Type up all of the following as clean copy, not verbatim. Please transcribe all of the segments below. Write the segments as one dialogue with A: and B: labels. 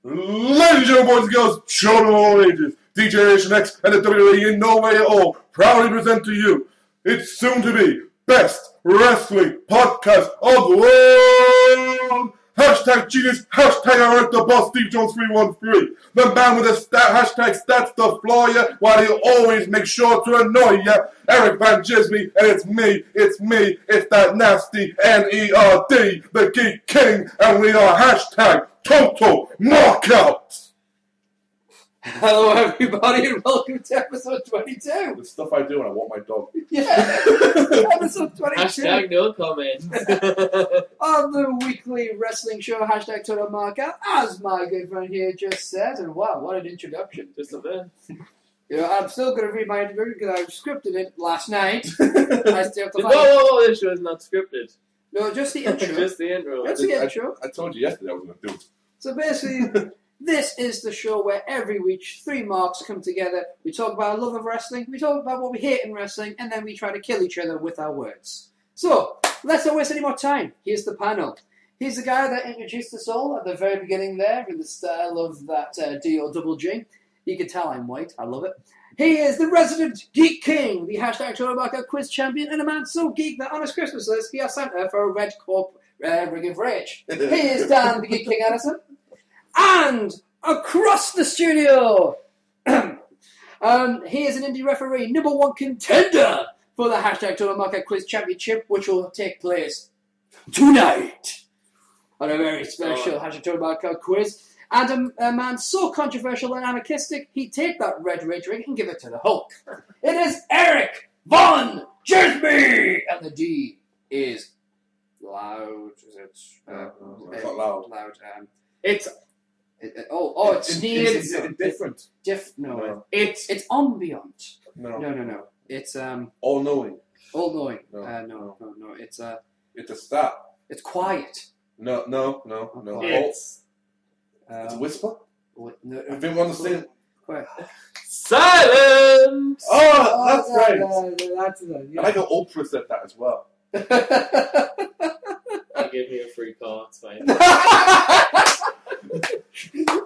A: Ladies and gentlemen, boys and girls, children of all ages, DJ Nation X and the WWE in no way at all proudly present to you its soon to be best wrestling podcast of the world. Hashtag genius, hashtag I rank the boss, SteveJones313. The man with the hashtag stats to floor you while he always makes sure to annoy you. ErikVanDjismie, and it's me, it's that nasty N-E-R-D, the Geek King, and we are hashtag Total Knockout.
B: Hello everybody and welcome to episode 22.
A: The stuff I do when I walk my dog.
B: Yeah, episode 22.
C: Hashtag no comment.
B: On the weekly wrestling show, hashtag Total Knockout, as my good friend here just said. And wow, what an introduction.
C: Just a bit.
B: You know, I'm still going to read my introduction because I scripted it last night. I still have to find
C: Whoa, this show is not scripted.
B: No, just the intro.
C: Just the intro.
B: Just the intro.
A: I told you yesterday I was going to do it.
B: So basically, this is the show where every week three marks come together. We talk about our love of wrestling, we talk about what we hate in wrestling, and then we try to kill each other with our words. So, let's not waste any more time. Here's the panel. He's the guy that introduced us all at the very beginning there, in the style of that D-O-double-G. You can tell I'm white, I love it. He is the resident Geek King, the hashtag Total Knockout quiz champion, and a man so geek that on his Christmas list he has Santa for a red corp ring of rage. He is Dan, the Geek King Anderson. And across the studio, he is an indie referee, #1 contender for the hashtag Total Knockout Quiz Championship, which will take place tonight on a very special hashtag Total Knockout Quiz. And a man so controversial and anarchistic, he'd take that red rage ring and give it to the Hulk. It is ErikVanDjismie! And the D is loud. Is it?
A: It's not loud.
B: Loud.
C: It's
B: It's sneered.
A: Is it different?
B: No.
C: It's
B: It's ambient.
A: No.
B: No. It's
A: All-knowing.
B: all-knowing.
A: No.
B: No.
A: It's a stat.
B: It's quiet.
A: No.
C: it's
A: It's a whisper.
B: No,
A: I think we understand.
B: quiet.
C: silence.
A: Oh, that's right.
B: That's it.
A: I like how Oprah said that as well.
C: I'll give you a free card, it's fine.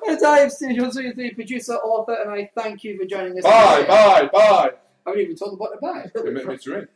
B: As I am SteveJones313, producer, author, and I thank you for joining us.
A: Bye.
B: I haven't even told them what to buy.
A: It's ring.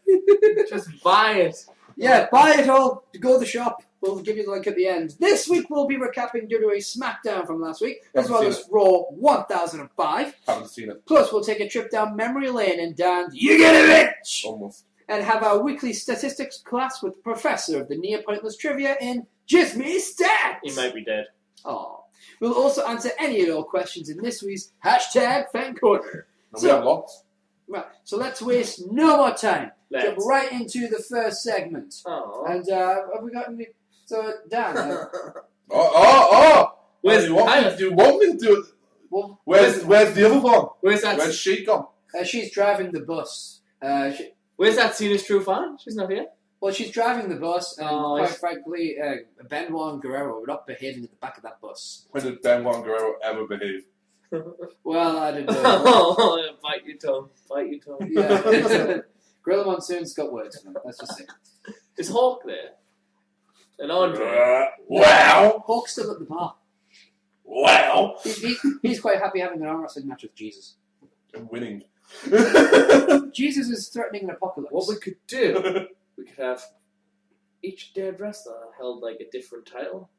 C: Just buy it.
B: Yeah, buy it all. Go to the shop. We'll give you the link at the end. This week we'll be recapping WWE Smackdown from last week, as well as Raw 1005.
A: Haven't seen it.
B: Plus, we'll take a trip down memory lane and down You Get a Bitch!
A: Almost.
B: And have our weekly statistics class with the professor of the near pointless trivia in Jismie Stats!
C: He might be dead.
B: Aww. We'll also answer any and all questions in this week's hashtag Fan Corner.
A: We have lots.
B: Right, so let's waste no more time.
C: Let's.
B: Jump right into the first segment.
C: Oh.
B: And have we got any... So, Dan...
C: Where's
A: do you want me to do it?
B: well,
A: Where's the other one?
C: Where's that?
A: Where's she gone?
B: she's driving the bus.
C: Where's that Cena's true fan? She's not here.
B: Well, she's driving the bus, and
C: Oh,
B: quite frankly, Benoit and Guerrero were not behaving at the back of that bus.
A: When did Benoit Guerrero ever behave?
B: Well, I didn't know.
C: Oh, bite your tongue.
B: Yeah. Gorilla Monsoon's got words for them, let's just say.
C: Is Hawk there? And Andre?
A: Wow!
B: Hawk's still at the bar.
A: Wow!
B: He's quite happy having an arm wrestling match with Jesus.
A: I'm winning.
B: Jesus is threatening an apocalypse.
C: What we could do, we could have each dead wrestler held like a different title.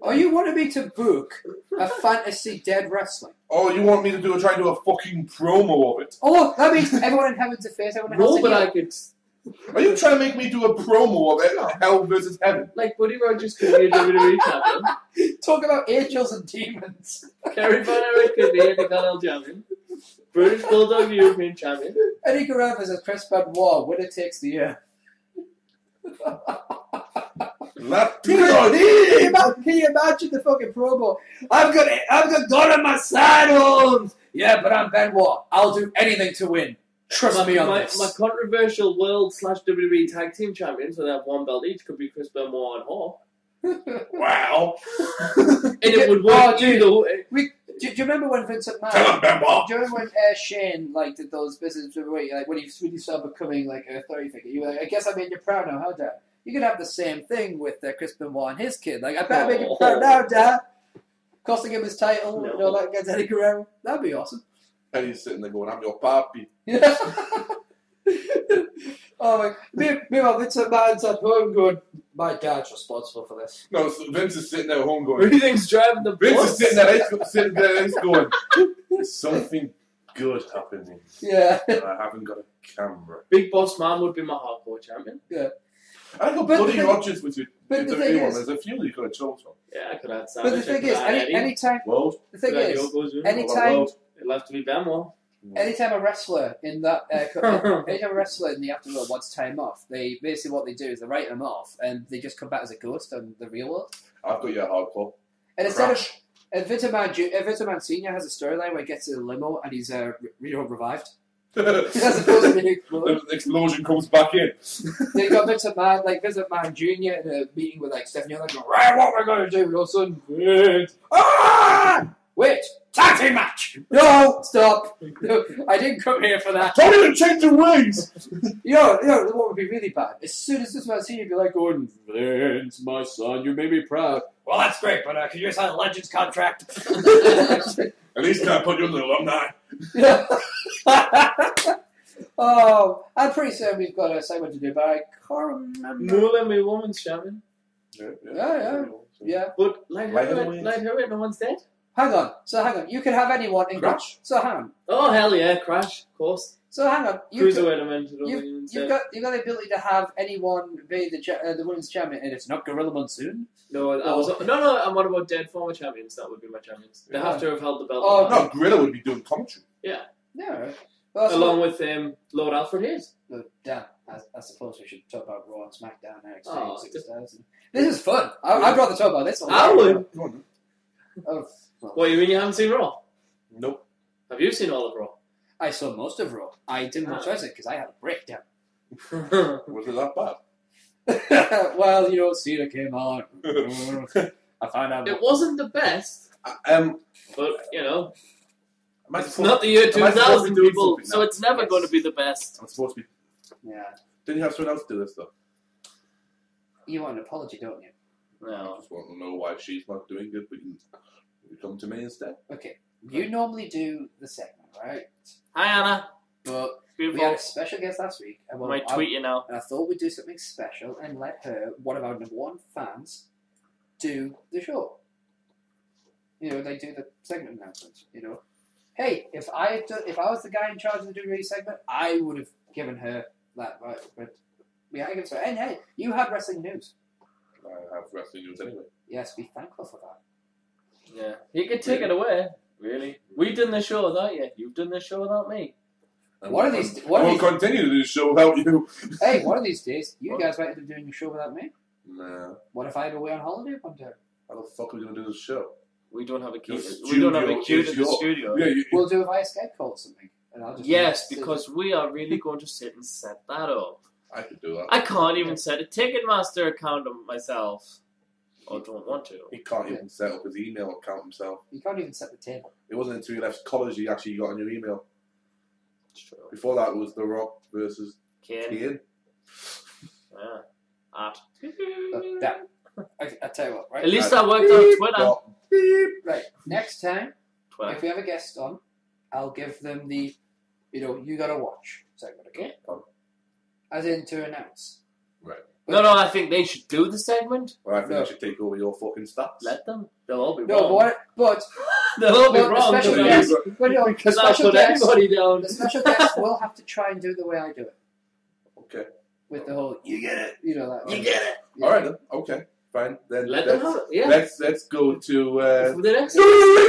B: Oh, you wanted me to book a fantasy dead wrestling?
A: Oh, you want me to try and do a fucking promo of it?
B: Oh, that means everyone in heaven's a face, everyone in hell's
C: No,
B: a
C: but
B: heel.
C: I could,
A: Are you trying to make me do a promo of it? Hell versus heaven.
C: like Buddy Rogers could be a WWE champion.
B: Talk about angels and demons.
C: Kerry Von Erich could be a Intercontinental champion. British Bulldog European champion.
B: Eddie Guerrero versus Chris Benoit, winner takes the year. Can you imagine the fucking promo? I've got God on my side, Holmes. Yeah, but I'm Benoit. I'll do anything to win. Trust me on this.
C: My controversial World/WWE Tag Team Champions, so they have one belt each, could be Chris Benoit and Hawk.
A: Wow.
C: And it would work either way.
B: Do you remember when Vincent
A: Tell
B: McMahon?
A: him, Benoit.
B: Do you remember when Shane did those business like when he really started becoming like a authority figure? You were like, I guess I made you proud now, huh, Dad? You could have the same thing with Chris Benoit and his kid. Like, I bet I made you proud now, Dad. costing him his title,
C: No.
B: and all that against Eddie Guerrero. That'd be awesome.
A: And he's sitting there going, I'm your papi.
B: Yeah. Oh my! Meanwhile, Vince McMahon's at home going, "My dad's responsible for this."
A: No, so Vince is sitting there at home
C: Who
A: going,
C: do you think's driving the
A: Vince
C: bus?
A: is sitting there, he's going, there's something good happening.
B: Yeah.
A: And I haven't got a camera.
C: Big Boss Man would be my hardcore champion.
A: I got
B: But
A: Buddy
B: the thing-
A: Rogers with you.
B: but the thing is-
A: there's a few you could have chose from.
C: Yeah, I could add
B: But
C: Savage.
B: the thing is, anytime
A: World.
B: the thing
C: Could add
B: is,
C: Yokozuna.
B: anytime
A: World.
C: It'll have to be Benoit.
B: anytime a wrestler in that anytime a wrestler in the afterworld wants time off, they basically what they do is they write them off and they just come back as a ghost on the real world.
A: I've got your hardcore.
B: And instead
A: Crash.
B: of Vince McMahon Senior has a storyline where he gets in a limo and he's revived.
A: the
B: As opposed to being exploded.
A: explosion comes back in.
B: They got Vince McMahon Jr. in a meeting with like Stephanie like, right, what we're gonna do? And all of a sudden, Vince, wait, tag team match. No, stop. No, I didn't come here for that.
A: Don't even change the ways.
B: You know what would be really bad? As soon as this man Senior be like going, Vince, my son, you made me proud. Well, that's great, but could you just sign a Legends contract?
A: At least can't put you in the alumni.
B: Yeah. Oh, I'm pretty certain we've got a segment to do, but I can't remember.
C: Moolah, my woman's champion.
B: Yeah.
C: But
A: Light
C: heavyweight, no one's dead.
B: Hang on. You can have anyone in
A: Crash.
B: So hang on.
C: Oh, hell yeah, Crash, of course.
B: So hang on.
C: Cruiserweight, I meant.
B: You've got the ability to have anyone be the women's champion, and it's not Gorilla Monsoon.
C: No, no. And what about dead former champions? That would be my champions. They have to have held the belt.
B: Oh,
A: No, Gorilla would be doing commentary.
C: Yeah.
B: Yeah. Right. Well,
C: Along with Lord Alfred Hayes.
B: damn. I suppose we should talk about Raw and Smackdown NXT
C: Oh,
B: Superstars. This is fun. I'd rather talk about this one.
C: I would.
A: Go on, then.
B: Oh, well,
C: What, you mean you haven't seen Raw?
A: Nope.
C: Have you seen all of Raw?
B: I saw most of Raw. I didn't watch it because I had a breakdown.
A: Was it that bad?
B: Well, Cena came on. I found out.
C: It wasn't the best, but,
A: Am I
C: it's
A: supposed-
C: not the year
A: am I supposed to
C: 2000,
A: be doing
C: people,
A: something
C: so
A: now?
C: it's never
B: Yes.
C: going to be the best.
A: I'm supposed to be.
B: Yeah.
A: Didn't you have someone else do this though?
B: You want an apology, don't you?
A: I
C: No.
A: just want to know why she's not doing good, but you come to me instead.
B: Okay. You normally do the segment, right?
C: Hi, Anna.
B: But
C: Beautiful.
B: we had a special guest last week. And
C: I might tweet you now.
B: And I thought we'd do something special and let her, one of our number one fans, do the show. They do the segment announcements. Hey, if I was the guy in charge of the WWE segment, I would have given her that right. But we had to give it to her. And hey, you had wrestling news.
A: I have wrestling news anyway.
B: Yes, be thankful for that.
C: Yeah. You can take it away. Really? We've done this show without you. You've done this show without me.
B: One of these.
A: We'll continue to do the show without you.
B: Hey, one of these days, you guys might end up doing a show without me.
A: Nah.
B: What if I go away on holiday one day?
A: How the fuck are we gonna do this show?
C: We don't have a key.
A: The
C: We don't have a
A: studio
C: queue
A: is
C: to the
A: your-
C: studio.
A: Yeah,
B: We'll do a via Skype call or something. And I'll just
C: Yes,
B: sit-
C: because we are really going to sit and set that up.
A: I could do that.
C: I can't even set a Ticketmaster account up myself. Or don't want to.
A: He can't even set up his email account himself.
B: You can't even set the table.
A: It wasn't until you left college you actually got on your email.
C: It's true.
A: Before that, it was The Rock versus
C: Kane.
A: Kane.
C: Yeah. At.
B: But I tell you what, right?
C: At least that worked on Twitter.
A: Dot, beep.
B: Right. Next time,
C: Twitter.
B: if we have a guest on, I'll give them the, you gotta watch segment, okay? As in to announce.
A: Right.
B: But-
C: No, I think they should do the segment.
A: Well, I think
B: No.
A: I should take over your fucking stats.
C: Let them. They'll all be
B: No,
C: wrong.
B: but
C: They'll all be
B: the
C: wrong.
B: special
C: because-
B: guest, the
C: Because I'll
B: special
C: put
B: guest,
C: everybody down.
B: the special guest will have to try and do it the way I do it.
A: Okay.
B: With the whole, you get it, that.
C: You get it.
B: Yeah.
A: Alright then. Okay. Fine. Then
C: Let them have it. Yeah.
A: let's go to
C: For the next.
A: the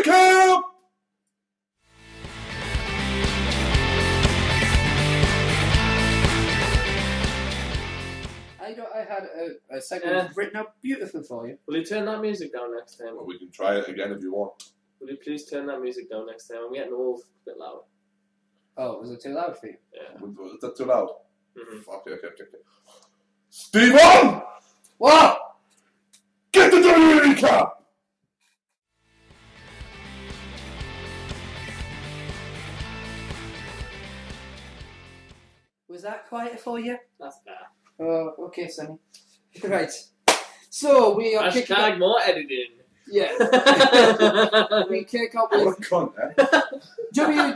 A: recap!
B: I had a segment written up beautifully for you.
C: Will you turn that music down next time?
A: Well, we can try it again if you want.
C: Will you please turn that music down next time? I'm getting old. A bit loud.
B: Oh, was it too loud for you?
C: Yeah.
A: Is that too loud?
C: Mhm.
A: Okay. Stephen!
B: What?
A: Get the WWE recap!
B: Was that quiet for you?
C: That's bad.
B: Oh, okay, Sonny. Right. So we are kicking
C: Hashtag more editing.
B: Yeah. We kick off
A: What
B: with
A: a cunt, eh?
B: W.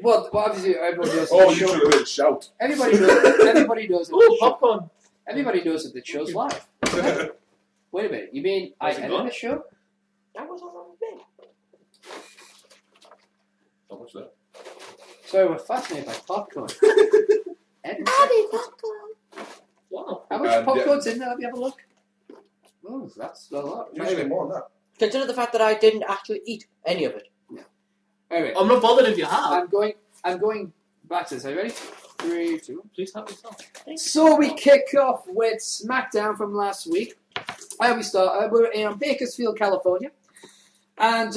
B: Well, obviously, everybody knows.
A: Oh, you should have heard shout.
B: Everybody knows.
C: Ooh, popcorn.
B: Everybody knows that the show's live. Wait a minute. You mean I edit the show?
C: That was all me.
A: How much that?
B: So we're fascinated by popcorn. Edit.
C: Wow.
B: How much popcorn's in there? Let me have a look. Oh, that's a lot.
A: Usually more than that.
D: Consider the fact that I didn't actually eat any of it.
B: Anyway,
C: I'm not bothered if you have.
B: I'm going back to this. Are you ready? 3, 2.
C: Please help yourself.
B: So we kick off with Smackdown from last week. We start. We're in Bakersfield, California, and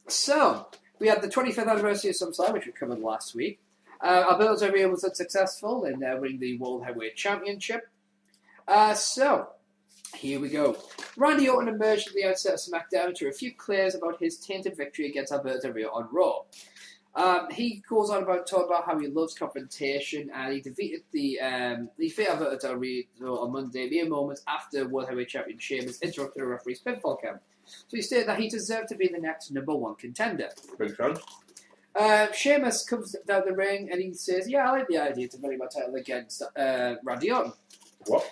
B: so we had the 25th anniversary of SummerSlam, which we covered last week. Alberto Del Rio was unsuccessful in winning the World Heavyweight Championship. So here we go. Randy Orton emerged at the outset of SmackDown to refute claims about his tainted victory against Alberto Del Rio on Raw. He goes on about talking about how he loves confrontation, and he defeated Alberto Del Rio on Monday, mere moments after World Heavyweight Champion Sheamus interrupted a referee's pinfall count. So he stated that he deserved to be the next #1 contender.
A: Big fan.
B: Sheamus comes down the ring and he says, "Yeah, I like the idea to defend my title against Randy Orton."
A: What?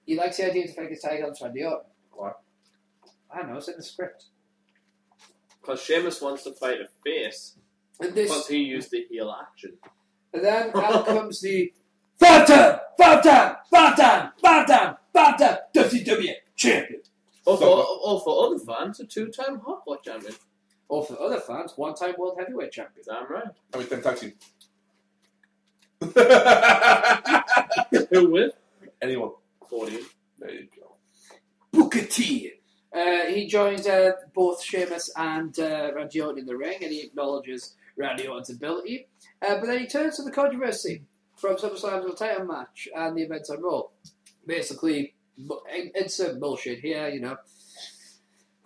B: He likes the idea to defend his title against Randy Orton.
A: Why?
B: I don't know, it's in the script.
C: Because Sheamus wants to fight a face.
B: And this.
C: Because he used the heel action.
B: And then out comes the five time WCW champion.
C: Or for other fans, a 2-time hardcore champion.
B: Or for other fans, 1-time world heavyweight champion.
C: Damn right.
A: How many tag team?
C: Who with?
A: Anyone.
C: 40.
A: There you go.
B: Booker T. He joins both Sheamus and Randy Orton in the ring, and he acknowledges Randy Orton's ability. But then he turns to the controversy from SummerSlam's title match and the events on Raw. Basically, insert bullshit here, you know.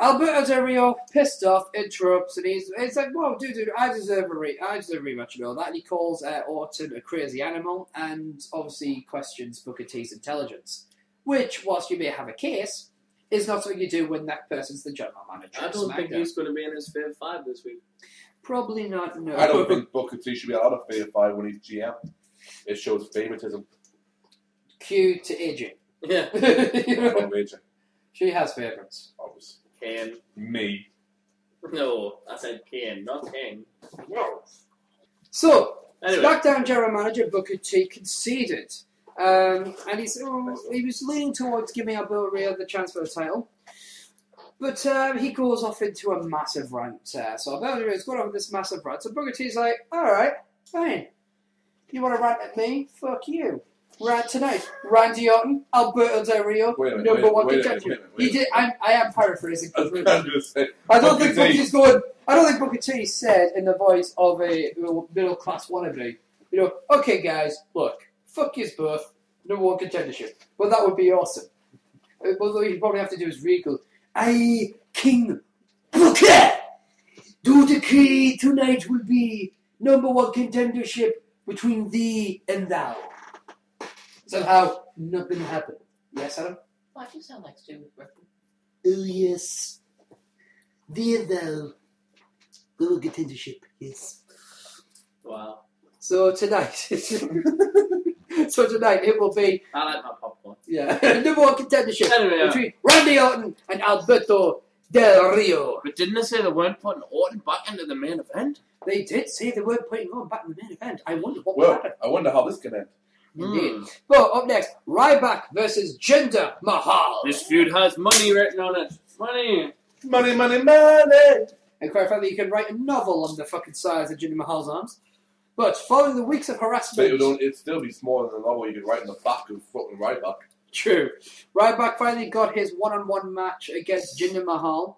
B: Alberto Del Rio, pissed off, interrupts, and it's like, "Whoa, dude, I deserve a rematch and all that." And he calls Orton a crazy animal, and obviously questions Booker T's intelligence, which, whilst you may have a case, is not something you do when that person's the general manager.
C: I don't think he's going to be in his Fave 5 this week.
B: Probably not. No,
A: I don't think Booker T should be allowed to Fave 5 when he's GM. It shows favoritism.
B: Cue to AJ.
C: Yeah.
A: From AJ.
B: She has favourites.
A: Obviously.
C: Kane.
A: Me.
C: No, I said Kane, not King.
B: No. So,
C: Anyway.
B: SmackDown general manager Booker T conceded. And he was leaning towards giving Alberto Del Rio the chance for the title. But he goes off into a massive rant. So Alberto Del Rio's going off this massive rant. So Booker T's like, "Alright, fine. You want to rant at me? Fuck you. Rant tonight. Randy Orton, Alberto Del Rio, #1 contender." He did. I am paraphrasing.
A: I was going to say.
B: I don't think Booker T said in the voice of a middle class wannabe, you know, "Okay, guys, look, fuck yous both, #1 contendership." But that would be awesome. Although he'd probably have to do his regal. "I, King Booker, do decree tonight will be #1 contendership between thee and thou." Somehow, nothing happened. Yes, Adam?
D: Why do you sound like Stu?
B: Oh, yes. Thee and thou. #1 contendership, yes.
C: Wow.
B: So tonight it will be
C: I like my popcorn.
B: #1 contendership
C: Anyway,
B: between Randy Orton and Alberto Del Rio.
C: But didn't they say they weren't putting Orton back into the main event?
B: They did say they weren't putting Orton back in the main event. I wonder what will happen.
A: I wonder how this can end.
B: Indeed. Well, up next, Ryback versus Jinder Mahal.
C: This feud has money written on it. Money.
A: Money, money, money!
B: And quite frankly, you can write a novel on the fucking size of Jinder Mahal's arms. But following the weeks of harassment...
A: But it'd still be smaller than a novel you could write in the back of fucking Ryback.
B: True. Ryback finally got his one-on-one match against Jinder Mahal.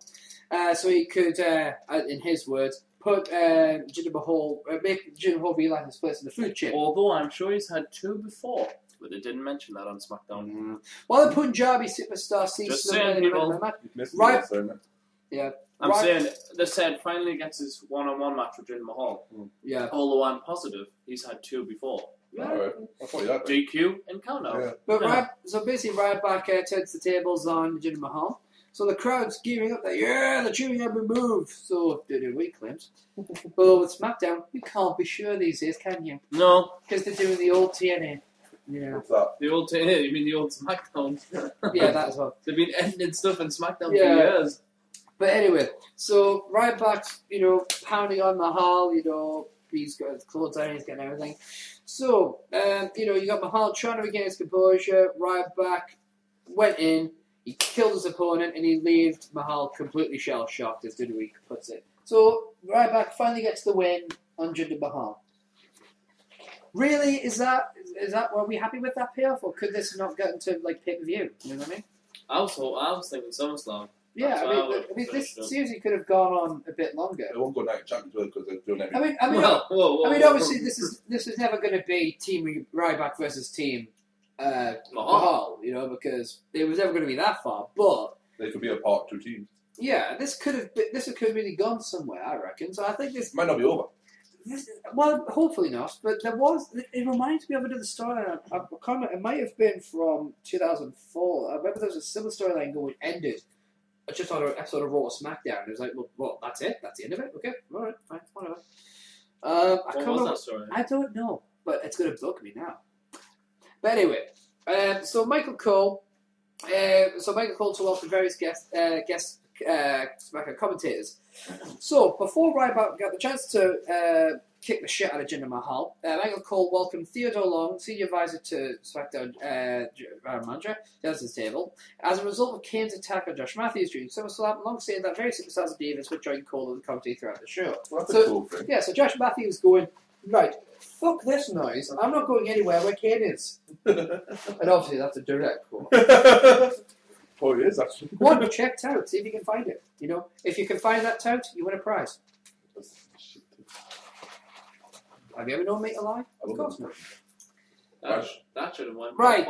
B: So he could, in his words, put Jinder Mahal, make Jinder Mahal realize his place in the food chain.
C: Although I'm sure he's had 2 before. But they didn't mention that on SmackDown.
B: While the Punjabi superstar sees
C: Just
B: the
C: saying, people.
B: match,
A: Right.
C: I'm saying, they said finally gets his one-on-one match with Jinder Mahal.
B: Yeah.
C: Although I'm positive he's had 2 before.
A: Alright. I thought you had that.
C: DQ and count out.
A: Yeah.
B: But so basically, Ryback turns the tables on Jinder Mahal. So the crowd's gearing up. They're cheering every move. So WWE claims. But with SmackDown, you can't be sure these days, can you?
C: No.
B: Because they're doing the old TNA. Yeah.
A: What's that?
C: The old TNA, you mean the old SmackDown?
B: Yeah, that as well.
C: They've been editing stuff in SmackDown for
B: Yeah.
C: years.
B: But anyway, so Ryback's, pounding on Mahal, he's got his clothes on, he's getting everything. So, you got Mahal trying to regain his composure. Ryback went in, he killed his opponent, and he left Mahal completely shell-shocked, as WWE puts it. So, Ryback finally gets the win on Jinder Mahal. Really, is that were we happy with that payoff, or could this not get into pay-per-view? You know what I mean?
C: I was thinking SummerSlam.
B: Yeah,
C: That's
B: I mean, this seriously could have gone on a bit longer.
A: They won't go night champions because they're doing
B: I
A: everything.
B: mean,
C: Whoa,
B: obviously, this is never going to be Team Ryback versus Team Mahal, because it was never going to be that far. But
A: They could be a part 2 teams.
B: yeah, this could have really gone somewhere, I reckon. So I think this
A: Might not be over.
B: well, hopefully not. But it reminds me of another storyline. It might have been from 2004. I remember there was a similar storyline going ended. Just on an episode of Raw or SmackDown. It was like, well, that's it? That's the end of it? Okay, alright, fine, whatever.
C: What was that story?
B: I don't know, but it's going to bug me now. But anyway, so Michael Cole to welcome various guest commentators. So, before Ryback got the chance to kick the shit out of Jinder Mahal, Michael Cole welcomed Theodore Long, senior advisor to SmackDown manager, down to the table. As a result of Kane's attack on Josh Matthews during SummerSlam, Long saying that various superstars and divas would join Cole in the commentary throughout the show.
A: Well, that's a cool thing.
B: Yeah, so Josh Matthews going, right, fuck this noise, I'm not going anywhere where Kane is. And obviously that's a direct quote.
A: Oh, it is actually.
B: One, check tout, see if you can find it. If you can find that tout, you win a prize. Have you ever known me to lie? Of course not.
C: That should have won.
B: Right.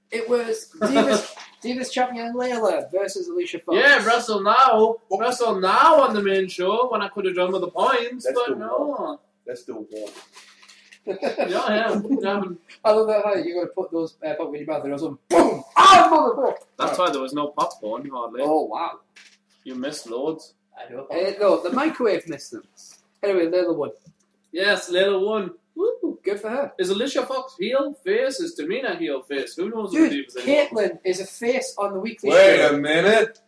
B: It was Divas champion Layla versus Alicia Fox.
C: Yeah, wrestle now on the main show when I could have done with the points, but no.
A: They're still warm.
C: Yeah.
B: I love that how you're going to put those popcorn in your mouth and all of a sudden, boom! Ah, motherfucker!
C: That's why there was no popcorn, hardly.
B: Oh, wow.
C: You missed loads.
D: I know.
B: No, the microwave missed them. Anyway, Layla won.
C: Yes, little one.
B: Woo, good for her.
C: Is Alicia Fox heel, face? Is Tamina heel, face? Who knows
B: Dude,
C: what the Divas anymore?
B: Caitlyn is a face on the weekly
A: Wait
B: show.
A: a minute.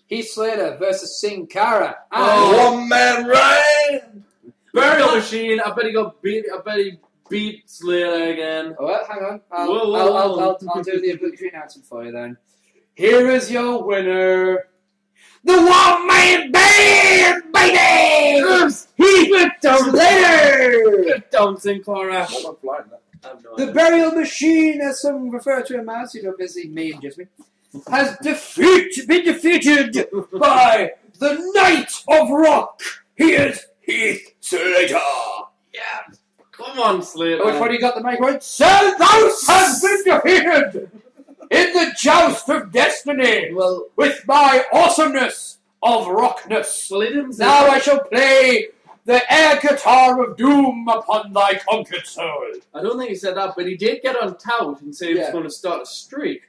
B: Heath Slater versus Sin Cara.
A: One man reign.
C: Burial Machine. I bet he beat Slater again.
B: Oh, well, hang on.
C: Whoa.
B: I'll do the obligatory announcement for you then. Here is your winner, the one-man band, baby! Heath Slater!
C: Get down, Sinclair.
A: I'm not flying that.
C: I have no
B: The
C: idea.
B: Burial Machine, as some refer to him as, busy me and Jismie, has been defeated by the Knight of Rock. He is Heath Slater.
C: Yeah. Come on, Slater.
B: Which one you got the mic right? Seldouse has been defeated in the joust of destiny
C: Well,
B: with my awesomeness of rockness.
C: he didn't say
B: Now
C: that.
B: I shall play the air guitar of doom upon thy conquered soul.
C: I don't think he said that, but he did get on tout and say he was
B: Yeah.
C: going to start a streak.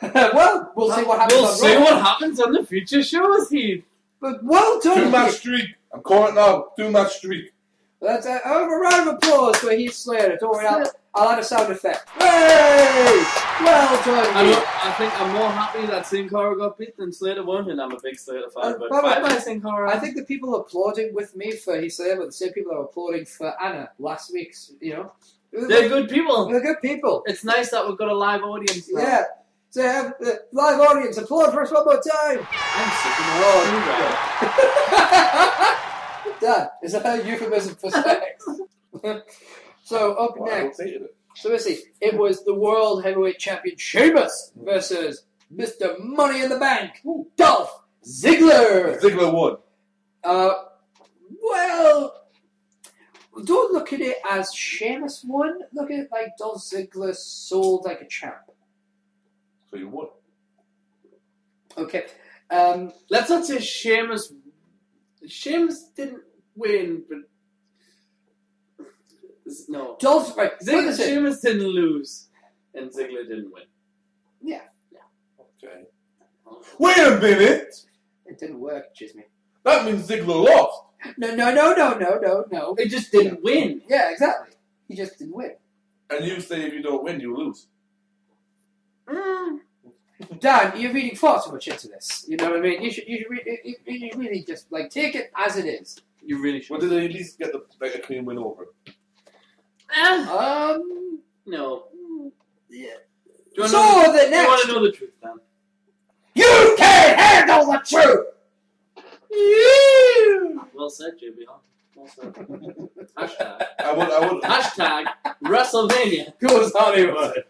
B: Well, we'll see what happens.
C: We'll
B: on
C: see
B: Raw.
C: what happens on the future shows, Heath.
B: But well done.
A: 2-match streak. I'm calling it now. 2-match streak.
B: That's a round of applause for Heath Slater. Don't worry, I'll add a sound effect. Hey! Well done. Heath.
C: I think I'm more happy that Sin Cara got beat than Slater won, and I'm a big Slater fan. But
B: Bye-bye.
C: bye-bye, Sin Cara.
B: I think the people applauding with me for Heath Slater were the same people that were applauding for Anna last week's,
C: They're good people.
B: They're good people.
C: It's nice that we've got a live audience now.
B: Yeah. So have the live audience applaud for us one more time.
C: I'm sick of my
B: Dad, is that a euphemism for sex? So up
A: Well, I
B: next,
A: rotated it.
B: so basically, it was the World Heavyweight Champion Sheamus versus Mr. Money in the Bank, Dolph Ziggler.
A: Ziggler won.
B: Well, don't look at it as Sheamus won. Look at it like Dolph Ziggler sold like a champ.
A: So you won.
B: Okay.
C: Let's not say Sheamus. Sheamus didn't win, but No.
B: Dolph, right,
C: Ziggler Sheamus didn't lose, and Ziggler didn't win.
B: Yeah.
A: Okay. Wait a minute!
B: It didn't work, Jismie.
A: That means Ziggler lost.
B: No.
C: He just didn't win.
B: Yeah, exactly. He just didn't win.
A: And you say if you don't win, you lose.
B: Dan, you're reading far too much into this. You know what I mean? You should really just like take it as it is.
C: You really should.
A: Well, did they at least get a clean win over?
C: No.
B: Yeah.
C: Do you
B: So
C: want
B: the next.
C: to know the truth, Dan?
B: You can't handle the truth.
C: Well said, JB. Well said. Hashtag.
A: I would.
C: Hashtag WrestleMania.
B: Goes Hollywood.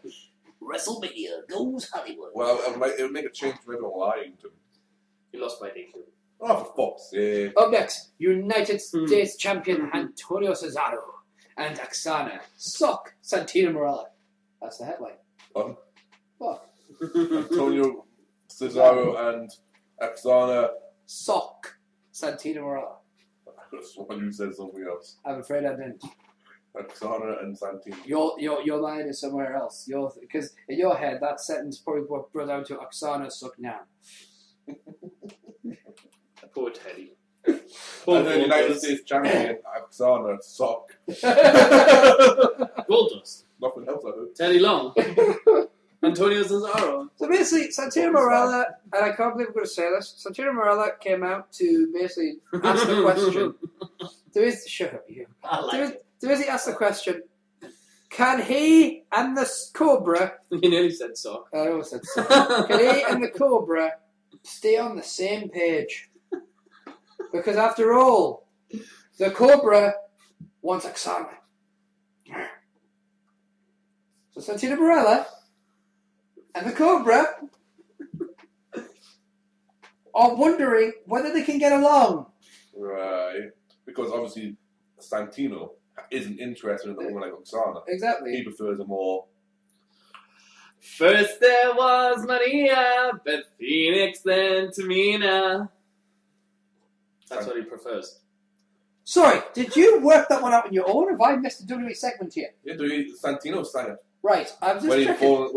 D: WrestleMania goes Hollywood.
A: Well, it would make a change from everyone lying to me.
C: You lost by DQ.
A: Oh, for fuck's sake.
B: Up next, United States Champion Antonio Cesaro and Oksana suck Santino Marella. That's the headline. What?
A: Antonio Cesaro and Oksana.
B: Suck Santino Marella.
A: I could have sworn you said something else.
B: I'm afraid I didn't.
A: Oksana and Santino.
B: Your line is somewhere else. Because in your head, that sentence probably brought down to Oksana suck now.
C: Poor Teddy.
A: And then United States Champion Oksana suck.
C: Goldust.
A: Nothing else I heard.
C: Teddy Long. Antonio Cesaro.
B: So basically, Santino Marella, and I can't believe I'm going to say this, Santino Marella came out to basically ask the question. Shut up, you.
C: I like it.
B: To basically ask the question, can he and the Cobra...
C: You nearly said so.
B: I almost said so. Can he and the Cobra stay on the same page? Because after all, the Cobra wants Oksana. So Santino Marella and the Cobra are wondering whether they can get along.
A: Right. Because obviously Santino isn't interested in a woman like Oksana.
B: Exactly.
A: He prefers a more...
C: First there was Maria, Beth Phoenix, then Tamina. That's what he prefers.
B: Sorry, did you work that one out on your own, or have I missed a WWE segment here?
A: Yeah, Santino sang it.
B: Right, I was just
A: When he
B: checking.
A: fell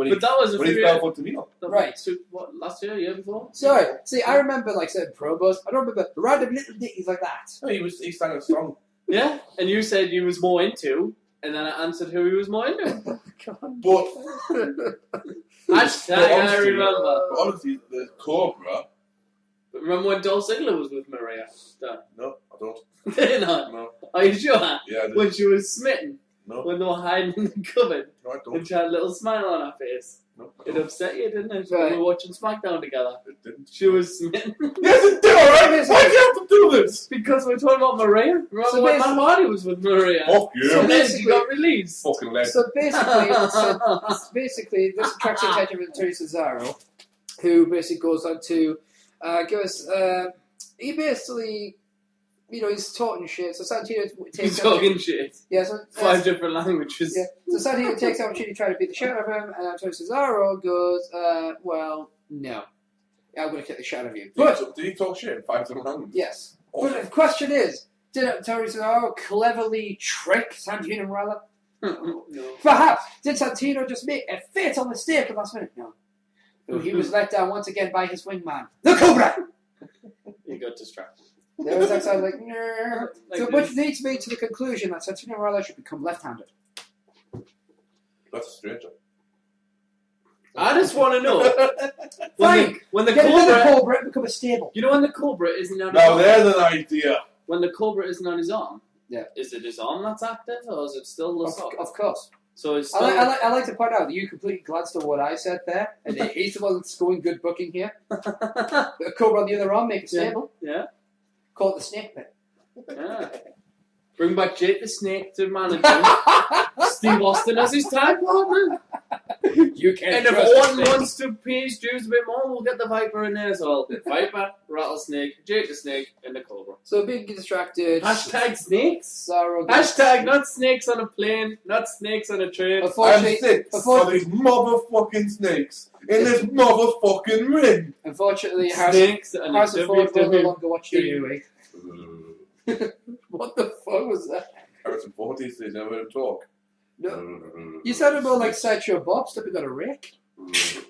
A: for Tamino.
B: Right.
C: What, last year, year before?
B: Sorry, see, I remember like certain promos. I don't remember random little ditties like that.
A: No, he sang a song.
C: Yeah, and you said you was more into, and then I answered who he was more into.
A: But
C: Hashtag I remember.
A: But honestly, the Cobra...
C: But remember when Dolph Ziggler was with Maria?
A: No, I don't.
C: Did not?
A: No.
C: Are you sure?
A: Yeah, I did.
C: When she was smitten?
A: No.
C: When they were hiding in the cupboard?
A: No, I
C: And
A: don't.
C: she had a little smile on her face.
A: No, I
C: It
A: don't.
C: upset you, didn't it?
B: Right.
C: We were watching Smackdown together.
A: It didn't.
C: She was smitten.
A: Yes, it did, alright? Why do you have to do this?
C: Because we're talking about Maria. Remember
B: So
C: when
B: basically-
C: Matt Hardy was with Maria?
A: Fuck you.
B: So
C: And then she
B: basically-
C: got released.
A: Fucking leg.
B: So basically, this attracts the attention of Antonio Cesaro, who basically goes on to give us. He basically, he's talking shit. So Santino
C: He's
B: takes
C: talking shit.
B: Yeah, so
C: 5 different languages.
B: yeah. So Santino takes the opportunity to try to beat the shit out of him, and Antonio Cesaro goes, well, no. I'm going to kick the shit out of you. But,
A: Did he talk shit in 5 different languages?
B: yes. But the question is, did Antonio Cesaro cleverly trick Santino Marella?
C: No.
B: Perhaps. Did Santino just make a fatal mistake at the last minute? No. No, he was let down once again by his wingman, the Cobra!
C: He got distracted.
B: There was that sound like, nah.
C: Like
B: So,
C: this.
B: which leads me to the conclusion that Santino Marella should become left-handed.
A: That's a stranger.
C: I just want to know
B: Fine.
C: when the
B: Get rid of the
C: Cobra.
B: Cobra and become a stable.
C: You know when the Cobra isn't on his
A: Now
C: arm?
A: there's an idea.
C: When the Cobra isn't on his arm,
B: Yeah.
C: is it his arm that's active or is it still the sock?
B: Of course.
C: So it's still.
B: I like to point out that you completely glanced at what I said there, and he's the one that's going good booking here. The Cobra on the other arm, make it stable.
C: Yeah.
B: Call it the snake pit.
C: Yeah. Bring back Jake the Snake to manage him. Steve Austin as his tag partner.
B: You can't
C: And if
B: trust the
C: Orton
B: snake.
C: wants to pay his dues a bit more, we'll get the Viper in there as well. The Viper, Rattlesnake, Jake the Snake, and the Cobra.
B: So being distracted.
C: Hashtag snakes.
B: Cesaro gets-
C: Hashtag not snakes on a plane, not snakes on a train.
A: I'm
B: Unfortunately,
A: sick of these motherfucking snakes in this motherfucking ring.
B: unfortunately,
C: Snakes and a
B: Harrison Ford will no
C: WWE.
B: longer watch WWE. What the fuck was that?
A: Harrison Ford these days, never heard him talk.
B: No. You sounded more like Sideshow Bob stepping on a rake.
A: He's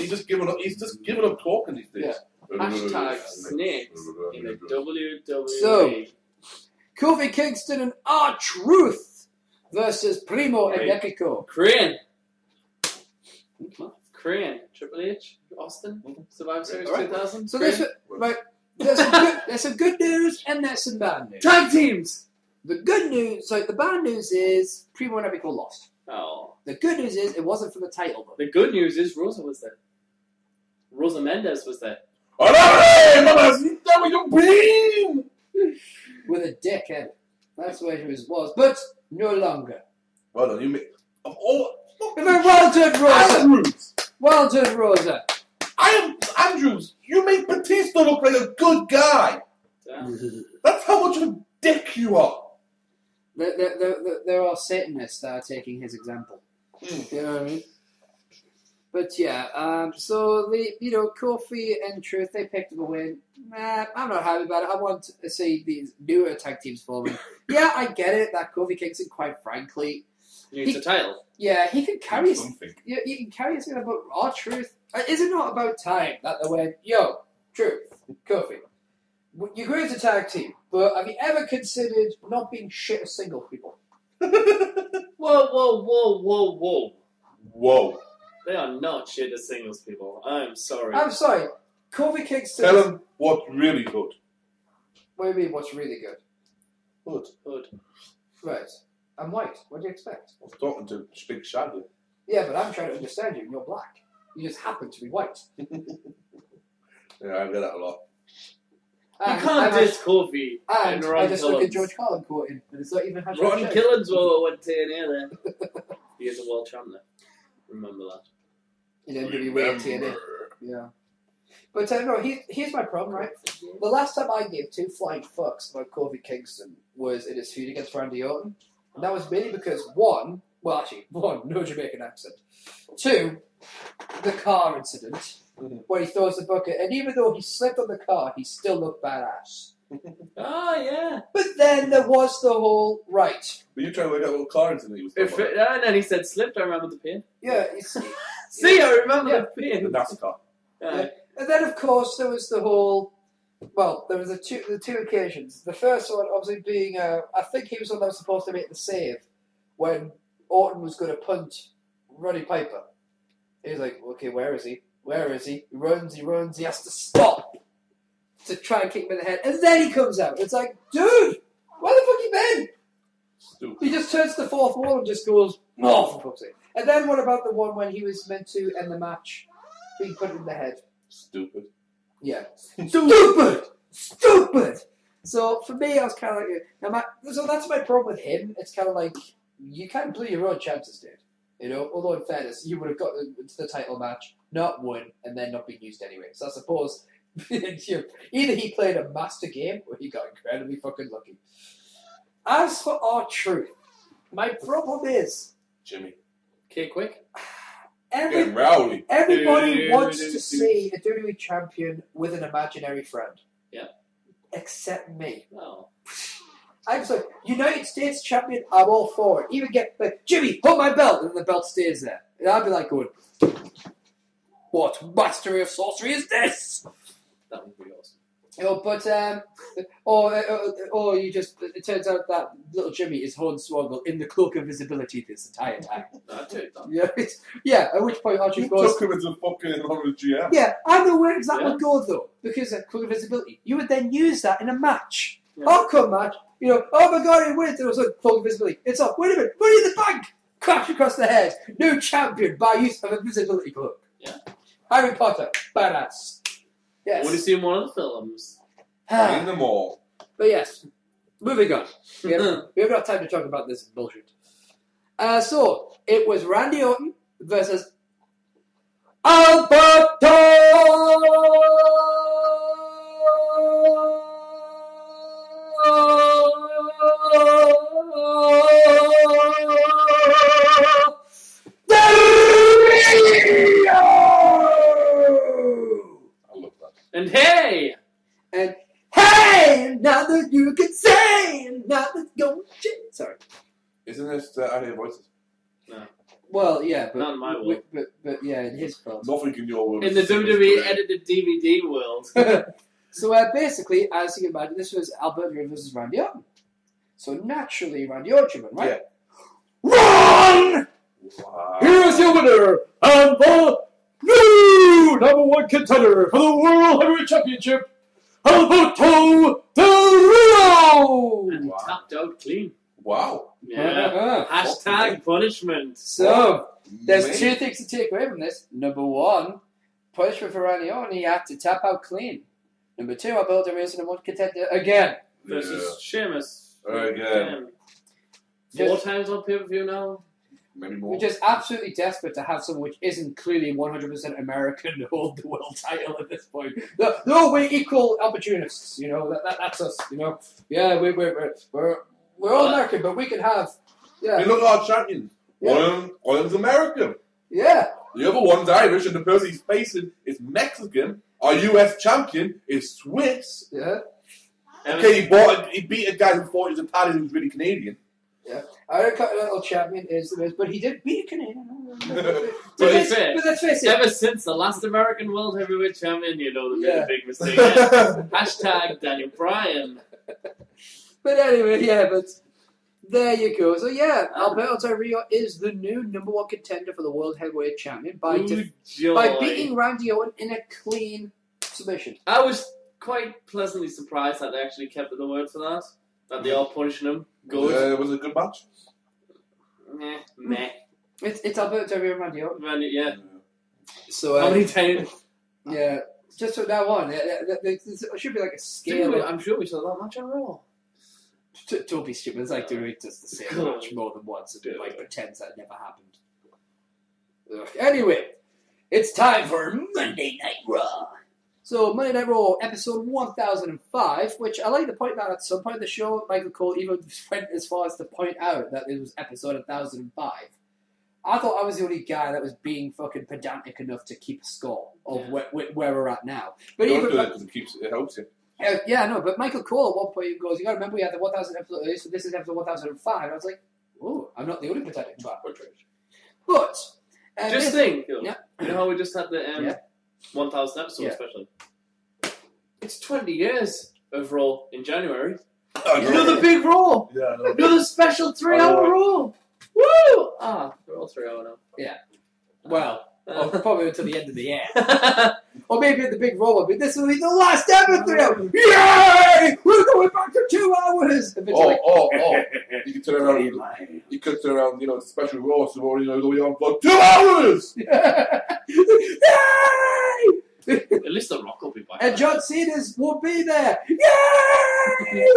A: just given up talking these days.
B: Yeah.
C: Hashtag snakes in the WWE.
B: So, Kofi Kingston and R-Truth versus Primo and Epico.
C: Crane. Crane. Triple H. Austin. Survivor Series 2000.
B: So there's some good news and there's some bad news.
C: Tag teams.
B: The good news, the bad news is Primo and Epico lost.
C: Oh.
B: The good news is it wasn't for the title though.
C: The good news is Rosa was there. Rosa Mendez was there.
B: With a dickhead. That's where he was, but no longer.
A: Well done, you make
B: Well done, Rosa.
A: Andrews.
B: Well done, Rosa.
A: Andrews. You make Batista look like a good guy.
C: Damn.
A: That's how much of a dick you are.
B: There are Satanists that are taking his example. You know what I mean? But yeah, so Kofi and Truth, they picked up a win. I'm not happy about it. I want to see these newer tag teams forming. Yeah, I get it that Kofi Kingston, quite frankly,
C: Needs a title.
B: yeah, he can carry
A: something.
B: Yeah, you can carry us in about R-Truth. Is it not about time that they went, yo, Truth, Kofi, you're great as a tag team, but have you ever considered not being shit as single people?
C: Whoa. They are not shit as singles people. I'm sorry.
B: I'm sorry. Kofi Kingston.
A: Tell him what's really good.
B: What do you mean, what's really good?
C: Hood.
B: Right. I'm white. What do you expect?
A: I was talking to Big Shaggy.
B: Yeah, but I'm trying to understand you, and you're black. You just happen to be white.
A: Yeah, I get that a lot.
C: You can't diss Kofi
B: And
C: Ron
B: I just look at
C: Killens.
B: George Carlin quoting, and it's not even hashtag
C: Ron
B: shit.
C: Killens went TNA there. He is a world champ there. Remember that.
B: In NWA and TNA. Yeah. But no, here's my problem, right? The last time I gave two flying fucks about Kofi Kingston was in his feud against Randy Orton. And that was mainly because one, no Jamaican accent. Two, the car incident, where he throws the bucket, and even though he slipped on the car, he still looked badass.
C: Oh, yeah.
B: But then there was the whole, right.
A: Were you trying to work out what car incident he was talking about?
C: And then he said slipped, I remember the pain.
B: Yeah,
C: See, I remember the pain.
A: The NASCAR.
B: yeah. And then, of course, there was the whole. Well, there was the two occasions. The first one, obviously, being I think he was the one that was supposed to make the save when Orton was going to punt Roddy Piper. He was like, "Okay, where is he? Where is he?" He runs. He has to stop to try and kick him in the head, and then he comes out. It's like, dude, where the fuck you been?
A: Stupid.
B: He just turns to the fourth wall and just goes, "Oh, for fuck's sake!" And then what about the one when he was meant to end the match, being put in the head?
A: Stupid.
B: Yeah. Stupid! So, for me, I was kind of like... so that's my problem with him. It's kind of like, you can't blew your own chances, dude. You know? Although, in fairness, you would have got into the title match, not won, and then not been used anyway. So, I suppose, either he played a master game, or he got incredibly fucking lucky. As for R-Truth, my problem is...
A: Jimmy.
C: Okay, quick.
A: Getting rowdy.
B: Everybody wants to see a WWE champion with an imaginary friend.
C: Yeah.
B: Except me.
C: Oh.
B: I'm just like, United States champion, I'm all for it. Even get, like, Jimmy, hold my belt, and then the belt stays there. And I'd be like going, what mastery of sorcery is this?
C: That would be awesome.
B: You know, but, or you just, it turns out that little Jimmy is Hornswoggle in the cloak of visibility this entire time.
C: That's it.
B: Yeah, at which point Archie
A: You
B: goes,
A: took him as a fucking honorary GM.
B: yeah, I know where exactly
C: Yeah.
B: would go though, because of cloak of visibility. You would then use that in a match.
C: Yeah.
B: Outcome match, you know, oh my god, he wins, and it was like cloak of visibility. It's off, wait a minute, money in the bank! Crash across the head, new champion by use of a visibility cloak.
C: Yeah.
B: Harry Potter, badass.
C: I would have
B: Yes.
C: seen one of the films.
A: In the mall.
B: But yes, moving on. We have not time to talk about this bullshit. So, it was Randy Orton versus Alberto
A: I love that.
C: And hey!
B: And hey, now that you can say, now
A: Isn't this I Hear Voices?
C: No.
B: Well, yeah, but
C: Not in my world.
B: But yeah, in his world.
A: Nothing in your world.
C: In the WWE edited DVD world.
B: So basically, as you can imagine, this was Alberto versus Randy Orton. So naturally, Randy Orton, right?
A: Yeah.
B: Run!
A: Wow.
B: Here's your winner, and the new #1 contender for the World Heavyweight Championship, Alberto Del Rio!
C: And he tapped out clean.
A: Wow.
C: Yeah. Hashtag punishment.
B: So, there's
A: Maybe.
B: two things to take away from this. Number one, punishment for Randy Orton, he had to tap out clean. Number two, Alberto Del Rio is #1 contender again.
C: Versus Sheamus.
A: Again.
C: 4 times on pay-per-view now.
A: Maybe more.
B: We're just absolutely desperate to have someone which isn't clearly 100% American to hold the world title at this point. No, we're equal opportunists. You know that's us. You know, yeah, we're all American, but we can have. Yeah.
A: I mean, look at our champions.
B: Yeah.
A: One of them's American.
B: Yeah.
A: The other one's Irish, and the person he's facing is Mexican. Our US champion is Swiss.
B: Yeah.
A: Okay, he beat a guy who thought he was Italian who's really Canadian.
B: Yeah. Our Continental champion is the best, but he did beat a Canadian.
C: To be fair,
B: But let's face it.
C: ever since the last American World Heavyweight Champion, you know they made
B: Yeah.
C: a big mistake. Hashtag Daniel Bryan.
B: But anyway, yeah, but there you go. So yeah, Alberto Del Rio is the new #1 contender for the World Heavyweight Champion by beating Randy Orton in a clean submission.
C: I was quite pleasantly surprised that they actually kept the word for that. That they are punishing him. Good.
A: It was a good match.
C: Meh.
B: It's Alberto Del Rio and Randy Orton.
C: Randy, yeah.
B: So
C: How many times?
B: yeah, just from now on, there should be like a scale.
C: I'm sure we saw that match on Raw.
B: Don't be stupid. It's like doing just the same
C: Cool.
B: match more than once and like pretends that never happened. Ugh. Anyway, it's time for Monday Night Raw. So Monday Night Raw, episode 1005, which I like to point out at some point in the show, Michael Cole even went as far as to point out that it was episode 1005. I thought I was the only guy that was being fucking pedantic enough to keep a score of where we're at now. But
A: Don't
B: even
A: do that because it helps you.
B: yeah, no, but Michael Cole at one point goes, you gotta remember we had the 1000 episode, so this is episode 1005. And I was like, oh, I'm not the only pedantic twat. But
C: Just think,
B: yeah.
C: you know how we just had the 1000 episode special? It's 20 years of Raw in January. Another big Raw!
A: Yeah,
C: Another special 3-hour Raw! Woo! Ah, we're all 3 hour now.
B: Yeah. Well, probably until the end of the year. Or maybe the big Raw will be, this will be the last ever 3 hours. Yay! We're going back to 2 hours!
A: You can turn around. You could turn around. You know, it's a special Raw, so we're going on for 2 hours.
B: Yay!
C: At least The Rock will be back.
B: And John Cena's will be there. Yay!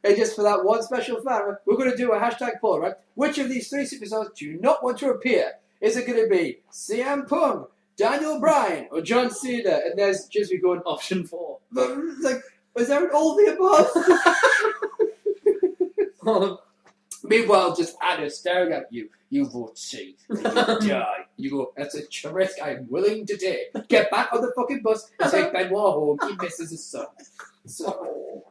B: And just for that one special fan, we're going to do a hashtag poll, right? Which of these 3 superstars do you not want to appear? Is it going to be CM Punk, Daniel Bryan, or John Cena? And there's just we going,
C: Option 4.
B: like, is there an all the above? Meanwhile, just Anna staring at you. You vote C. And you die. You go, that's a risk I'm willing to take. Get back on the fucking bus and take Benoit home. He misses his son. So,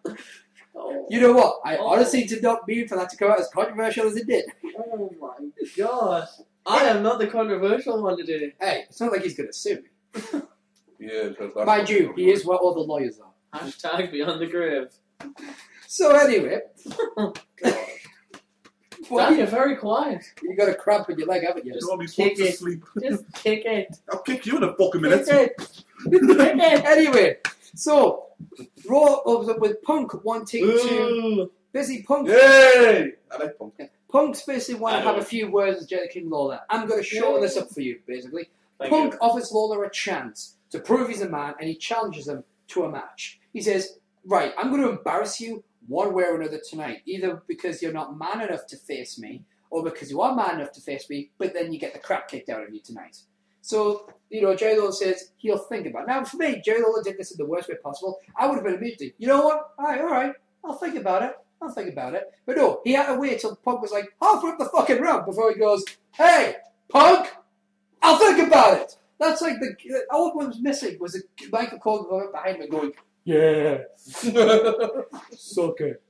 B: you know what? I honestly did not mean for that to come out as controversial as it did.
C: Oh my god. I am not the controversial one today.
B: Hey, it's not like he's going to sue me.
A: Yeah, because
B: Mind you, he is where all the lawyers are.
C: Hashtag Beyond the Grave.
B: So anyway,
C: Oh god. Dan, you're very quiet.
B: you got a cramp in your leg, haven't you?
A: You want me
C: Kick
A: to
C: it.
A: sleep?
C: Just kick it.
A: I'll kick you in a fucking minute.
C: Kick it.
B: Anyway, so Raw opens up with Punk wanting to
C: Ooh.
B: busy Punk.
A: Yay! I like Punk.
B: Punk's basically want to
C: I
B: have
C: know.
B: a few words with Jerry King Lawler. I'm going to shorten this up for you, basically.
C: Thank
B: Punk
C: you.
B: offers Lawler a chance to prove he's a man, and he challenges him to a match. He says, right, I'm going to embarrass you one way or another tonight, either because you're not man enough to face me, or because you are man enough to face me, but then you get the crap kicked out of you tonight. So, Jerry Lawler says he'll think about it. Now, for me, Jerry Lawler did this in the worst way possible. I would have been immediately, you know what? All right, I'll think about it. But no, he had to wait till Punk was like halfway up the fucking ramp before he goes, hey, Punk, I'll think about it. That's like all what was missing was a Michael Cole going up behind him and going, yeah, suck it.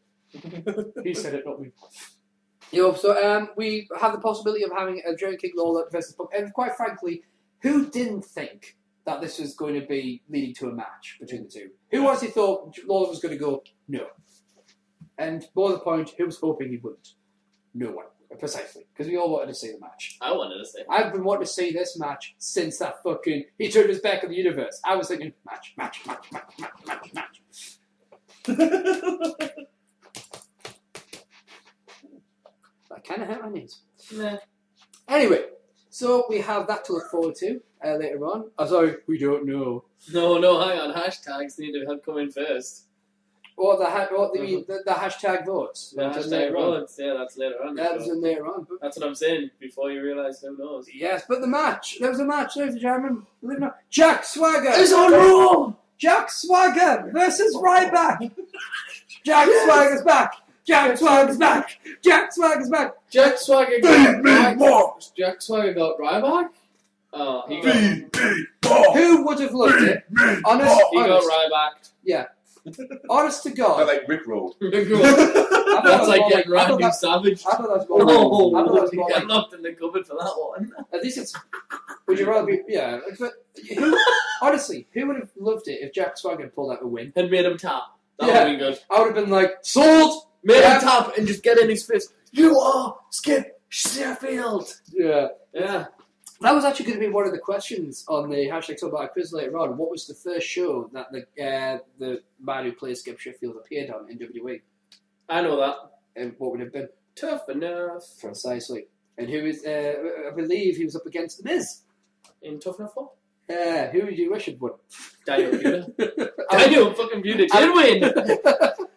B: He said it, not me. So we have the possibility of having a Jerry King Lawler versus Punk, and quite frankly, who didn't think that this was going to be leading to a match between the two? Who honestly thought Lawler was going to go? No. And more to the point, who was hoping he wouldn't? No one. Precisely. Because we all wanted to see the match.
C: I wanted to see.
B: I've been wanting to see this match since that fucking... He turned his back on the universe. I was thinking, match. That kind of hurt my knees.
C: Nah.
B: Anyway, so we have that to look forward to later on. Oh, sorry, we don't know.
C: No, hang on. Hashtags need to come in first.
B: What the hashtag votes?
C: The hashtag votes, yeah, that's later on.
B: That's later on.
C: That's what I'm saying, before you realise who knows.
B: Yes, but the match. There was a match, ladies and gentlemen. Jack Swagger
C: is on Raw!
B: Jack Swagger versus Ryback. Jack Swagger's back. Jack Swagger's back. Jack Swagger's back.
C: Jack Swagger got Jack Swagger got Ryback? Oh, he got...
B: Who would have loved it?
C: He got Ryback.
B: Yeah. Honest to God.
A: I like Rick Roll.
C: That's like getting Randy Savage.
B: I thought that was
C: You get locked in the cupboard for that one.
B: At least it's... Would you rather be... Yeah. But honestly, who would have loved it if Jack Swagger pulled out a win?
C: And made him tap. That would have been good.
B: I would have been like, sold!
C: Made him tap and just get in his face. You are Skip Sheffield.
B: Yeah.
C: Yeah.
B: That was actually going to be one of the questions on the hashtag Soulbite quiz later on. What was the first show that the man who plays Skip Sheffield appeared on in WWE?
C: I know that.
B: And what would it have been?
C: Tough enough.
B: Precisely. And who is? I believe he was up against The Miz.
C: In Tough Enough 4?
B: Who would you wish had won?
C: Daniel Buda. Daniel fucking Buda did win.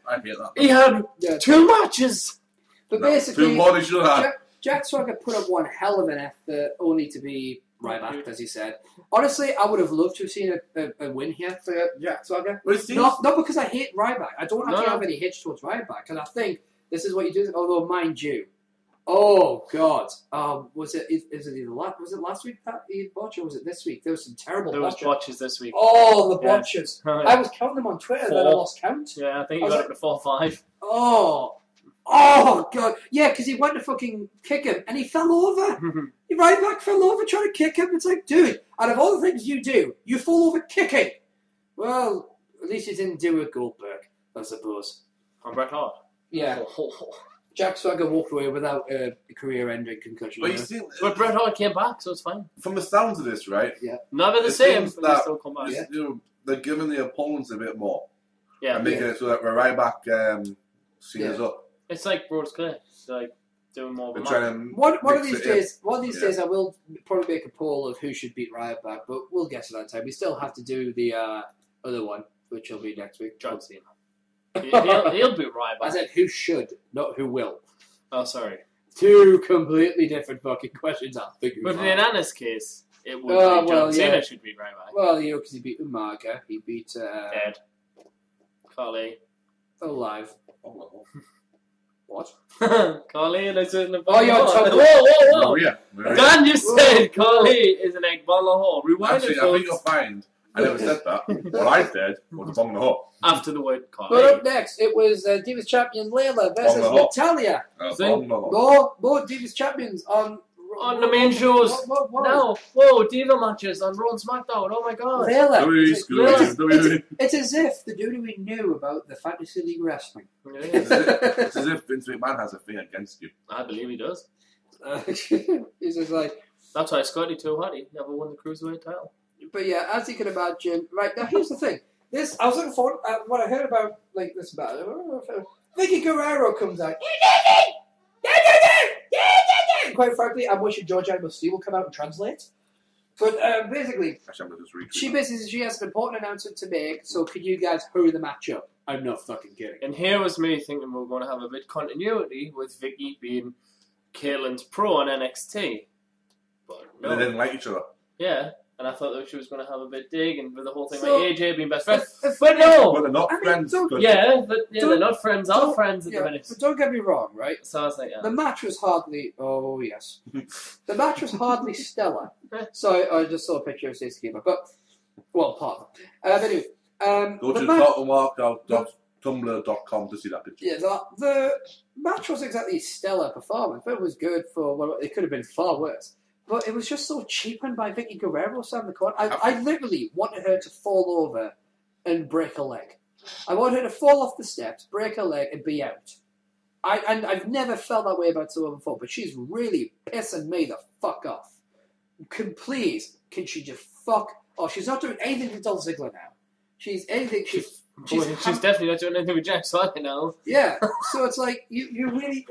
A: I hear that.
C: He had 2 matches.
B: But basically,
A: 2 more than he should have had.
B: Jack Swagger put up one hell of an effort, only to be Ryback, as he said. Honestly, I would have loved to have seen a win here for Jack Swagger. Not because I hate Ryback. I don't actually have any hitch towards Ryback, and I think this is what you do. Although, mind you, oh God, was it last week that he botched, or was it this week? There was some terrible
C: botches this week.
B: Oh, the botches!
C: Yeah.
B: I was counting them on Twitter, and then I lost count.
C: Yeah, I think he got up to 4 or 5.
B: Oh, God. Yeah, because he went to fucking kick him, and he fell over. Ryback fell over trying to kick him. It's like, dude, out of all the things you do, you fall over kicking. Well, at least he didn't do a Goldberg, I suppose.
C: On Bret Hart?
B: Yeah. Jack Swagger walked away without a career-ending concussion.
C: But Bret Hart came back, so it's fine.
A: From the sounds of this, right?
B: Yeah.
C: Never the same, but they still come back.
A: Yeah. They're giving the opponents a bit more.
C: Yeah.
A: And making it so that Ryback sees up.
C: It's like Brodus Clay. It's like doing more of a
B: One of these days, I will probably make a poll of who should beat Ryback, but we'll get to that time. We still have to do the other one, which will be next week.
C: John Cena. He'll beat Ryback.
B: I said who should, not who will.
C: Oh, sorry.
B: 2 completely different fucking questions. I think.
C: But in Anna's case, it would be John Cena should beat Ryback.
B: Well, because he beat Umaga, he beat
C: Dead. Carly.
B: Alive. Oh. What?
C: Carly and I said in the
B: Oh, you're talking.
C: Whoa.
A: Oh, yeah.
C: Dan just said Carly is an egg ball in the hole. Rewind
A: Actually,
C: it,
A: I think you'll find I never said that. What I said was a bong in the hole.
C: After the word Carly.
B: But up next, it was Divas Champion Layla versus Natalia. More Divas Champions on
C: the main shows.
B: What?
C: No. Whoa, Diva matches on Raw and SmackDown. Oh my God.
B: Layla. It's as if the WWE knew about the Fantasy League Wrestling.
A: It's as if Vince McMahon has a thing against you.
C: I believe he does.
B: He's just like...
C: That's why Scotty Too Hotty never won the Cruiserweight title.
B: But yeah, as you can imagine... Right, now here's the thing. I was looking forward... what I heard about, this about... Vicky Guerrero comes out... Quite frankly, I'm wishing George Animal Steel will come out and translate. But basically, she has an important announcement to make, so could you guys hurry the match up? I'm not fucking kidding.
C: And here was me thinking we were going to have a bit of continuity with Vicky being Caitlin's pro on NXT. But no.
A: They didn't like each other.
C: Yeah. And I thought that she was going to have a bit digging with the whole thing like AJ being best friends. But no!
A: But they're not friends.
C: Yeah, but they're not friends. Are friends at the minute.
B: But don't get me wrong, right?
C: So I was like,
B: the match was hardly... Oh, yes. The match was hardly stellar. So I just saw a picture of Stacey Keeper. But, well, part of it. Anyway,
A: go to the top and walk out. tumblr.com to see that picture.
B: Yeah, the match was exactly a stellar performance, but it was good for, well, it could have been far worse. But it was just so cheapened by Vicky Guerrero standing the corner. I literally wanted her to fall over and break a leg. I wanted her to fall off the steps, break a leg, and be out. I've never felt that way about someone before, but she's really pissing me the fuck off. Can she just fuck off? She's not doing anything with Dolph Ziggler now. She's
C: definitely not doing anything with Jack Swagger now.
B: Yeah, so it's like, you really,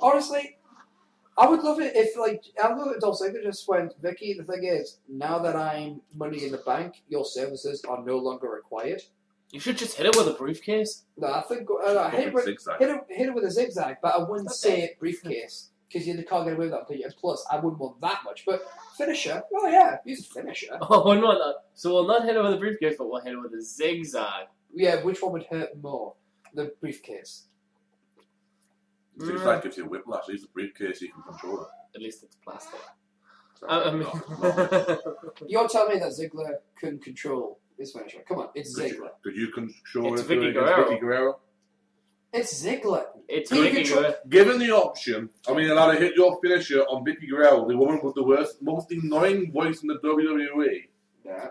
B: honestly, I would love it if, like, I love it Dolph Ziggler just went, Vicky, the thing is, now that I'm Money in the Bank, your services are no longer required.
C: You should just hit it with a briefcase.
B: No, I think hit it with a zigzag, but I wouldn't say briefcase because you can't get away with that. And plus, I wouldn't want that much. But finisher, oh yeah, use a finisher.
C: Oh, wouldn't want that. So we'll not hit it with a briefcase, but we'll hit it with a zigzag.
B: Yeah, which one would hurt more? The briefcase.
A: Zigzag gives you whiplash. Use the briefcase, you can control it.
C: At least it's plastic.
B: You're telling me that Ziggler can control his finisher? Come on, it's Ziggler.
A: Could you control
C: it's
A: it
C: Vicky
A: against
C: Guerrero.
A: Vicky Guerrero?
B: It's Ziggler.
C: It's Vicky Guerrero.
A: Given the option, I mean, allowed to hit your finisher on Vicky Guerrero, the woman with the most annoying voice in the WWE.
B: Yeah.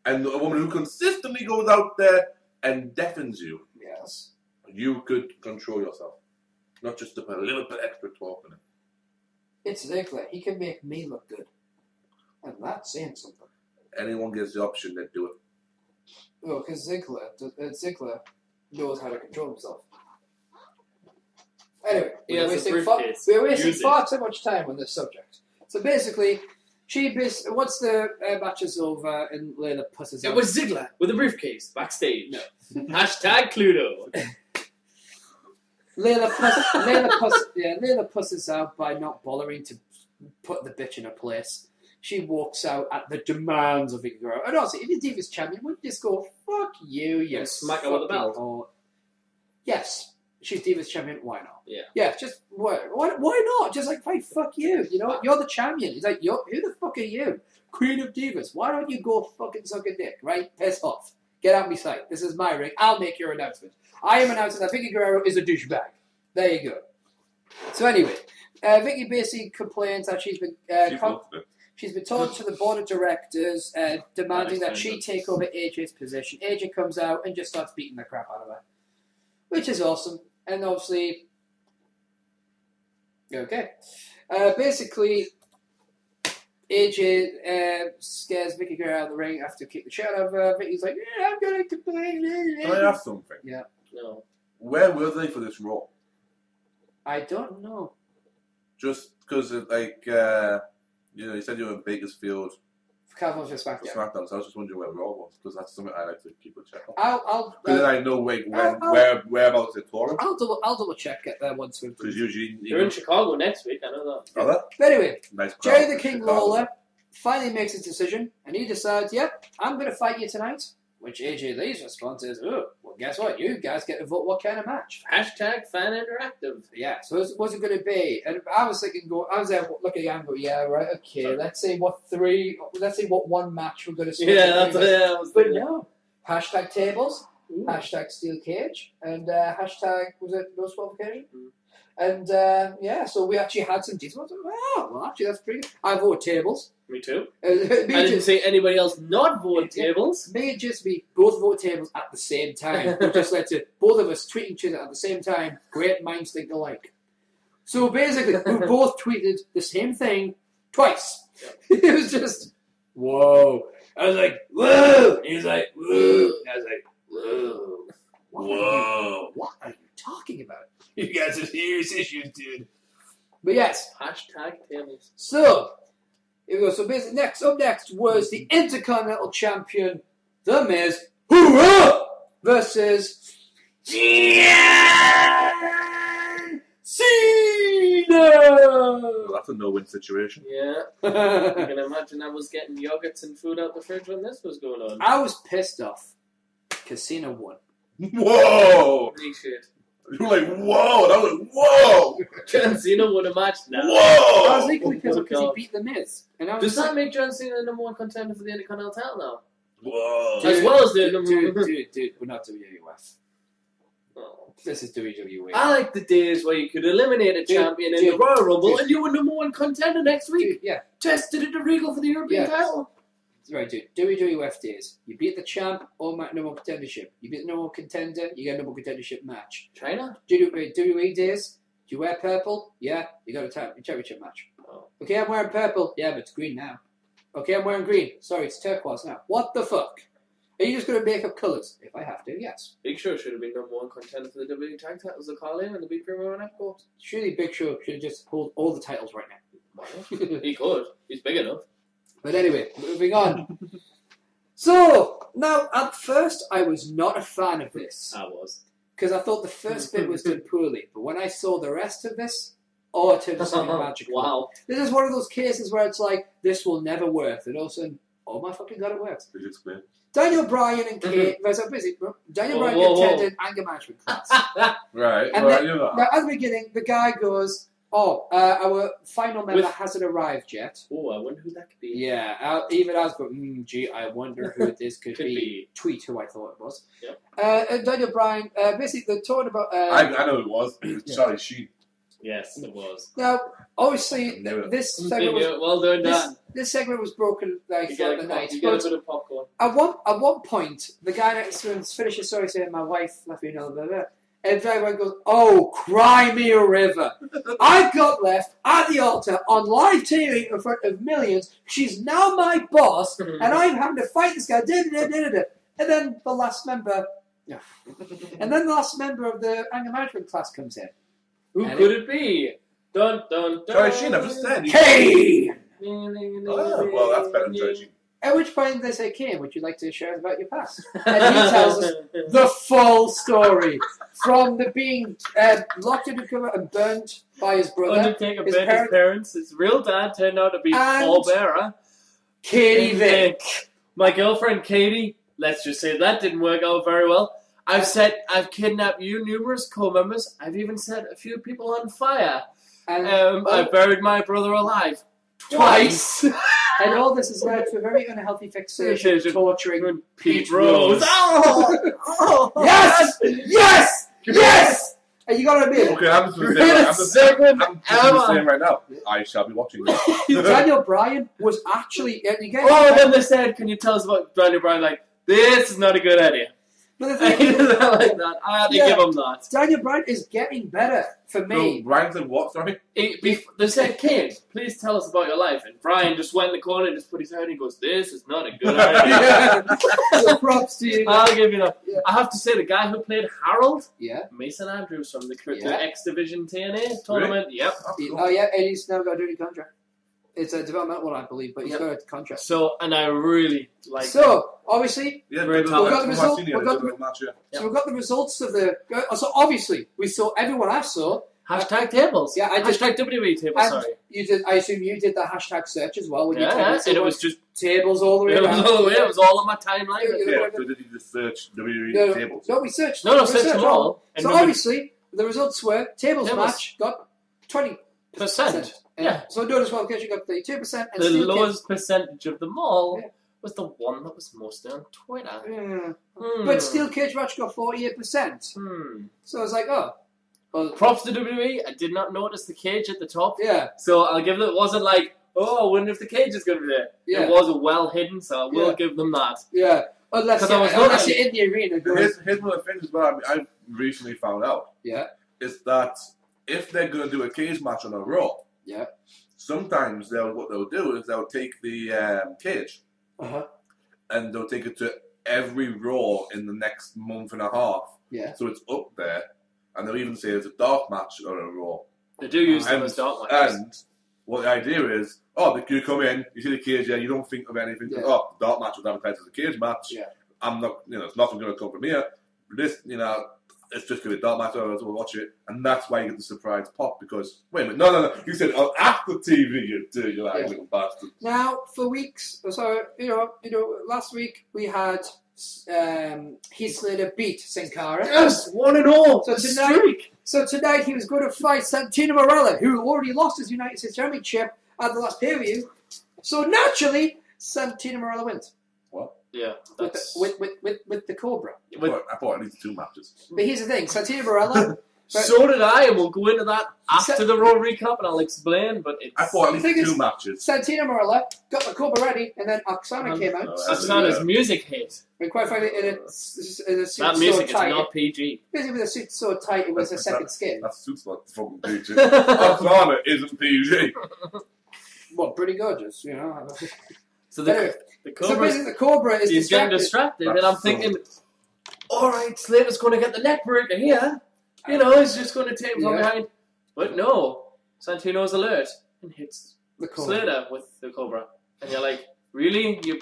A: And a woman who consistently goes out there and deafens you.
B: Yes.
A: You could control yourself. Not just to put a little bit extra talk in it.
B: It's Ziggler. He can make me look good. And that's saying something.
A: Anyone gets the option, they do it.
B: Oh, because Ziggler knows how to control himself. Anyway, we're wasting far too much time on this subject. So basically, once the match is over and Layla pusses out.
C: It was Ziggler with a briefcase backstage. No. Hashtag Cluedo.
B: Layla pusses out by not bothering to put the bitch in her place. She walks out at the demands of Vicky Guerrero. And also, if you're Divas champion, wouldn't you just go, fuck you,
C: smack her with the belt?
B: Yes, she's Divas champion, why not?
C: Yeah.
B: Yeah, just, why not? Just like, hey, fuck you, you know? You're the champion. He's like, who the fuck are you? Queen of Divas. Why don't you go fucking suck a dick, right? Piss off. Get out of my sight. This is my ring. I'll make your announcement. I am announcing that Vicky Guerrero is a douchebag. There you go. So anyway, Vicky basically complains that she's been told to the board of directors demanding that she take over AJ's position. AJ comes out and just starts beating the crap out of her, which is awesome. And obviously, okay, basically, AJ scares Vicky Guerrero out of the ring after kicking the shit out of her. Vicky's like, yeah, I'm going to complain.
A: Can I ask something?
B: Yeah.
C: No.
A: Where were they for this Raw?
B: I don't
A: Just because, like, you said you were in Bakersfield
B: Cowboys for SmackDown.
A: So I was just wondering where Raw was, because that's something I like to keep a check on.
B: I'll
A: Because then I know whereabouts they're touring.
B: I'll double check it there once we've.
A: Because usually
C: they're in Chicago next week. I know that.
A: Are they?
B: But anyway,
A: nice
B: Jerry the King Lawler finally makes his decision, and he decides, "Yep, I'm going to fight you tonight." Which AJ Lee's response is, "Oh, well, guess what? You guys get to vote what kind of match."
C: Hashtag fan interactive.
B: Yeah. So what's it going to be? And I was thinking, I was there looking at him, going, "Yeah, right, okay. Let's say what one match we're going to see."
C: Yeah,
B: but no. Hashtag tables. Hashtag steel cage. And hashtag was it no disqualification? And so we actually had some decent ones. Wow, well, actually that's pretty good. I vote tables.
C: Me too. I didn't see anybody else not vote tables.
B: Me and Jismie both vote tables at the same time. Which just led to both of us tweeting each other at the same time. Great minds think alike. So basically, we both tweeted the same thing twice. It was just, whoa. I was like, whoa. He was like, whoa. I was like, whoa. Whoa. What are you talking about? You guys have serious issues, dude. But yes.
C: Hashtag tables.
B: So, here we go. So basically, up next was the Intercontinental Champion, The Miz, Hoorah! Versus John Cena!
A: Well, that's a no-win situation.
C: Yeah. I can imagine I was getting yogurts and food out the fridge when this was going on.
B: I was pissed off because Cena won.
A: Whoa!
C: Appreciate.
A: You were like, whoa! And I was like, whoa!
C: John Cena won a match now.
A: Whoa!
B: I was equally pissed because he beat The Miz. And
C: Does that make John Cena the number one contender for the Intercontinental title now?
A: Whoa!
C: As well as the number
B: dude, we're not WWF.
C: Oh.
B: This is WWE.
C: I like the days where you could eliminate a champion in the Royal Rumble and you were #1 contender next week.
B: Dude, yeah.
C: Tested it to Regal for the European title.
B: Right, dude. WWF days. You beat the champ or #1 contendership. You beat the #1 contender, you get a #1 contendership match.
C: China?
B: WWE days. Do you wear purple? Yeah, you got a championship match.
C: Oh.
B: Okay, I'm wearing purple. Yeah, but it's green now. Okay, I'm wearing green. Sorry, it's turquoise now. What the fuck? Are you just going to make up colours? If I have to, yes.
C: Big Show should have been #1 contender for the WWE tag titles of Carl and the Big Premium and Epcot.
B: Surely Big Show should have just pulled all the titles right now.
C: He could. He's big enough.
B: But anyway, moving on. So, now, at first, I was not a fan of this.
C: I was.
B: Because I thought the first bit was done poorly. But when I saw the rest of this, it turned into something magical.
C: Wow.
B: This is one of those cases where it's like, this will never work. And all of a sudden, oh my fucking god, it works.
A: Could you explain?
B: Daniel Bryan and Kate, Daniel Bryan attended anger management class.
A: Right,
B: And
A: right,
B: then,
A: you're
B: now,
A: not.
B: at the beginning, the guy goes, our final member hasn't arrived yet.
C: Oh, I wonder who that could be.
B: Yeah, even I was going, gee, I wonder who this could be. Tweet who I thought it was. Yep. Daniel Bryan, basically, they're talking about...
A: I know who it was. It was Charlie Sheen.
C: Yes, it was.
B: Now, obviously, this segment was...
C: Well done, Dan.
B: This segment was broken throughout the night.
C: You get a bit of popcorn.
B: At one point, the guy next to him finishes the story saying, my wife left me another blah, blah. And everyone goes, oh, cry me a river. I got left at the altar on live TV in front of millions. She's now my boss, and I'm having to fight this guy. And then the last member... and then the last member of the anger management class comes in.
C: Who could it be? Dun, dun, dun.
A: Charlie Sheen, I've just said.
B: Kane!
A: Oh, well, that's better than Charlie Sheen.
B: At which point they say, Kane, would you like to share about your past? And he tells us the full story. From the being locked in a cover and burnt by his brother.
C: Undertaker burnt his parents. His real dad turned out to be Paul Bearer.
B: Katie Vick.
C: My girlfriend Katie, let's just say that didn't work out very well. I've kidnapped you, numerous co-members. I've even set a few people on fire. And I buried my brother alive. Twice.
B: And all this has led to a very unhealthy fixation, torturing Pete Rose.
C: Oh!
B: Yes! Yes! Yes! And you gotta admit,
A: Okay, I'm just saying right now, I shall be watching this.
B: Daniel Bryan was actually...
C: then they said, can you tell us about Daniel Bryan? Like, this is not a good idea.
B: But the
C: I
B: thing is,
C: like that. I had to give him that.
B: Daniel Bryan is getting better for me.
A: So, Brian said what, sorry?
C: They said, Kane, please tell us about your life. And Brian just went in the corner and just put his head and he goes, this is not a good idea.
B: So props to you.
C: I'll give you that.
B: Yeah.
C: I have to say, the guy who played Harold,
B: yeah,
C: Mason Andrews from the X Division TNA tournament.
A: Really?
C: Yep.
B: Oh, yeah, and he's now got a dirty contract. It's a developmental one, I believe, but he's got a contract.
C: So, and I really like
B: obviously,
A: we've
B: got the result. We've got the results of the... So, obviously, we saw everyone I saw.
C: Hashtag tables.
B: Yeah, I did.
C: Hashtag WWE tables, sorry.
B: You did. I assume you did the hashtag search as well. When you
C: and it was just...
B: tables all the way around.
C: It was all on my timeline.
A: So did you just search WWE tables?
B: No, we searched.
C: No, searched them all.
B: So obviously, the results were tables match got 20%.
C: Yeah.
B: So no disqualification got 32%. And
C: the lowest percentage of them all was the one that was mostly on Twitter.
B: Yeah. But Steel Cage match got 48%. So I was like, oh. Well,
C: props to WWE. I did not notice the cage at the top.
B: Yeah.
C: So I'll give it. It wasn't like, oh, I wonder if the cage is going to be there.
B: Yeah.
C: It was well hidden, so I will give them that.
B: Yeah. Unless you're in the arena.
A: Here's one of the things as well I've recently found out.
B: Yeah.
A: Is that if they're going to do a cage match on a Raw, sometimes what they'll do is they'll take the cage and they'll take it to every Raw in the next month and a half.
B: Yeah.
A: So it's up there, and they'll even say it's a dark match on a Raw.
C: They do use them as dark matches.
A: And what the idea is, you come in, you see the cage there, you don't think of anything.
B: Yeah.
A: The dark match was advertised as a cage match.
B: Yeah.
A: I'm not, it's nothing going to come from here. This, it's just going to be a dark match, so we'll watch it. And that's why you get the surprise pop, because, wait a minute, no. You said, after TV you do, you're like, little bastard.
B: Now, for weeks, so, last week we had Heath Slater beat Sin Cara.
C: Yes, 1-0.
B: So tonight he was going to fight Santino Marella, who already lost his United States Championship at the last pay-per-view. So naturally, Santino Marella wins.
A: What?
C: Yeah, that's...
B: with the Cobra.
A: I thought at least 2 matches.
B: But here's the thing, Santino Marella.
C: So did I, and we'll go into that after the Raw recap, and I'll explain. But it's...
A: I thought at least 2 matches.
B: Santino Marella got the Cobra ready, and then Oksana came out.
C: Oksana's music hit.
B: And quite frankly, in a suit
C: that music so tight, is not PG.
B: Basically, with a suit so tight, it was a second skin.
A: That suit's not fucking PG. Oksana isn't PG.
B: Well, pretty gorgeous, you know.
C: So basically,
B: the Cobra is
C: he's getting distracted, and I'm thinking, all right, Slater's going to get the neck breaker here. You know, he's just going to take him from behind. But no, Santino's alert and hits
B: the
C: Slater with the Cobra. And you're like, really? You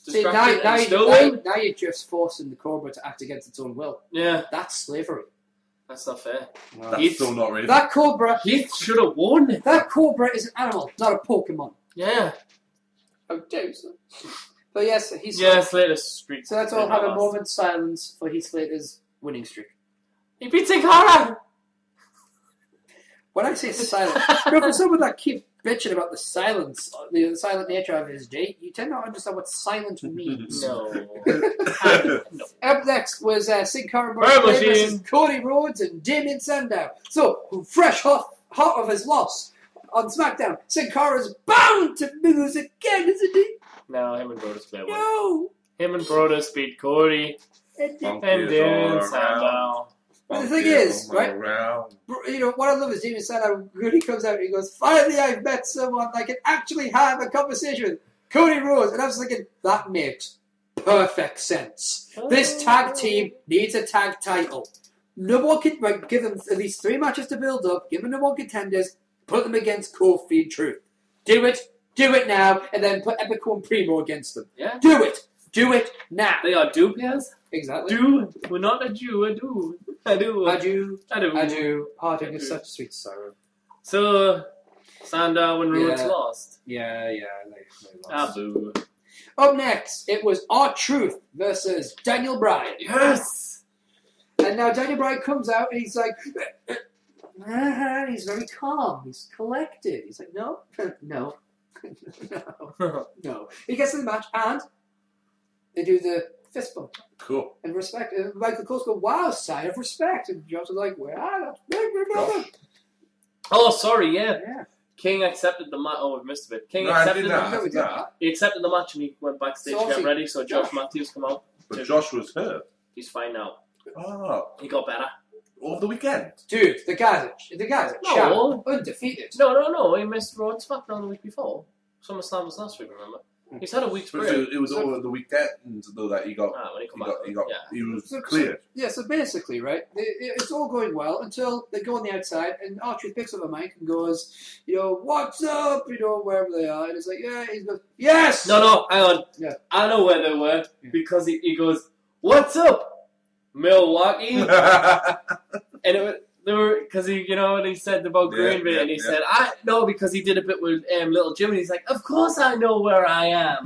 B: now you're just forcing the Cobra to act against its own will.
C: Yeah.
B: That's slavery.
C: That's not fair.
A: No. That's still not really.
B: That Cobra...
C: He should have won it.
B: That Cobra is an animal, not a Pokemon.
C: Yeah.
B: Oh, James. But yes, he's...
C: Yeah, Slater's streak.
B: So let's all have a moment's silence for Heath Slater's winning streak.
C: He beats Hikaru!
B: When I say silent, for someone that keeps bitching about the silence, the silent nature of his day, you tend not to understand what silent means.
C: No.
B: Up next was Sin Cara versus Cody Rhodes and Damien Sandow. So, fresh hot of his loss on SmackDown, Sin Cara's bound to lose again, isn't he?
C: No, him and Brodus play one.
B: No!
C: Him and Brodus beat Cody and Damien Sandow.
B: But the thing is, right? You know, what I love is Damien Sandow really comes out and he goes, finally I've met someone I can actually have a conversation with. Cody Rhodes. And I was thinking, that makes perfect sense. This tag team needs a tag title. No one can give them at least 3 matches to build up, give them no one contenders, put them against Kofi and Truth. Do it now, and then put Epico and Primo against them.
C: Yeah.
B: Do it now.
C: They are do players?
B: Exactly.
C: We're not a Jew, a do. I do.
B: Parting is such sweet sorrow.
C: So, Sandow and Rhodes lost.
B: Yeah, they lost.
C: Boo.
B: Up next, it was R-Truth versus Daniel Bryan.
C: Yes!
B: And now Daniel Bryan comes out and he's like, he's very calm, he's collected. He's like, no. He gets to the match and they do the fist bump.
A: Cool.
B: And respect. And Michael Cole's go, wow, sign of respect. And Josh was like, well, that's big.
C: Oh, sorry, yeah. King accepted the match. Oh, we missed a bit. King accepted He accepted the match and he went backstage to get ready. So Josh Matthews come out.
A: But Josh was hurt.
C: He's fine now.
A: Oh.
C: He got better.
A: Over the weekend.
B: Dude, the guys are champ, undefeated.
C: No. He missed Raw and SmackDown the week before. SummerSlam was last week, remember? He's had a week's break.
A: It was over the weekend, though, that he got. He was cleared.
B: So basically, right, it's all going well until they go on the outside and R-Truth picks up a mic and goes, you know, what's up, you know, wherever they are. And it's like, yeah, he goes, yes!
C: No, hang on.
B: Yeah.
C: I know where they were because he goes, what's up, Milwaukee? And they were, because he, you know, and he said about Green Bay, and he said, I know, because he did a bit with Little Jim, and he's like, of course I know where I am.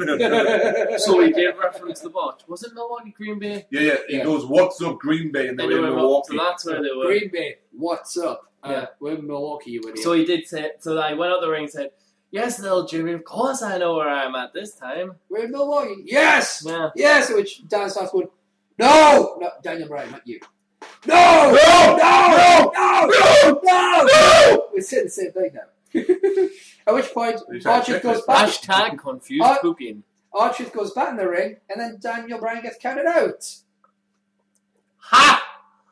C: So he did reference the botch. Was it Milwaukee, Green Bay?
A: Yeah. He goes, what's up, Green Bay? And they were in Milwaukee.
C: So that's where they were.
B: Green Bay, what's up? We're in Milwaukee, you idiot.
C: So he did say, so I went out the ring and said, yes, Little Jimmy, of course I know where I'm at this time.
B: We're in Milwaukee. Yes!
C: Yeah.
B: Yes! Which Dan starts going, no, Daniel Bryan, not you. No! We're saying the same thing now. At which point, R-Truth goes back.
C: Hashtag confused cooking.
B: R-Truth goes back in the ring, and then Daniel Bryan gets counted out.
C: Ha!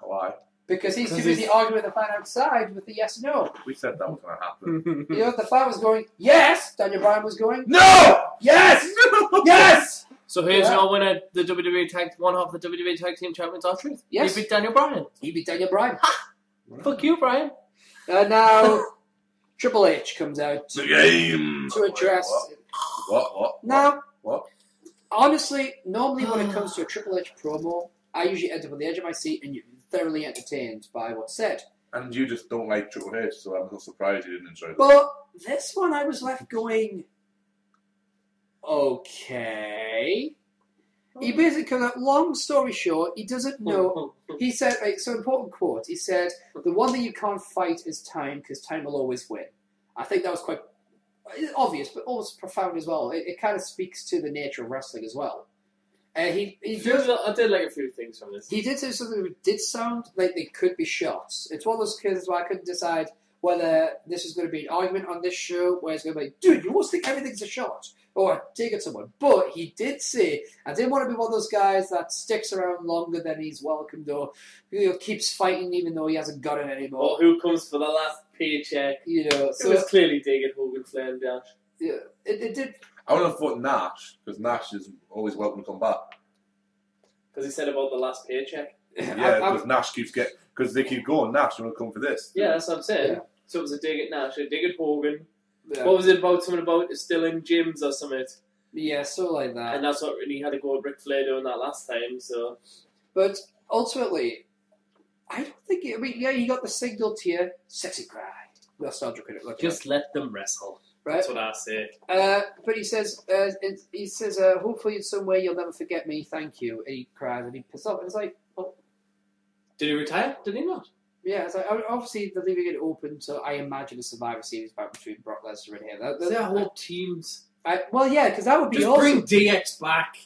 A: Why?
B: Because he's too busy arguing with the fan outside with the yes no.
A: We said that was going to happen.
B: You know, the fan was going, yes! Daniel Bryan was going,
A: no!
B: Yes! Yes!
C: So here's your winner, the WWE one half of the WWE Tag Team Champions, R-Truth.
B: Yes.
C: He beat Daniel Bryan.
B: Ha!
C: Fuck you, Bryan.
B: Now, Triple H comes out
A: the game
B: to address...
A: What?
B: Honestly, normally when it comes to a Triple H promo, I usually end up on the edge of my seat and you're thoroughly entertained by what's said.
A: And you just don't like Triple H, so I'm not surprised you didn't enjoy it.
B: But this one I was left going... Okay. He basically, long story short, he doesn't know. He said, so important quote, he said, the one thing you can't fight is time, because time will always win. I think that was quite obvious, but almost profound as well. It kind of speaks to the nature of wrestling as well. He
C: I did like a few things from this.
B: He did say something that did sound like they could be shots. It's one of those cases where I couldn't decide whether this is going to be an argument on this show where it's going to be like, dude, you must think everything's a shot or a dig at someone. But he did say, I didn't want to be one of those guys that sticks around longer than he's welcomed or keeps fighting even though he hasn't got it anymore.
C: Or who comes for the last paycheck. So it was clearly digging Hogan, Flair and Dash.
B: Yeah, it did.
A: I would have thought Nash, because Nash is always welcome to come back.
C: Because he said about the last paycheck.
A: Yeah, because Nash keeps getting... Because they keep going, Nash, you want to come for this?
C: Yeah, that's what I'm saying.
B: Yeah.
C: So it was a dig at Nash, a dig at Hogan.
B: Yeah.
C: What was it about? Something about still in gyms or something.
B: Yeah, so like that.
C: And that's what really had to go with Ric Flair doing that last time, so...
B: But ultimately, I don't think... he got the signal tier, sexy cry. Nostalgia critic.
C: Just let them wrestle.
B: Right?
C: That's what I say.
B: But he says, hopefully in some way you'll never forget me, thank you. And he cries and he pisses off. And it's like, well...
C: Did he retire? Did he not?
B: Yeah, it's like, obviously they're leaving it open, so I imagine a Survivor Series back between Brock Lesnar and him.
C: They're whole teams.
B: Well, yeah, because that would be
C: just
B: awesome.
C: Bring DX back.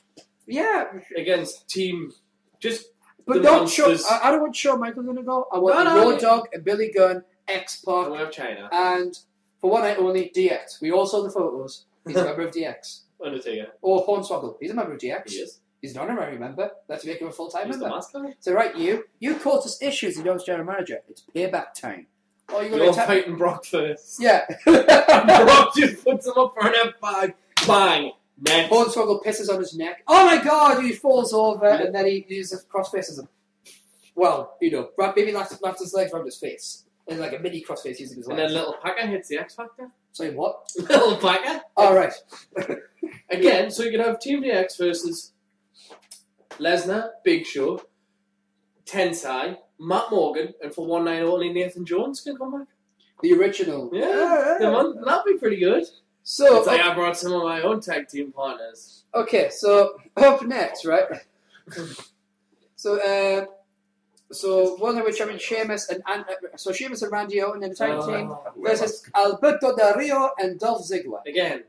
B: Yeah.
C: Against team. Just.
B: But don't show. I don't want Shawn Michaels going to go. I want Raw Dog and Billy Gunn, X-Pac.
C: And we have China.
B: And for one night only, DX. We all saw the photos. He's a member of DX.
C: Undertaker.
B: Or Hornswoggle. He's a member of DX.
C: He is.
B: He's an honorary member. Let's make him a full-time member.
C: The mascot.
B: So right, you caused us issues. You know, as general manager, it's payback time. Oh,
C: you're fighting Brock first.
B: Yeah.
C: Brock just puts him up for an F5. Bang. Next.
B: Hornswoggle pisses on his neck. Oh my God! He falls over and then he uses cross-faces him. Well, maybe wraps his legs around his face. And like a mini crossface using his legs.
C: And then Little Packer hits the X Factor.
B: Sorry, what?
C: Little Packer.
B: All right.
C: Again, so you could have Team DX versus Lesnar, Big Show, Tensai, Matt Morgan, and for one night only, Nathan Jones can come back.
B: The original.
C: Yeah. That'd be pretty good.
B: So
C: it's like I brought some of my own tag team partners.
B: Okay, so up next, right? So one of which I mean Sheamus and Sheamus and Randy Orton in the tag team versus Alberto Del Rio and Dolph Ziggler.
C: Again,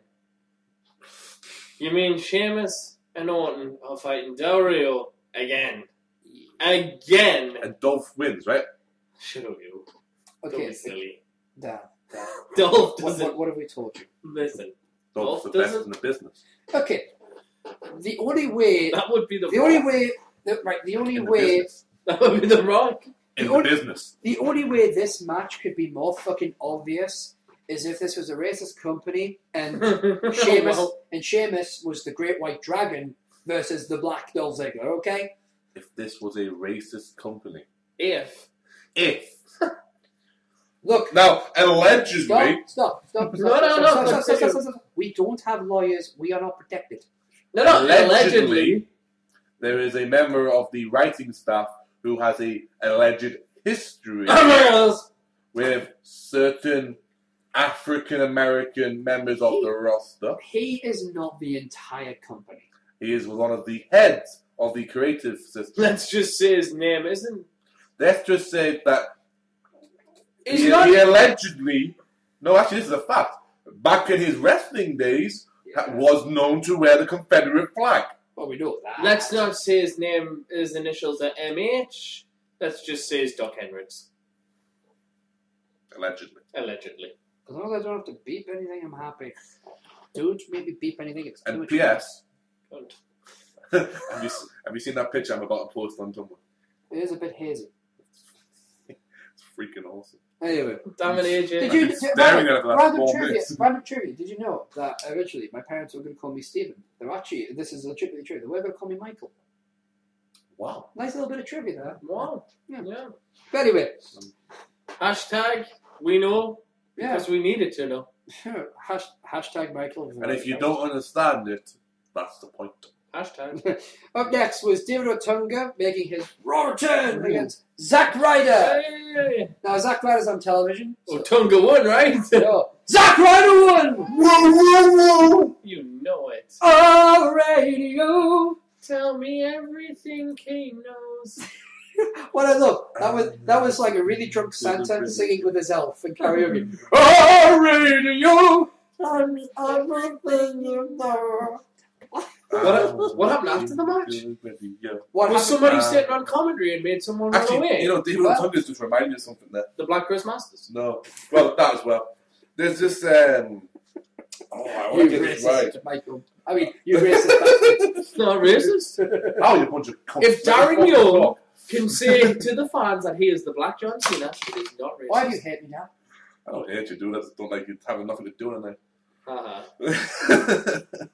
C: you mean Sheamus and Orton are fighting Del Rio again? And
A: Dolph wins, right?
C: Shut up, you.
B: Okay,
C: don't be silly.
B: Damn.
C: Dolph doesn't.
B: What have we told you?
C: Listen,
A: Dolph's the best in the business.
B: Okay, the only way
C: that would be
B: the only way that would be the Rock
A: in the business.
B: The only way this match could be more fucking obvious is if this was a racist company and Sheamus was the Great White Dragon versus the Black Dolph Ziggler. Okay.
A: If this was a racist company.
C: If.
B: Look.
A: Now, allegedly.
B: Stop.
C: No.
B: We don't have lawyers. We are not protected.
C: No. Allegedly.
A: There is a member of the writing staff who has a alleged history with certain African-American members of the roster.
B: He is not the entire company.
A: He is one of the heads of the creative system.
C: Let's just say his name isn't.
A: Let's just say that he allegedly... No, actually, this is a fact. Back in his wrestling days, was known to wear the Confederate flag.
B: Well, we know that.
C: Let's not say his name, his initials are MH. Let's just say it's Doc Hendricks.
A: Allegedly.
B: As long as I don't have to beep anything, I'm happy. Don't maybe beep anything. It's
A: and P.S. Have you seen that picture I'm about to post on Tumblr?
B: It is a bit hazy.
A: It's freaking awesome.
B: Anyway.
C: Damn it, AJ.
B: Random trivia. Did you know that originally my parents were going to call me Stephen? They're actually, this is legitimately true, they were going to call me Michael.
A: Wow.
B: Nice little bit of trivia there.
C: Wow.
B: Yeah. But anyway.
C: Hashtag, we know, because we needed to know.
B: Hashtag Michael.
A: And if you don't understand it, that's the point.
C: Hashtag.
B: Up next was David Otunga making his raw return against Zack Ryder.
C: Hey.
B: Now, Zack Ryder's on television.
C: So Otunga won, right?
B: No. Zack Ryder won!
A: Whoa!
C: You know it.
B: Oh, radio.
C: Tell me everything Kane knows.
B: What I love, that was like a really drunk Santa singing with his elf in karaoke. Oh, radio. Tell me everything you know.
C: What happened after the match? Was somebody sitting on commentary and made someone run away?
A: You know, David Otunga's just reminded me of something there.
C: The Black Chris Masters?
A: No. Well, that as well. There's this, I want to get this right.
B: Michael. I mean, you racist bastard.
C: It's not racist.
A: Oh, you bunch of cunts.
C: If Darren Young can say to the fans that he is the Black John Cena, it is not racist.
B: Why do you hate me now?
A: I don't hate you, dude. I just don't like you having nothing to do in it.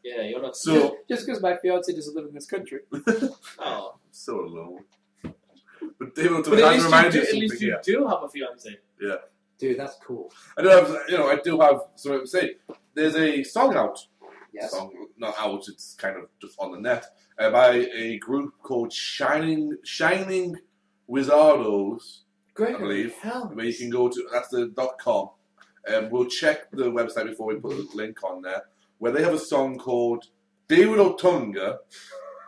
C: Yeah, you're not.
B: So just because my fiance doesn't live in this country.
C: Oh,
A: so alone. But David,
C: at least you do have a fiance.
A: Yeah,
B: dude, that's cool.
A: I do have, I do have. So I would say there's a song out.
B: Yes.
A: Song not out. It's kind of just on the net by a group called Shining Wizardos.
C: Great,
A: I believe. Where you can go to. That's the .com. We'll check the website before we put a link on there, where they have a song called David Otunga,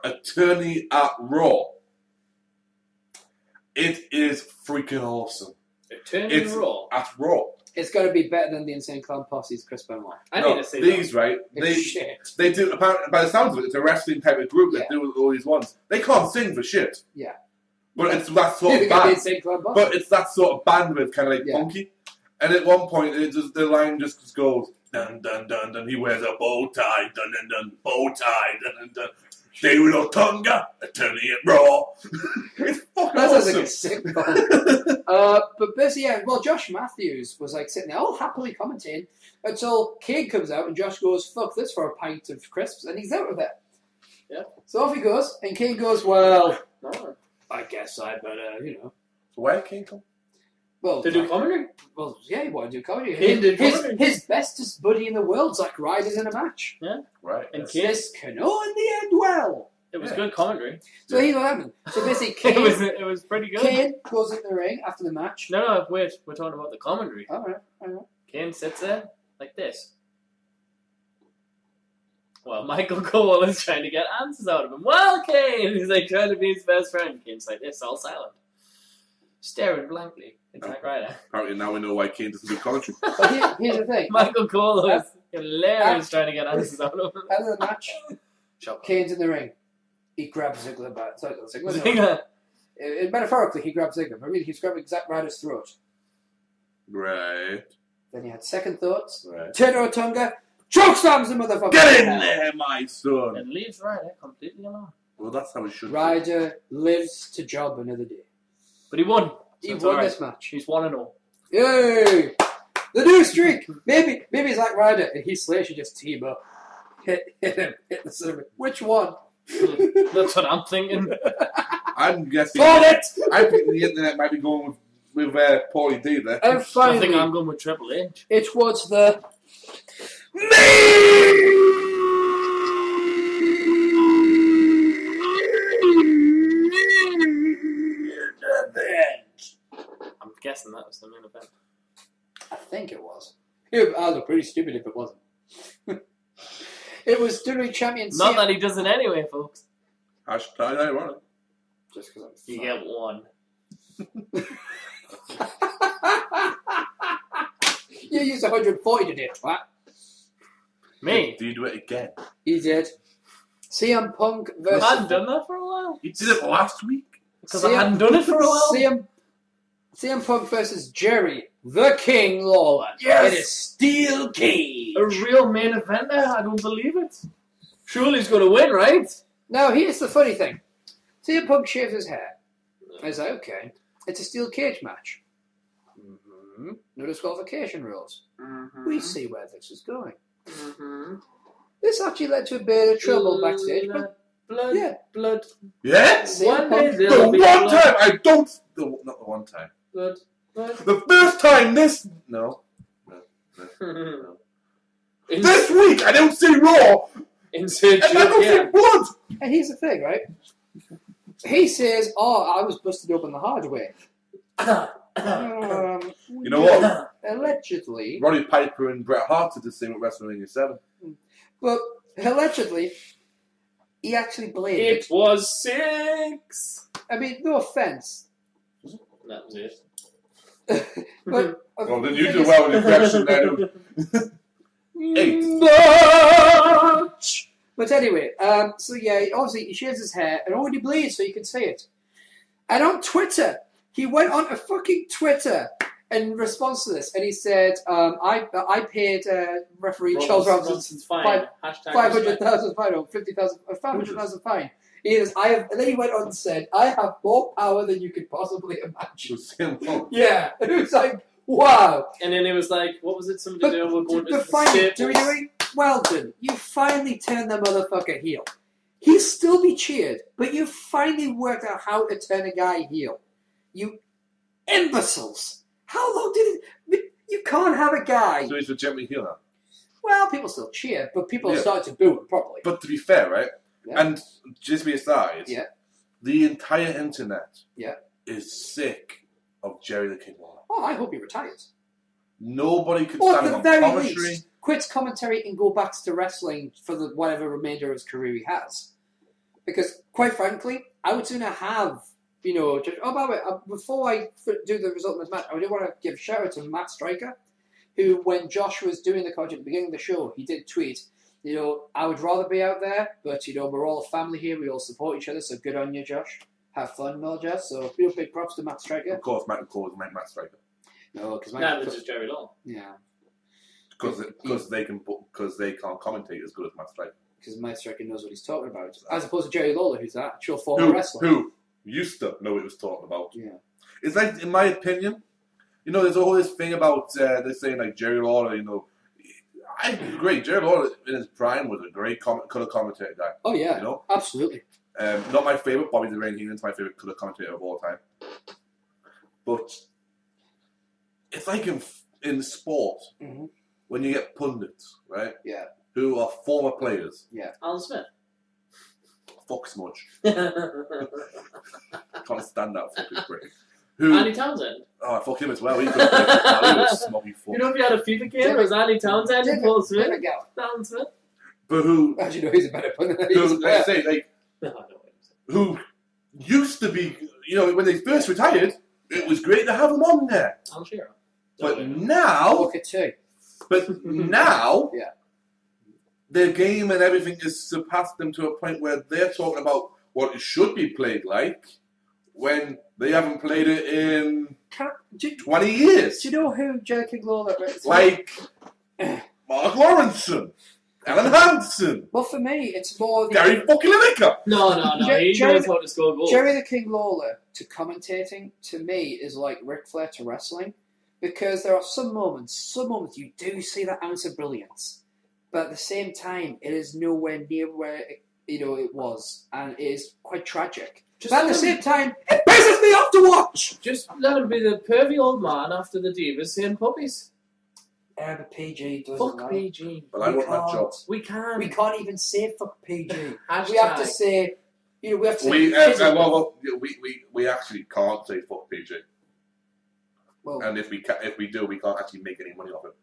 A: Attorney at Raw. It is freaking awesome.
C: Attorney at
A: Raw.
B: It's got to be better than the Insane Clown Posse's Chris Benoit.
C: I need to see
A: these,
C: that.
A: Right?
B: Shit.
A: They do, apparently, by the sounds of it, it's a wrestling type of group that do all these ones. They can't sing for shit.
B: Yeah.
A: But it's that sort of band.
B: But
A: it's that sort of bandwidth, kind of like punky. And at one point, the line just goes, dun, dun, dun, dun. He wears a bow tie, dun, dun, dun, bow tie, dun, dun, dun. David Otunga, Attorney at Raw. It's fucking
B: that
A: awesome.
B: Sounds like a sick ball. But basically, Josh Matthews was like sitting there all happily commentating until King comes out and Josh goes, fuck this for a pint of crisps, and he's out of it.
C: Yeah.
B: So off he goes, and King goes, well, I guess I better,
A: So where King come?
B: Well,
C: to do comedy?
B: Well, yeah, he wanted to do comedy. His bestest buddy in the world, Zack Ryder's in a match.
C: Yeah.
A: Right.
B: And this can only end well.
C: It was good commentary.
B: So here's what happened. So basically, Kane,
C: it was pretty good.
B: Kane goes in the ring after the match.
C: No, wait. We're talking about the commentary.
B: All right.
C: Kane sits there like this. Well, Michael Cole is trying to get answers out of him. Well, Kane! He's like trying to be his best friend. Kane's like this, all silent. Staring blankly. It's Zack Ryder.
A: Apparently now we know why Kane doesn't do commentary.
B: But here's the thing.
C: Michael Cole was hilarious trying to get answers out of him.
B: After the match, Kane's in the ring. He grabs Ziggler back. Sorry, Ziggler. Metaphorically, he grabs Ziggler. But really, he's grabbing Zack Ryder's throat.
A: Right.
B: Then he had second thoughts.
A: Right.
B: Teno Otunga chokeslams the motherfucker.
A: Get in there, my son.
C: And leaves Ryder completely alone.
A: Well, that's how it should be.
B: Ryder lives to job another day.
C: But he won.
B: He won this match.
C: He's 1-0.
B: Yay! The new streak! Maybe Zack Ryder and Heath Slater should just team up. Hit him. Hit the server. Which one?
C: That's what I'm thinking.
A: I'm guessing.
B: I
A: think the internet might be going with Paulie D there.
B: And finally,
C: I think I'm going with Triple H.
B: It was the
C: I'm guessing that was the main event.
B: I think it was. I'd look pretty stupid if it wasn't. It was WWE Champion.
C: Not that he does it anyway, folks.
A: Hashtag ironic.
B: Just because
C: you get one.
B: You used 140 today, twat.
C: Me?
A: Do you do it again?
B: He did. CM Punk versus.
C: I hadn't done that for a while.
A: You did it last week?
C: Because I hadn't done it for a while.
B: CM Punk versus Jerry the King Lawler.
C: Yes!
B: In a steel cage.
C: A real main event there? I don't believe it. Surely he's going to win, right?
B: Now, here's the funny thing. CM Punk shaves his hair. I was like, okay. It's a steel cage match. Mm-hmm. No disqualification rules. Mm-hmm. We see where this is going.
C: Mm-hmm.
B: This actually led to a bit of trouble backstage.
C: Blood.
A: Yeah?
C: One day
A: the one time I don't. Not the one time.
C: Blood.
A: The first time this. No. This week I don't see Raw. And I don't see blood.
B: And here's the thing, right? He says, I was busted open the hard way.
A: You know what?
B: Allegedly.
A: Roddy Piper and Bret Hart did the same at WrestleMania 7.
B: But allegedly, he actually blamed
C: it. It was 6.
B: I mean, no offense.
C: That was it.
B: But,
A: well, then you do well with the impression there. 8.
B: Much. But anyway, so yeah, obviously he shaves his hair and already bleeds, so you can see it. And on Twitter, he went on to fucking Twitter in response to this, and he said, I paid referee Charles Robinson's fine, 500,000 fine or 500,000 fine. And then he went on and said, I have more power than you could possibly imagine. Yeah, and it was like, wow.
C: And then it was like, what was it? Somebody doing? We're going to
B: finally, well done. You finally turned the motherfucker heel. He'll still be cheered, but you finally worked out how to turn a guy heel. You imbeciles. How long did it... You can't have a guy...
A: So he's legitimately heel now?
B: Well, people still cheer, but people start to boo him properly.
A: But to be fair, right? Yeah. And Jismie aside, the entire internet is sick of Jerry the King Lawler.
B: Oh, I hope he retires.
A: Nobody could stand him on commentary.
B: Least, quits commentary and go back to wrestling for the whatever remainder of his career he has. Because, quite frankly, I would sooner have... You know, just, by the way, before I do the result of this match, I do want to give a shout out to Matt Striker, who, when Josh was doing the commentary at the beginning of the show, he did tweet, you know, I would rather be out there, but, you know, we're all a family here, we all support each other, so good on you, Josh. Have fun and all, Josh. So, big props to Matt Striker.
A: Of course, Matt Striker.
B: No, because
C: Matt was just Jerry Law.
B: Yeah.
A: Because they can't commentate as good as Matt Striker.
B: Because Matt Striker knows what he's talking about, as opposed to Jerry Lawler, who's an actual former wrestler.
A: Who used to know what he was talking about.
B: Yeah.
A: It's like, in my opinion, you know, there's all this thing about, they're saying, like, Jerry Lawler, you know, I agree, Jerry Lawler in his prime was a great colour commentator guy.
B: Oh, yeah,
A: you know?
B: Absolutely.
A: Not my favourite, Bobby the Brain Heenan's my favourite colour commentator of all time. But it's like in sport, when you get pundits, right?
B: Yeah.
A: Who are former players.
B: Yeah.
C: Alan Smith.
A: Fuck Smudge. Can't stand that fucking prick. Who?
C: Andy Townsend.
A: Oh, fuck him as well. He was a snobby fuck.
C: You know if you had a FIFA game, it was Andy Townsend and Paul Smith. Alan Smith.
A: But who?
B: How do you know he's a better pundit than
A: who, let's say, like, who used to be, you know, when they first retired, it was great to have him on there.
C: Al Shearer.
A: But now...
B: Look at two.
A: But now...
B: Yeah.
A: Their game and everything has surpassed them to a point where they're talking about what it should be played like when they haven't played it in 20 years.
B: Do you know who Jerry King Lawler is?
A: Like Mark Lawrenson, Alan Hansen.
B: Well, for me, it's more...
A: Gary fucking Lineker.
C: No. He knows how to score goals.
B: Jerry the King Lawler to commentating, to me, is like Ric Flair to wrestling. Because there are some moments you do see that ounce of brilliance. But at the same time, it is nowhere near where it was, and it is quite tragic. But at the same time, it pisses me off to watch.
C: Just let him be the pervy old man after the Divas saying puppies.
B: But PG doesn't.
C: Fuck PG.
A: But I want that job.
C: We can.
B: We can't even say fuck PG.
C: We
B: have to say. We have to say.
A: We actually can't say fuck PG.
B: Well,
A: and if we do, we can't actually make any money off it.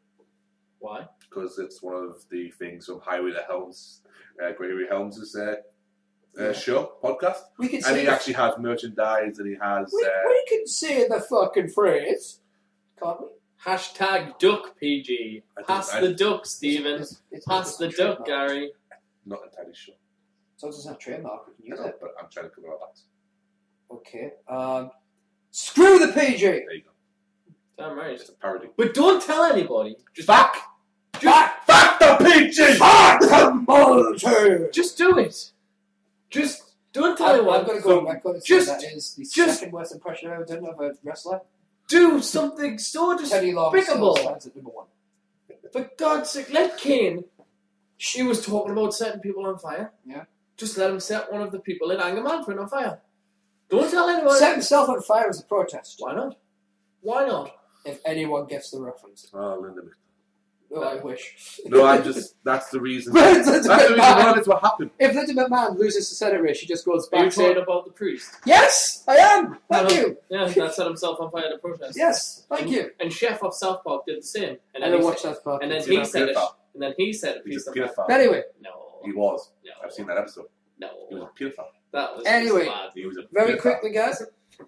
C: Why?
A: Because it's one of the things from Highway to Helms, Gregory Helms' show, podcast. And he actually has merchandise and he has...
B: we can say the fucking phrase, can't we?
C: Hashtag duck PG. Pass the duck, Stephen. Pass the duck, Gary.
A: Not entirely sure.
B: So it's not a trademark, we can use it.
A: But I'm trying to cover our backs.
B: Okay. Screw the PG!
A: There you go.
C: Damn right.
A: It's a parody.
C: But don't tell anybody.
A: Fuck the PG! Fuck the multi!
C: Just do it. Just don't tell anyone.
B: I'm going to go on record and say that is the second worst impression I've ever done of a wrestler.
C: Do something so despicable.
B: Stands at number one.
C: For God's sake, let Kane. She was talking about setting people on fire.
B: Yeah.
C: Just let him set one of the people in anger management on fire. Don't tell anyone.
B: Set himself on fire as a protest.
C: Why not? Why not?
B: If anyone gets the reference.
A: Oh, Linda.
B: Oh, I wish.
A: No, that's the reason. That's the reason why it's what happened.
B: If Linda McMahon loses the Senate race, she just goes back.
C: Are you saying about the priest?
B: Yes, I am. Thank you.
C: Yeah, that set himself on fire to protest.
B: Yes, thank you.
C: And Chef of South Park did the same.
B: And then watched South Park.
C: And then he said it. And then he said it.
A: He's a pedophile.
B: Anyway.
C: No.
A: He was.
C: No.
A: I've seen that episode.
C: No.
A: He was a pedophile.
C: That was
B: anyway.
C: bad.
A: He was a
B: very
A: pedophile.
B: quickly, guys.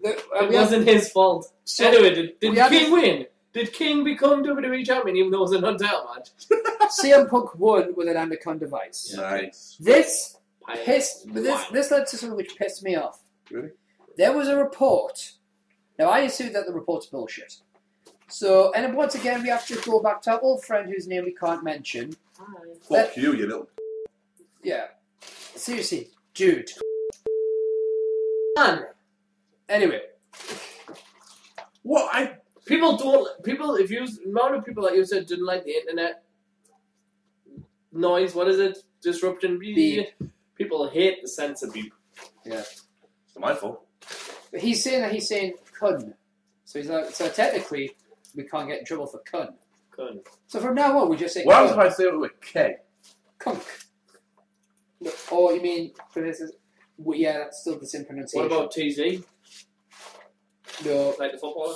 C: It wasn't his fault. So anyway, did King win? Did King become WWE champion even though it was an non-title match?
B: CM Punk won with an anaconda device.
A: Nice.
B: This led to something which pissed me off.
A: Really?
B: There was a report. Now, I assume that the report's bullshit. So, and once again, we have to go back to our old friend whose name we can't mention.
A: Fuck you little...
B: Yeah. Seriously, dude.
C: Man.
B: Anyway.
A: What?
C: People, if you, the amount of people that you said didn't like the internet noise, what is it? Disruption?
B: Beep.
C: People hate the sense of beep.
B: Yeah.
A: It's my fault.
B: But he's saying kun. So he's like, so technically, we can't get in trouble for kun.
C: Kun.
B: So from now on, we just say
A: What happens if I say it with K?
B: Kunk. No, oh, you mean, well, yeah, that's still the same pronunciation.
C: What about TZ?
B: No.
C: Like the footballer?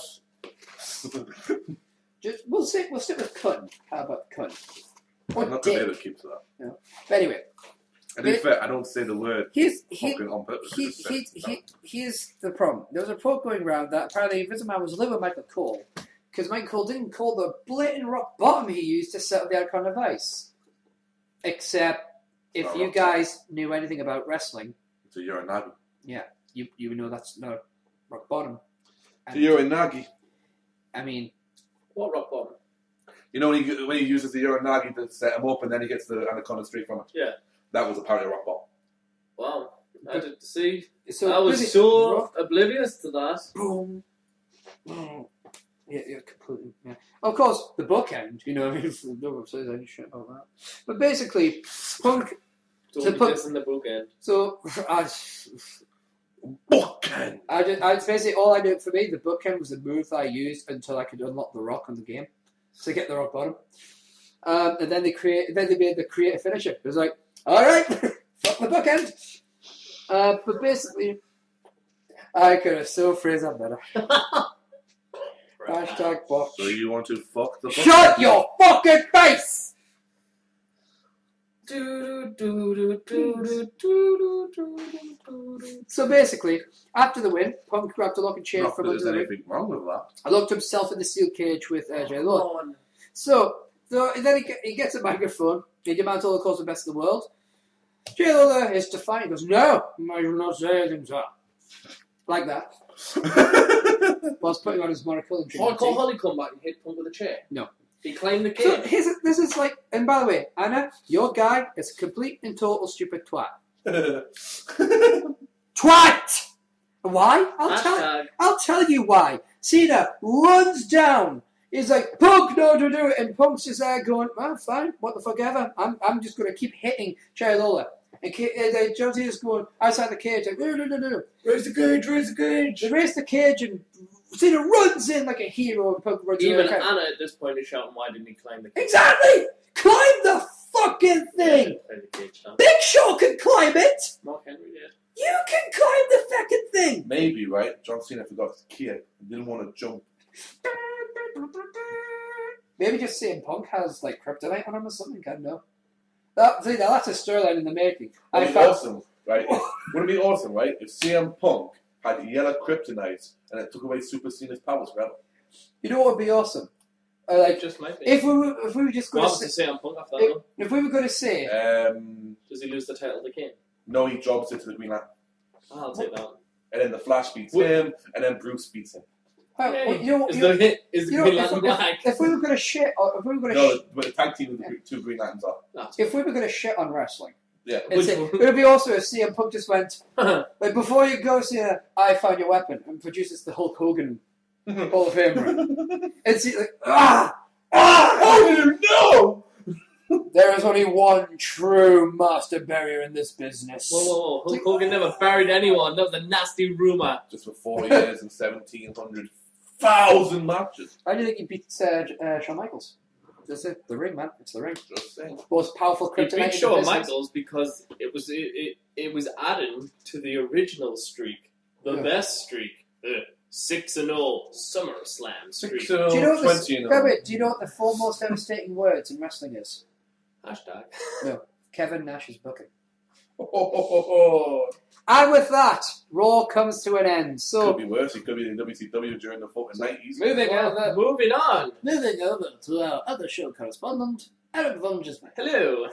B: We'll stick with kun. How about kun?
A: I'm not going to be able to keep to that.
B: No. But anyway.
A: And in fact, I don't say the word fucking on purpose.
B: Here's the problem. There was a report going around that apparently Vince McMahon was living with Michael Cole because Michael Cole didn't call the blatant rock bottom he used to settle the icon device. Except if you guys knew anything about wrestling,
A: it's a Uranagi.
B: Yeah, you know that's not rock bottom.
A: It's a Uranagi.
B: I mean,
C: what rock bottom?
A: You know when he uses the Uranagi to set him up and then he gets the anaconda straight from it.
C: Yeah.
A: That was apparently a rock bottom.
C: Wow. I didn't see.
B: So
C: I was so oblivious to that.
B: Boom. Oh. Yeah, completely. Yeah. Of course, the bookend, you know, no one says any shit about that. But basically, Punk.
C: Don't be dissing the bookend.
B: So,
A: bookend!
B: It's basically all I knew for me, the bookend was the move that I used until I could unlock the rock on the game. To get the rock bottom. And then they made the creative finisher. It was like, alright, fuck the bookend. But basically, I could have so phrased that better. Hashtag botch.
A: So you want to fuck the bookend?
B: Shut your fucking face! So basically, after the win, Punk grabbed a lock and chain from under the ring.
A: Anything wrong with that?
B: I locked himself in the steel cage with Jay Lord. So then he gets a microphone. He demands all the calls the best in the world. Jay Lawler is defiant. He goes, no, I will not say anything, sir. Like that. Whilst putting on his monocle and drinking
C: Hardcore Holly come back and hit Punk with a chair.
B: No.
C: He claimed the kid.
B: So this is like, and by the way, Anna, your guy is a complete and total stupid twat. Twat! Why? I'll tell you why. Cena runs down. He's like, Punk, no, don't do it. And Punk's just there going, well, fine, what the fuck ever. I'm just going to keep hitting Jerry Lawler. And John Cena's going outside the cage, like, no. Raise the cage, raise the cage. They raise the cage and Cena runs in like a hero and Punk runs in.
C: Even Anna at this point is shouting, why didn't he climb the cage?
B: Exactly! Climb the fucking thing! Big Show can climb it!
C: Mark Henry did.
B: You can climb the fucking thing!
A: Maybe, right? John Cena forgot his key. He didn't want to jump.
B: Maybe just saying Punk has like kryptonite on him or something, I don't know. That's a storyline in the making.
A: Would it be awesome, right? Would it be awesome, right? If CM Punk had yellow kryptonite and it took away Super Cena's powers forever.
B: You know what would be awesome? Like
C: just might be.
B: If we were just going
C: to say CM Punk after that,
B: if we were going to say,
C: does he lose the title to King?
A: No, he drops it to the Green Lantern.
C: I'll take that.
A: And then the Flash beats him, and then Bruce beats him.
C: Is the Green Lantern black?
B: If we were going to shit, but
A: the tag team with the two Green Lanterns are.
B: If we were going to shit on wrestling,
A: yeah,
B: it would be also if CM Punk just went like before you go, Cena, I found your weapon, and produces the Hulk Hogan Hall of Fame, and see like
A: Hogan, no!
B: There is only one true master barrier in this business.
C: Whoa. Hulk Hogan never buried anyone. That was a nasty rumour.
A: Just for 4 years and 1,700,000 matches.
B: How do you think he beat Shawn Michaels? That's it. The ring, man. It's the ring.
A: Just saying.
B: Most powerful kryptonite.
C: He beat Shawn Michaels because it was added to the original streak, the best streak, the 6-0 SummerSlam streak.
A: 6-0,
B: do you know
A: 20-0.
B: Do you know what the four most devastating words in wrestling is?
C: Hashtag.
B: No. Kevin Nash's booking. And with that, Raw comes to an end. So
A: Could be worse. It could be in WCW during the fucking 90s.
C: Moving on.
D: Moving over to our other show correspondent, ErikVanDjismie.
C: Hello.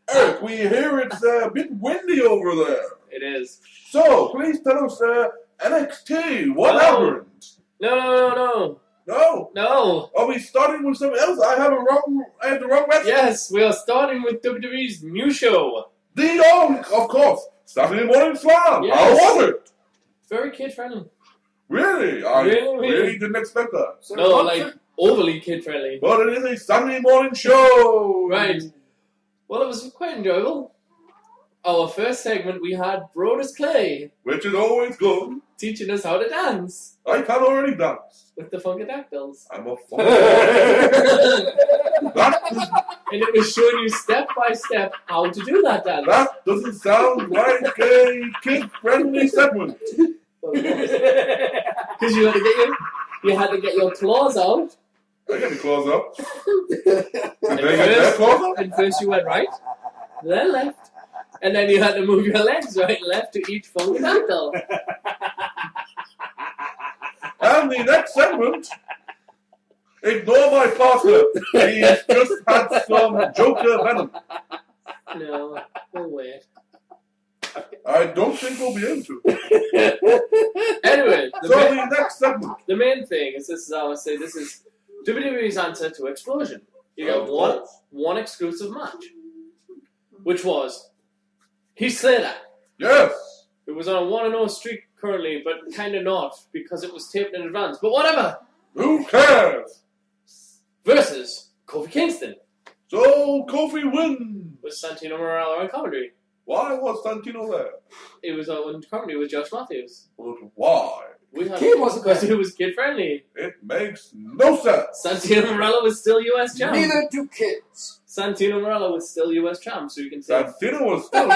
A: Eric, we hear it's a bit windy over there.
C: It is.
A: So, please tell us, NXT, what happened?
C: No.
A: No? Are we starting with something else? I have the wrong wrestler?
C: Yes, we are starting with WWE's new show.
A: Of course, Saturday Morning Slam.
C: Yes.
A: How was it?
C: Very kid-friendly.
A: Really? I
C: Really?
A: really didn't expect that.
B: So
C: No,
B: what's
C: like,
B: it?
C: overly kid-friendly.
A: But it is a Saturday morning show.
C: Right. Well, it was quite enjoyable. Our first segment, we had Brodus Clay
A: Which is always good.
C: teaching us how to dance
A: I can already dance.
C: with the Funkadactyls.
A: I'm a fun. That
C: And it was showing you step by step how to do that dance.
A: doesn't sound like a kid-friendly segment.
C: Because you had to get your claws out.
A: I get the claws up.
C: And
A: Did they get their claws up?
C: and first you went right, then left, and then you had to move your legs right and left to each Funkadactyl.
A: And the next segment, ignore my partner. He's just had some Joker venom.
C: No, we'll wait.
A: I don't think we'll be able to.
C: Anyway,
A: The next segment.
C: the main thing is this is how I say this is WWE's answer to Explosion. You got
A: Of course.
C: one exclusive match, which was Heath Slater.
A: Yes.
C: It was on a 1-0 streak currently, but kind of not because it was taped in advance. But whatever.
A: Who cares?
C: Versus Kofi Kingston
A: So Kofi wins.
C: with Santino Marella on commentary.
A: Why was Santino there?
C: It was on commentary with Josh Matthews.
A: But why?
C: We had
B: Kid wasn't
C: because
B: there.
C: it was kid friendly.
A: It makes no sense.
C: Santino Marella was still US champ.
B: Neither do kids.
C: Santino Marella was still US champ, so you can see.
A: Santino was still.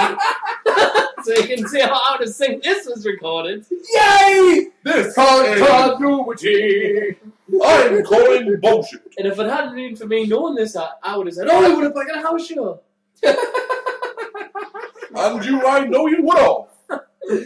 C: So you can see how out of sync this was recorded.
B: Yay!
A: This is,
B: Continuity.
A: I'm calling bullshit.
C: And if it hadn't been for me knowing this, I would have said, "Oh, I would have put a house show."
A: And I know you would have.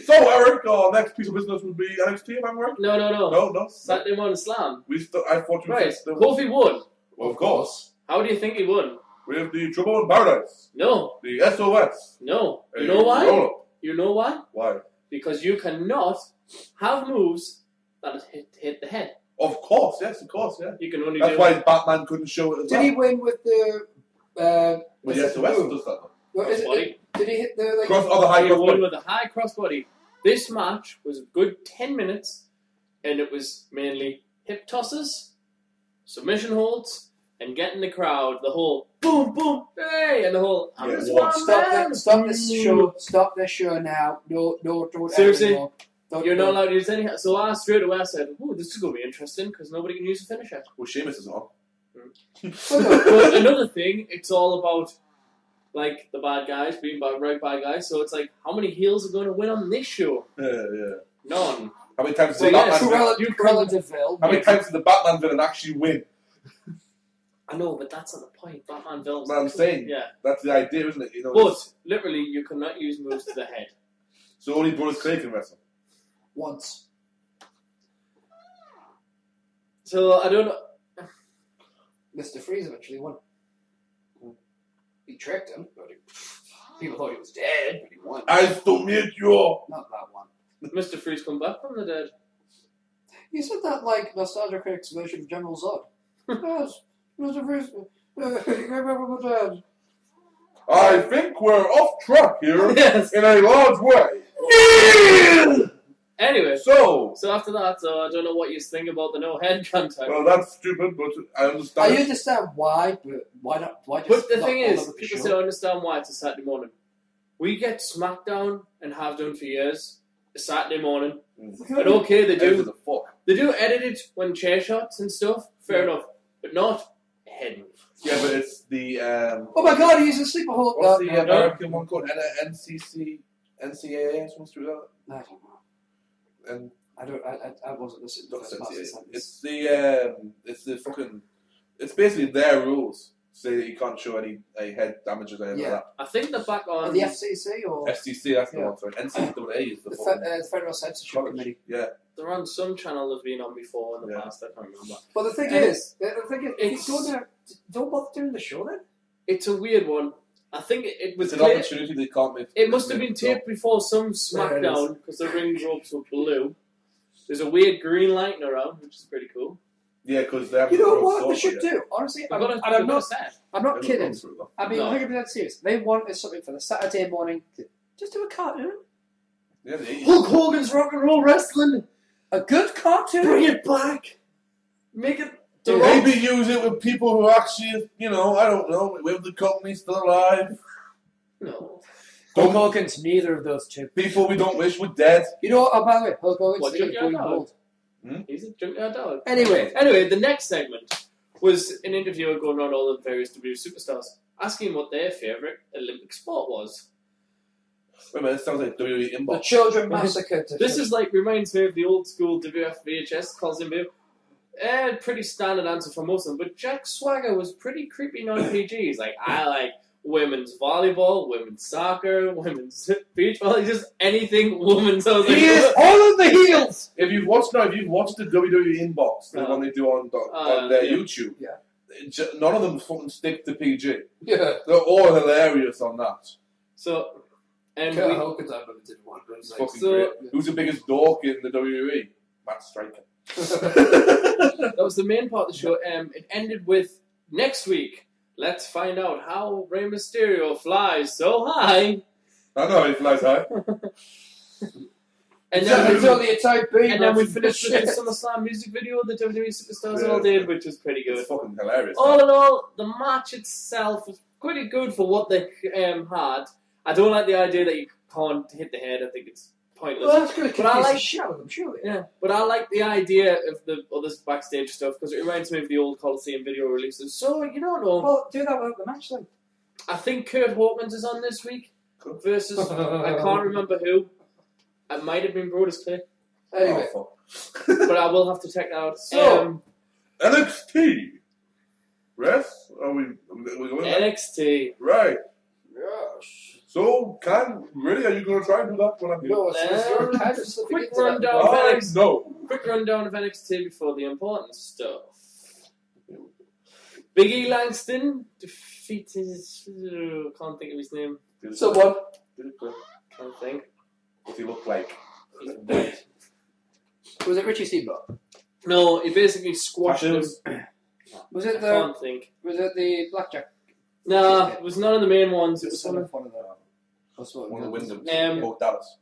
A: So, Eric, our next piece of business would be NXT, if I'm right?
C: No.
A: No.
C: Saturday Morning Slam.
A: I thought you
C: Right.
A: said
C: Kofi won.
A: Well, of course.
C: How do you think he won?
A: With the Trouble in Paradise.
C: No.
A: The SOS.
C: No. You
A: a
C: know why?
A: roll-up.
C: You know why?
A: Why?
C: Because you cannot have moves that hit the head.
A: Of course, yes, yeah.
C: You can only
A: That's
C: do
A: why Batman couldn't show it as
B: Did he win with the?
A: Well, the SOS does that.
B: What is it?
C: Crossbody.
B: Did he hit the? Like,
A: Cross other high
C: He
A: cross
C: won
A: body.
C: with a high crossbody. This match was a good 10 minutes, and it was mainly hip tosses, submission holds, and getting the crowd, the whole boom, boom, hey, and the whole I'm
A: Yeah,
C: just
A: one.
C: one
B: Stop
C: man.
B: this show! Stop this show now! No, don't.
C: Seriously?
B: anymore. Don't-
C: You're not allowed to use any. So I straight away said, "Ooh, this is going to be interesting because nobody can use a finisher."
A: Well, Sheamus is on.
C: But another thing, it's all about like the bad guys being bad guys. So it's like, how many heels are going to win on this show?
A: Yeah.
C: None.
A: How many times
C: So
A: did
C: yes,
A: Batman?
C: you
B: Cruella de Vil.
A: How many times did the Batman villain actually win?
C: I know, but that's not the point. Batman villains.
A: What I'm saying.
C: Yeah.
A: That's the idea, isn't it? You know.
C: But literally, you cannot use moves to the head.
A: So only Brodus Clay can wrestle.
B: Once.
C: So I don't know.
B: Mr. Freeze eventually won. He tricked him, but people thought he was dead, but he won.
A: I still meet you.
B: Not that one.
C: Mr. Freeze come back from the dead.
B: You said that like Nostalgia Critic's version of General Zod. Yes, Mr. Freeze. He came back from the dead.
A: I think we're off track here
C: Yes.
A: in a large way.
C: Anyway,
A: So,
C: after that, I don't know what you think about the no head contact.
A: well, that's stupid, but I
B: I
A: understand.
B: understand why, but why not? Why just?
C: But the
B: not
C: thing
B: all
C: is,
B: over the
C: people
B: show?
C: still understand why it's a Saturday morning. We get Smackdown and have done for years. A Saturday morning. And okay, they
A: Who
C: do.
A: the fuck?
C: They do edit it when chair shots and stuff. Fair enough, but not a head move.
A: Yeah, but it's the
B: Oh my God! He's a sleeper hold.
A: what's the
C: no.
A: American one called? NCAA supposed to do that?
B: I don't know.
A: And
B: I don't. I wasn't listening to
A: not
B: the first part of the
A: NCAA.
B: sentence.
A: It's the fucking. It's basically their rules. say that you can't show any head damages or anything like that.
C: I think they're back on
B: the FCC or
A: FTC, that's the one. Sorry, NCAA is the
B: Federal Censorship Committee.
A: Yeah.
C: They're on some channel they've been on before in the past. I can't remember.
B: But the thing is, if you go there, don't bother doing the show then.
C: It's a weird one. I think it was
A: an opportunity they can't make.
C: It must have been taped before some Smackdown because the ring ropes were blue. There's a weird green lighting around, which is pretty cool.
A: Yeah, because they have.
B: You know what they should do? Honestly, I'm not kidding. I mean, 100% serious. They wanted something for the Saturday morning. Just do a cartoon.
A: Yeah,
C: Hulk Hogan's Rock and Roll Wrestling.
B: A good cartoon.
C: Bring it back. Make it.
A: Maybe use it with people who actually, I don't know, with the company still alive.
C: No.
B: Hulk Hogan's neither of those two.
A: People we don't wish were dead.
B: You know what? By the way, Hulk Hogan's
C: Junkyard Dog?
B: gold.
C: He's a Junkyard Dog.
B: Anyway,
C: the next segment was an interviewer going around all the various WWE superstars, asking what their favourite Olympic sport was.
A: Wait a minute, this sounds like WWE Inbox.
B: The Children Massacre.
C: This is reminds me of the old school WF VHS Coliseum video. Pretty standard answer for most of them, but Jack Swagger was pretty creepy non-PG. He's like, I like women's volleyball, women's soccer, women's beach volley, just anything women's. So
B: he is all of the heels!
A: If you've watched the WWE Inbox, the one they do on their YouTube, none of them fucking stick to PG.
B: Yeah.
A: They're all hilarious on that.
C: So, and
B: Kurt Hawkins, I remember, did one.
A: It's fucking great. Who's the biggest dork in the WWE? Matt Striker.
C: That was the main part of the show. It ended with next week. Let's find out how Rey Mysterio flies so high.
A: I know he flies high.
C: And then
B: it's only a type B.
C: And then we finished with the SummerSlam music video the WWE superstars all did, which was pretty good.
A: It's fucking hilarious.
C: All in all, the match itself was pretty good for what they had. I don't like the idea that you can't hit the head. I think it's pointless.
B: Well, that's going to confuse
C: the
B: shit out of them, surely.
C: Yeah, but I like the idea of the other backstage stuff because it reminds me of the old Coliseum video releases. So, you don't know.
B: Well, do that without the match then.
C: I think Kurt Hawkins is on this week versus, I can't remember who. It might have been Brodus Clay.
B: Anyway.
C: But I will have to check that out.
A: So, NXT. Rest? Are we going
C: NXT.
A: Right.
B: Yes.
A: So, really, are you going to try and do that when I'm here?
B: No, it's
C: quick rundown of NXT. Quick rundown of NXT before the important stuff. Big E Langston defeated. Can't think of his name.
B: Someone.
C: Can't think.
A: What does he look like?
C: He's dead.
B: Was it Richie Steamboat?
C: No, he basically squashed him.
B: Was it
C: I can't think.
B: Was it the Blackjack?
C: No, it was none of the main ones. It was
B: one of them.
A: One of the Wyndhams. Dallas.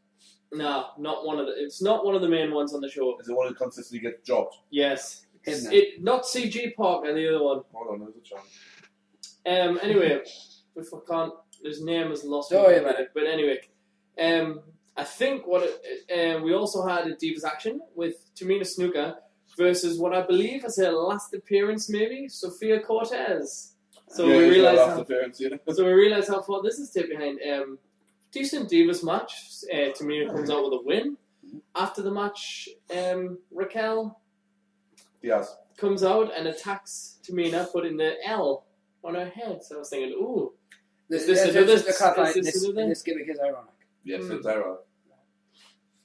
C: No, not one of the. It's not one of the main ones on the show.
A: Is it one who consistently gets jobbed?
C: Yes. Not CG Parker, the other one.
A: Hold on, there's a chance.
C: Anyway, if I can't, his name is lost.
B: Don't worry about it.
C: But anyway, I think we also had a Divas action with Tamina Snuka versus what I believe is her last appearance, maybe Sophia Cortez. So we realize how far this is taken behind. Decent Divas match. Tamina comes out with a win. After the match, Raquel
A: Diaz
C: comes out and attacks Tamina, putting the L on her head. So I was thinking, ooh,
B: this gimmick is ironic.
A: Yes, it's ironic.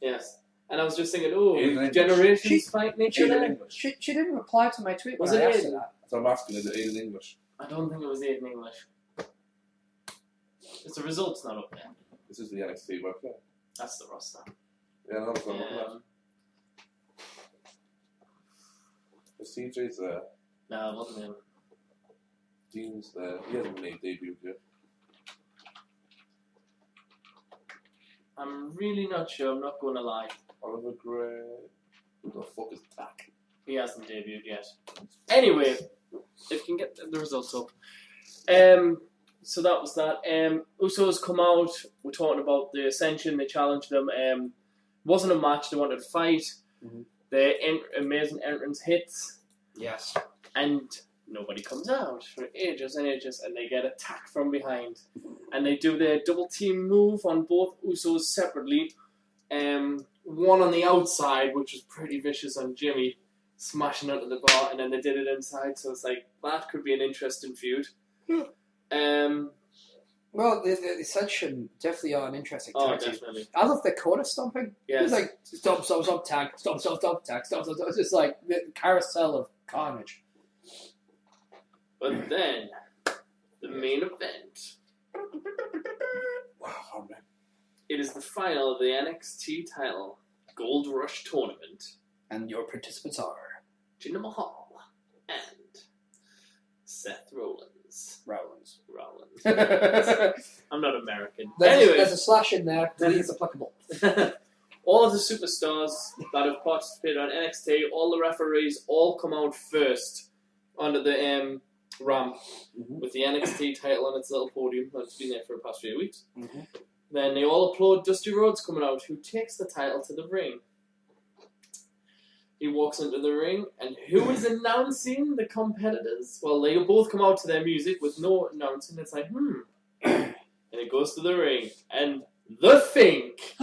C: Yes. And I was just thinking, ooh, generations fighting each other.
B: She didn't reply to my tweet.
C: Was it
B: Aiden?
A: So I'm asking, is it Aiden English?
C: I don't think it was Aiden English. It's the results not up there.
A: This is the NXT website.
C: That's the roster.
A: Yeah, no, that's what I'm looking at. The CJ's there.
C: No, it wasn't him.
A: Dean's there. He hasn't made debut yet.
C: I'm really not sure. I'm not going to lie.
A: Oliver Gray. Who the fuck is Tack?
C: He hasn't debuted yet. Anyway, if you can get the results up. So that was that. Usos come out. We're talking about the Ascension. They challenged them. Wasn't a match. They wanted to fight.
A: Mm-hmm.
C: The amazing entrance hits.
B: Yes.
C: And nobody comes out for ages and ages, and they get attacked from behind. And they do their double team move on both Usos separately. One on the outside, which was pretty vicious on Jimmy, smashing under the bar, and then they did it inside. So it's like, that could be an interesting feud.
B: Well, the Ascension definitely are an interesting tag team.
C: Definitely.
B: I love their corner stomping.
C: Yes.
B: It's like stomp, tag, stomp, tag, stomp. It's just like the carousel of carnage.
C: But then, the main event.
A: Wow, man.
C: It is the final of the NXT title Gold Rush tournament.
B: And your participants are
C: Jinder Mahal and Seth Rollins.
B: Rollins.
C: I'm not American.
B: There's a slash in there. It's applicable.
C: All of the superstars that have participated on NXT, all the referees, all come out first onto the ramp with the NXT title on its little podium that's been there for the past few weeks.
B: Mm-hmm.
C: Then they all applaud Dusty Rhodes coming out, who takes the title to the ring. He walks into the ring, and who is announcing the competitors? Well, they both come out to their music with no announcing. It's like, And it goes to the ring, and The Fink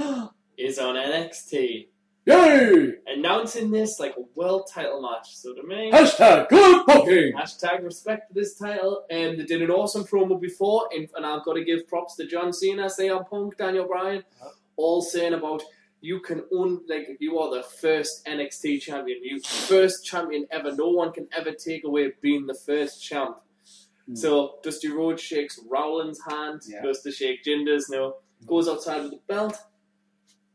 C: is on NXT.
B: Yay!
C: Announcing this like a world title match. So to me,
B: #good booking.
C: #respect for this title. And they did an awesome promo before, and I've got to give props to John Cena, CM Punk, Daniel Bryan, all saying about you are the first NXT champion, you first champion ever. No one can ever take away being the first champ. So Dusty Rhodes shakes Rollins' hand, goes to shake Jinder's, goes outside with the belt.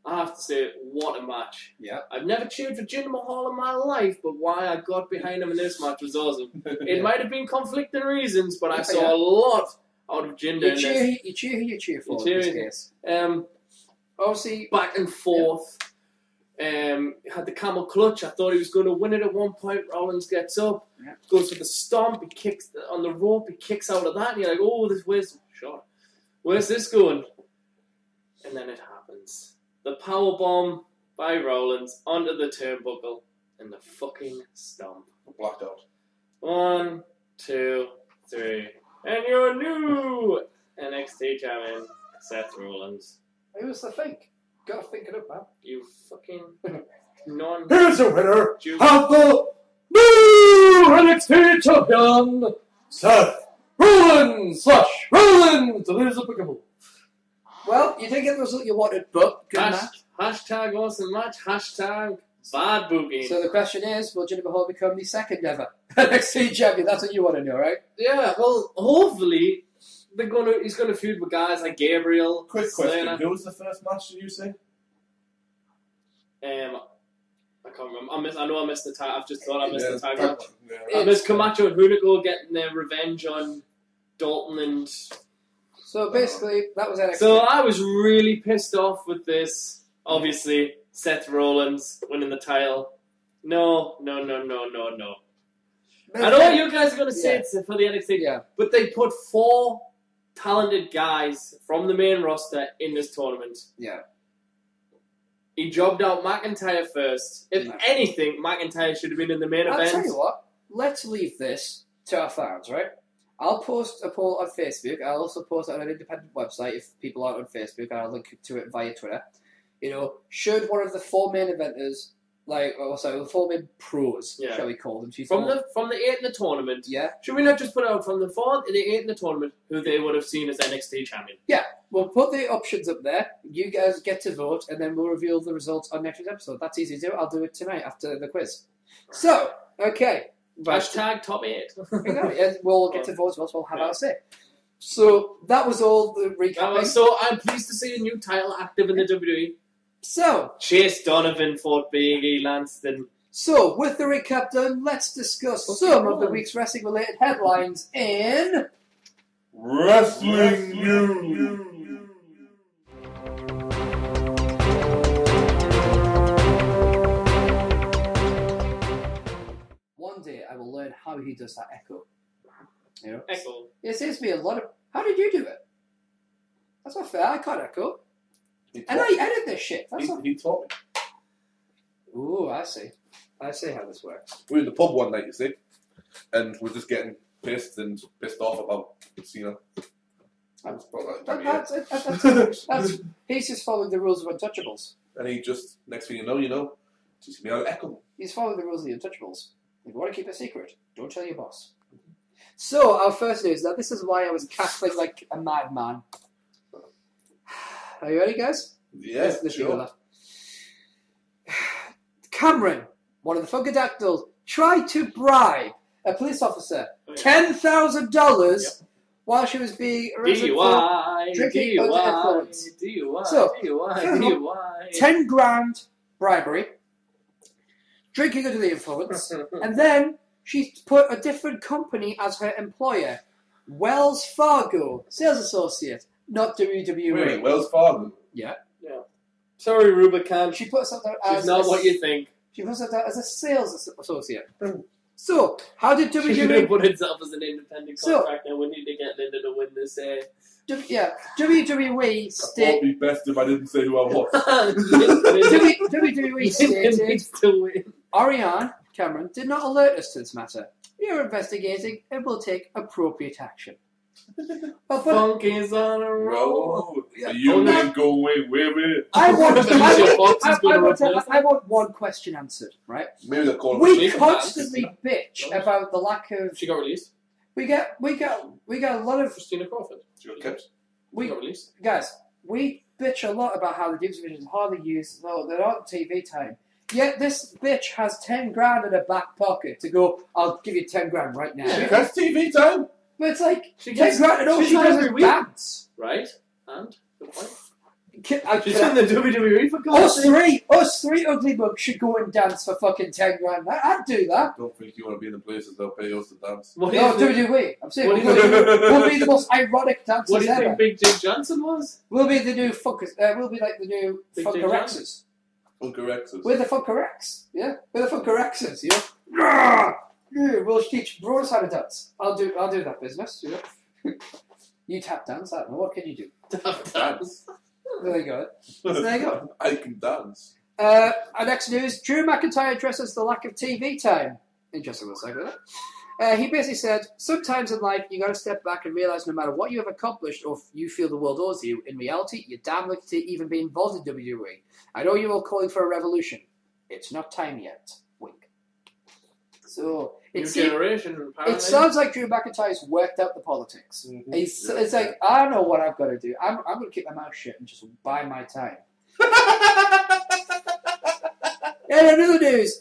C: I have to say, what a match.
B: Yeah.
C: I've never cheered for Jinder Mahal in my life, but why I got behind him in this match was awesome. It might have been conflicting reasons, but I saw a lot out of Jinder in this.
B: You cheer who you cheer for
C: You
B: in
C: cheer
B: this case. Obviously,
C: back and forth. Had the camel clutch. I thought he was going to win it at one point. Rollins gets up, goes for the stomp. He kicks on the rope. He kicks out of that. And you're like, oh, where's this going? And then it happens. The power bomb by Rollins onto the turnbuckle and the fucking stomp.
A: Blacked out.
C: 1, 2, 3, and your new NXT champion, Seth Rollins.
B: Who's The Fink? Gotta think it up, man.
C: You fucking non.
A: Here's the winner
C: Jew.
A: of the new NXT champion, Seth Rollins.
B: Rollins! The loser applicable. Well, you didn't get the result you wanted, but good match.
C: Hashtag awesome match. Hashtag bad booking.
B: So the question is, will Jinder Mahal become the second ever NXT champion? That's what you want to know, right?
C: Yeah, well, hopefully he's gonna feud with guys like Gabriel.
A: Quick question: who was the first match? Did you say?
C: I can't remember. I know I missed the tag. I've just thought I missed the tag match.
A: Yeah.
C: I missed Camacho and Hunico getting their revenge on Dalton and.
B: So basically, that was NXT.
C: So I was really pissed off with this. Obviously, Seth Rollins winning the title. No. I know what you guys are going to say it's for the NXT, but they put 4 talented guys from the main roster in this tournament.
B: Yeah.
C: He jobbed out McIntyre first. If anything, McIntyre should have been in the main event.
B: I'll tell you what. Let's leave this to our fans, right? I'll post a poll on Facebook. I'll also post it on an independent website if people aren't on Facebook. I'll link to it via Twitter. Should one of the 4 main eventers, the 4 main pros, shall we call them?
C: From the 8 in the tournament, should we not just put out from the 4 and the 8 in the tournament who they would have seen as NXT champion? Yeah,
B: we'll put the options up there. You guys get to vote, and then we'll reveal the results on next week's episode. That's easy to do. I'll do it tonight after the quiz. So, okay.
C: Hashtag top 8.
B: We'll get to vote as well, so we'll have our say. So, that was all the recapping.
C: So, I'm pleased to see a new title active in the WWE.
B: So,
C: Chase Donovan fought Big E Langston.
B: So, with the recap done, let's discuss some of the week's wrestling-related headlines in...
A: Wrestling News.
B: One day I will learn how he does that echo.
C: Echo.
B: It seems to be a lot of... How did you do it? That's not fair. I can't echo. And I edit this shit.
A: He taught me.
B: Ooh, I see. I see how this works.
A: We were in the pub one night, you see, and we're just getting pissed off about Cena.
B: He's just following the rules of Untouchables.
A: And he just, next thing you know, teaches me how to echo.
B: He's following the rules of the Untouchables. If you want to keep a secret, don't tell your boss. So, our first news. Now, this is why I was cackling like a madman. Are you ready, guys?
A: Yeah, sure.
B: Cameron, one of the Funkadactyls, tried to bribe a police officer $10,000 while she was being arrested for drinking under influence. So,
C: DUI.
B: 10 grand bribery, drinking under the influence, and then she put a different company as her employer. Wells Fargo, sales associate, not WWE.
A: Wait, Wells Fargo?
B: Yeah.
C: Sorry, Rubicon.
B: She puts up there as
C: She's not what you think.
B: She puts up there as a sales associate. So, how did
C: She should have
B: WWE...
C: put itself as an independent contractor. We need to get Linda to win this.
B: WWE
A: That would be best if I didn't say who I was.
B: WWE stated
C: needs to win.
B: Ariane Cameron did not alert us to this matter. We are investigating and will take appropriate action.
C: Funky's on a roll.
A: You ain't going with it.
B: I want one question answered, right?
A: Maybe they'll call
B: We constantly bitch about the lack of...
C: She got released.
B: We get a lot of...
C: Christina Crawford.
A: She got kept.
C: She got released.
B: Guys, we bitch a lot about how the Divs division is hardly used. No, they're not TV time. Yet this bitch has 10 grand in her back pocket to go, I'll give you 10 grand right now.
A: She gets TV time.
B: But it's like,
C: She
B: 10 grand and all she does is dance.
C: Right? And? Good point.
B: She's
C: in the WWE for God's sake.
B: Us three ugly bugs should go and dance for fucking 10 grand. I'd do that.
A: I don't think you want to be in the places they'll pay us to dance.
B: No, WWE. I'm saying we'll be the most ironic dancers
C: What do you
B: ever.
C: think Big Jim Johnson was?
B: We'll be the new fuckers. We'll be like the new Funkarexes.
A: Funkarexes.
B: We're the Funkarex. Yeah, we're the Funkarexes. You know. Yeah, we'll teach bros how to dance. I'll do that business. You know. You tap dance. I don't know. What can you do?
C: Tap dance.
B: There you go. So there you go.
A: I can dance.
B: Our next news: Drew McIntyre addresses the lack of TV time. Interesting little segment. He basically said, sometimes in life you got to step back and realize no matter what you have accomplished or you feel the world owes you, in reality you're damn lucky to even be involved in WWE. I know you're all calling for a revolution. It's not time yet. Wink. So
C: New generation. Apparently.
B: It sounds like Drew McIntyre's worked out the politics.
A: Mm-hmm.
B: It's like, I don't know what I've got to do. I'm going to keep my mouth shut and just buy my time. And another news.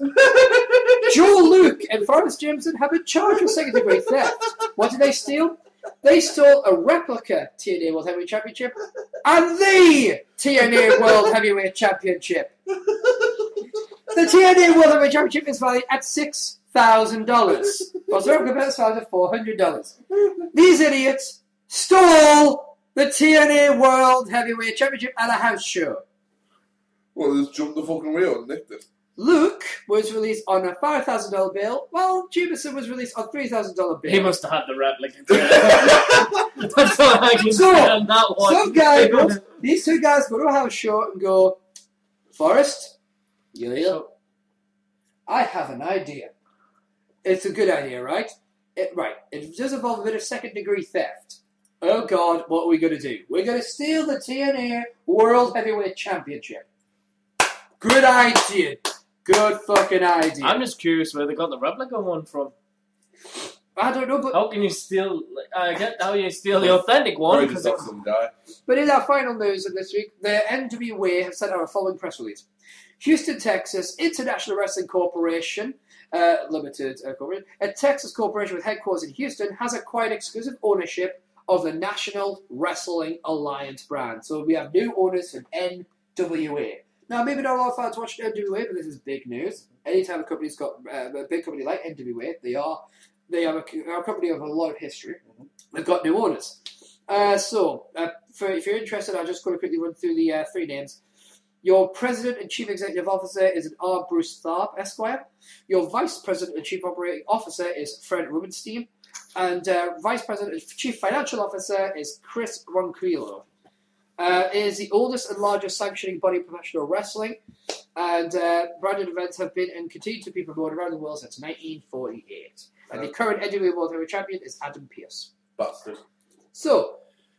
B: Joe Luke and Forrest Jameson have been charged with second-degree theft. What did they steal? They stole a replica TNA World Heavyweight Championship and the TNA World Heavyweight Championship. The TNA World Heavyweight Championship is valued at $6,000. Whilst the replica belt is valued at $400. These idiots stole the TNA World Heavyweight Championship at a house show.
A: Well, they just jumped the fucking wheel and nicked it.
B: Luke was released on a $5,000 bill, while Jameson was released on a $3,000 bill.
C: He must have had the replica. That's all I can say on that one.
B: Some guy goes, these two guys go to a house show and go, Forrest, you here? I have an idea. It's a good idea, right? It does involve a bit of second-degree theft. Oh God, what are we going to do? We're going to steal the TNA World Heavyweight Championship. Good idea. Good fucking idea.
C: I'm just curious where they got the replica one from.
B: I don't know, but
C: how can you steal? I get how you steal the authentic one.
A: Because it's some guy.
B: But in our final news of this week, the NWA have sent out a following press release: Houston, Texas International Wrestling Corporation Limited, a Texas corporation with headquarters in Houston, has acquired exclusive ownership of the National Wrestling Alliance brand. So we have new owners from NWA. Now, maybe not a lot of fans watch NWA, but this is big news. Anytime a company's got a big company like NWA, they have a company of a lot of history. They've got new owners. If you're interested, I'll just going to quickly run through the three names. Your President and Chief Executive Officer is an R. Bruce Tharp, Esquire. Your Vice President and Chief Operating Officer is Fred Rubenstein. And Vice President and Chief Financial Officer is Chris Ronquillo. It is the oldest and largest sanctioning body of professional wrestling, and branded events have been and continue to be promoted around the world since 1948. And the current NWA World Heavyweight Champion is Adam Pearce.
A: Bastard.
B: So,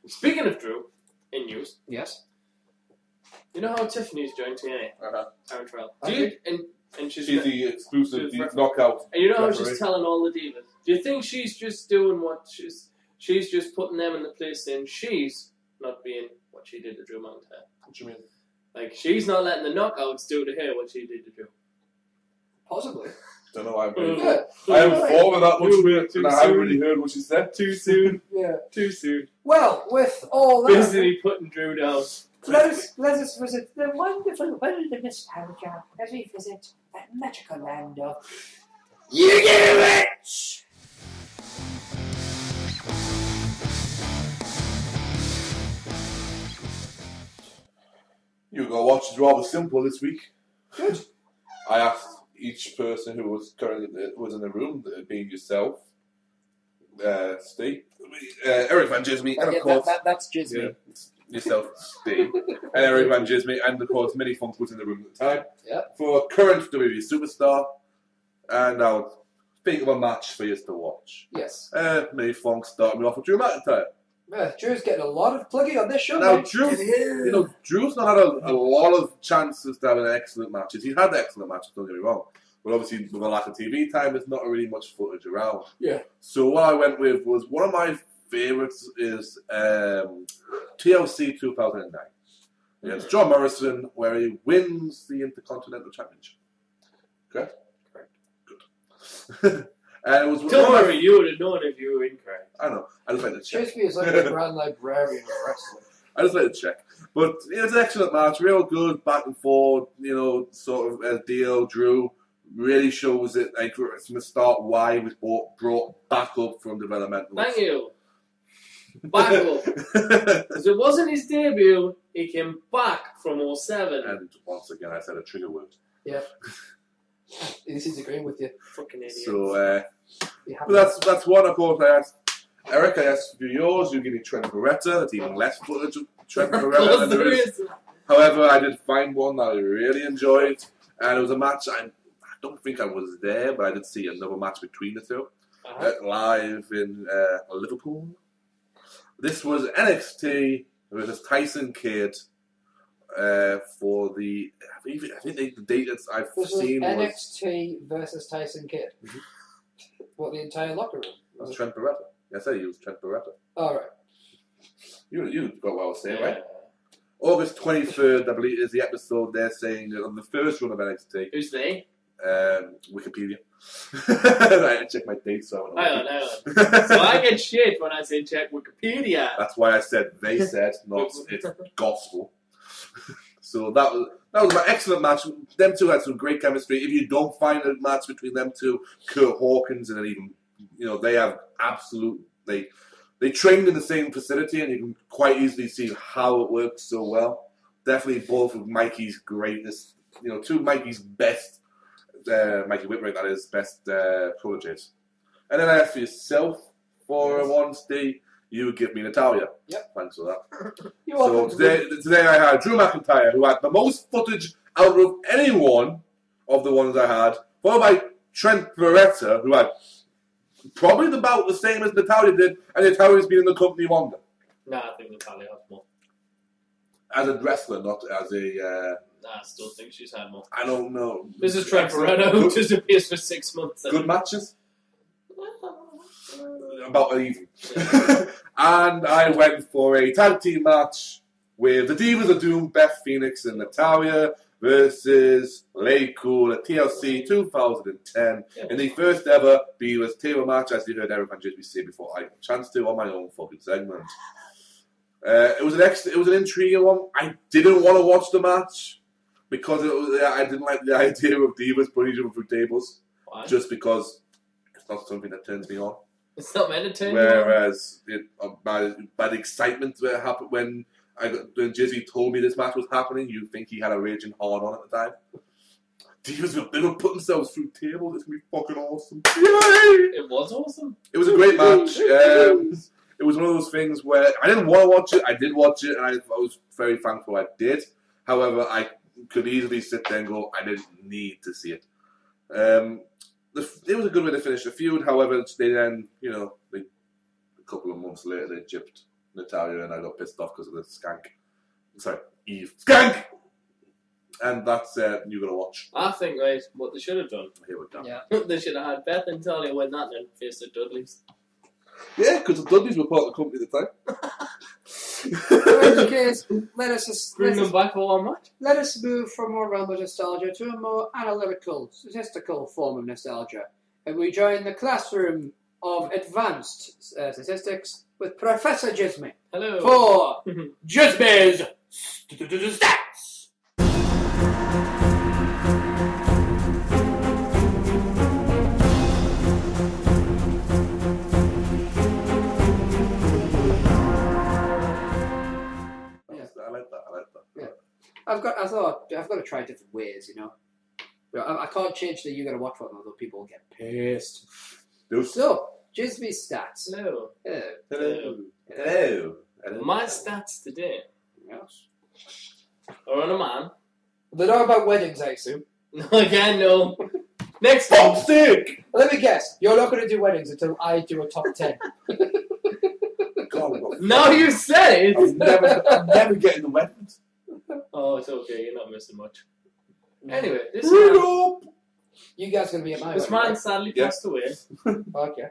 C: speaking of Drew, in news,
B: yes,
C: you know how Tiffany's joined TNA?
A: Uh-huh.
C: Aaron Terrell. Do you, and And she's
A: the exclusive knockout.
C: And you know how
A: referee.
C: she's telling all the divas. Do you think she's just doing what she's just putting them in the place saying she's not being what she did to Drew McIntyre?
A: What do you mean?
C: Like, she's not letting the knockouts do to her what she did to Drew.
B: Possibly.
A: Don't know why I haven't thought of that much, and I haven't really heard what she said.
C: Too soon.
B: Yeah.
C: Too soon.
B: Well, with all that,
C: Basically putting Drew down.
B: let us visit the wonderful world of nostalgia as we visit that magical land of You Get Rich!
A: You Go Watch is rather simple this week.
B: Good.
A: I asked each person who was in the room, being yourself, Steve, ErikVanDjismie, and of course
B: that's Jismie.
A: Yourself, Steve, and ErikVanDjismie, and of course Mini Funk was in the room at the time.
B: Yep.
A: For a current WWE superstar, and I'll think of a match for you to watch.
B: Yes.
A: Mini Funk started me off with Drew McIntyre.
B: Drew's getting a lot of plugging on this show.
A: Now, Drew's not had a lot of chances to have an excellent matches. He's had excellent matches, don't get me wrong. But obviously, with a lack of TV time, there's not really much footage around.
B: Yeah.
A: So what I went with was one of my favourites is TLC 2009. It's John Morrison, where he wins the Intercontinental Championship. Correct?
B: Correct.
A: Good. And it was
C: Don't worry, you would have known if you were incorrect.
A: I know. I just like to check.
B: Jismie is like a grand librarian of wrestling.
A: I just like to check. But it was an excellent match, real good, back and forth, sort of a deal. Drew really shows it, like, from the start, why he was brought back up from developmental.
C: Thank you. Back up. Because it wasn't his debut, he came back from 07.
A: And once again, I said a trigger word.
B: Yeah. He's agreeing with you.
C: Fucking idiot.
A: So, but that's one, of course. I asked Eric, I asked for yours. You give me Trent Beretta. That's even less footage of Trent Beretta than there is. However, I did find one that I really enjoyed, and it was a match. I don't think I was there, but I did see another match between the two live in Liverpool. This was NXT versus Tyson Kidd for the. I think the date that I've seen was
B: NXT versus Tyson Kidd. Mm-hmm. What, the entire locker room?
A: Was Trent Beretta. I said he was Trent Beretta.
B: All right.
A: You got what I was saying, right? August 23rd, I believe, is the episode they're saying on the first run of NXT.
C: Who's they?
A: Wikipedia. I had to check my dates. So
C: hang on. So I get shit when I say check Wikipedia.
A: That's why I said they said, not it's gospel. So that was an excellent match. Them two had some great chemistry. If you don't find a match between them two, Kurt Hawkins and then even, they have absolute. They trained in the same facility, and you can quite easily see how it works so well. Definitely both of Mikey's greatest, two of Mikey's best, Mikey Whipwreck, that is, best proteges. And then I asked for yourself for one, Steve. You give me Natalia.
B: Yep.
A: Thanks for that.
B: So
A: today I had Drew McIntyre, who had the most footage out of any one of the ones I had, followed by Trent Beretta, who had probably about the same as Natalia did, and Natalia's been in the company longer.
C: No, I think Natalia has more.
A: As a wrestler, not as a...
C: I still think she's had more.
A: I don't know.
C: This is Trent Beretta, who disappears for 6 months.
A: Good matches? About even. Yeah. And I went for a tag team match with the Divas of Doom, Beth Phoenix and Natalia versus Lay Cool at TLC 2010 in the first ever Divas table match, as you heard ErikVanDjismie say before. I had a chance to on my own fucking segment. It was an intriguing one. I didn't want to watch the match because I didn't like the idea of Divas putting each other through tables.
C: Why?
A: Just because it's not something that turns me on.
C: It's not meant to turn you on.
A: Whereas by the excitement that happened when Jizzy told me this match was happening, you think he had a raging hard on at the time. Divas, they were putting themselves through tables. It's going to be fucking awesome. Yay!
C: It was awesome.
A: It was a great match. It was one of those things where I didn't want to watch it. I did watch it, and I was very thankful I did. However, I could easily sit there and go, I didn't need to see it. It was a good way to finish the feud. However, they then, a couple of months later, they gypped Natalia, and I got pissed off because of the skank. Sorry, Eve. Skank! And that's you gotta watch.
C: I think, right, what they should have done.
A: Here we go.
B: Yeah.
C: They should have had Beth and Talia win that and then face the Dudleys.
A: Yeah, because the Dudleys were part of the company at the time.
B: In which case,
C: Bring them back for one match.
B: let us move from more realm of nostalgia to a more analytical, statistical form of nostalgia. And we join the classroom of advanced statistics with Professor Jismie
C: Hello.
B: for Jismie's Stats.
A: I like that.
B: Yeah. I've got to try different ways, you know. I can't change the you gotta watch one, although people will get pissed. So, Jismie's stats.
C: Hello.
A: Hello.
C: My stats today
B: Yes.
C: are on a man.
B: They're not about weddings, I assume.
C: No, again, no. Next time.
A: Sick!
B: Let me guess. You're not going to do weddings until I do a top 10.
C: Now you said it.
A: I'm never getting the weapons.
C: Oh, it's okay. You're not missing much. Anyway, this
B: You guys going to be at my
C: man
B: wedding,
C: sadly passed away.
B: right? Okay.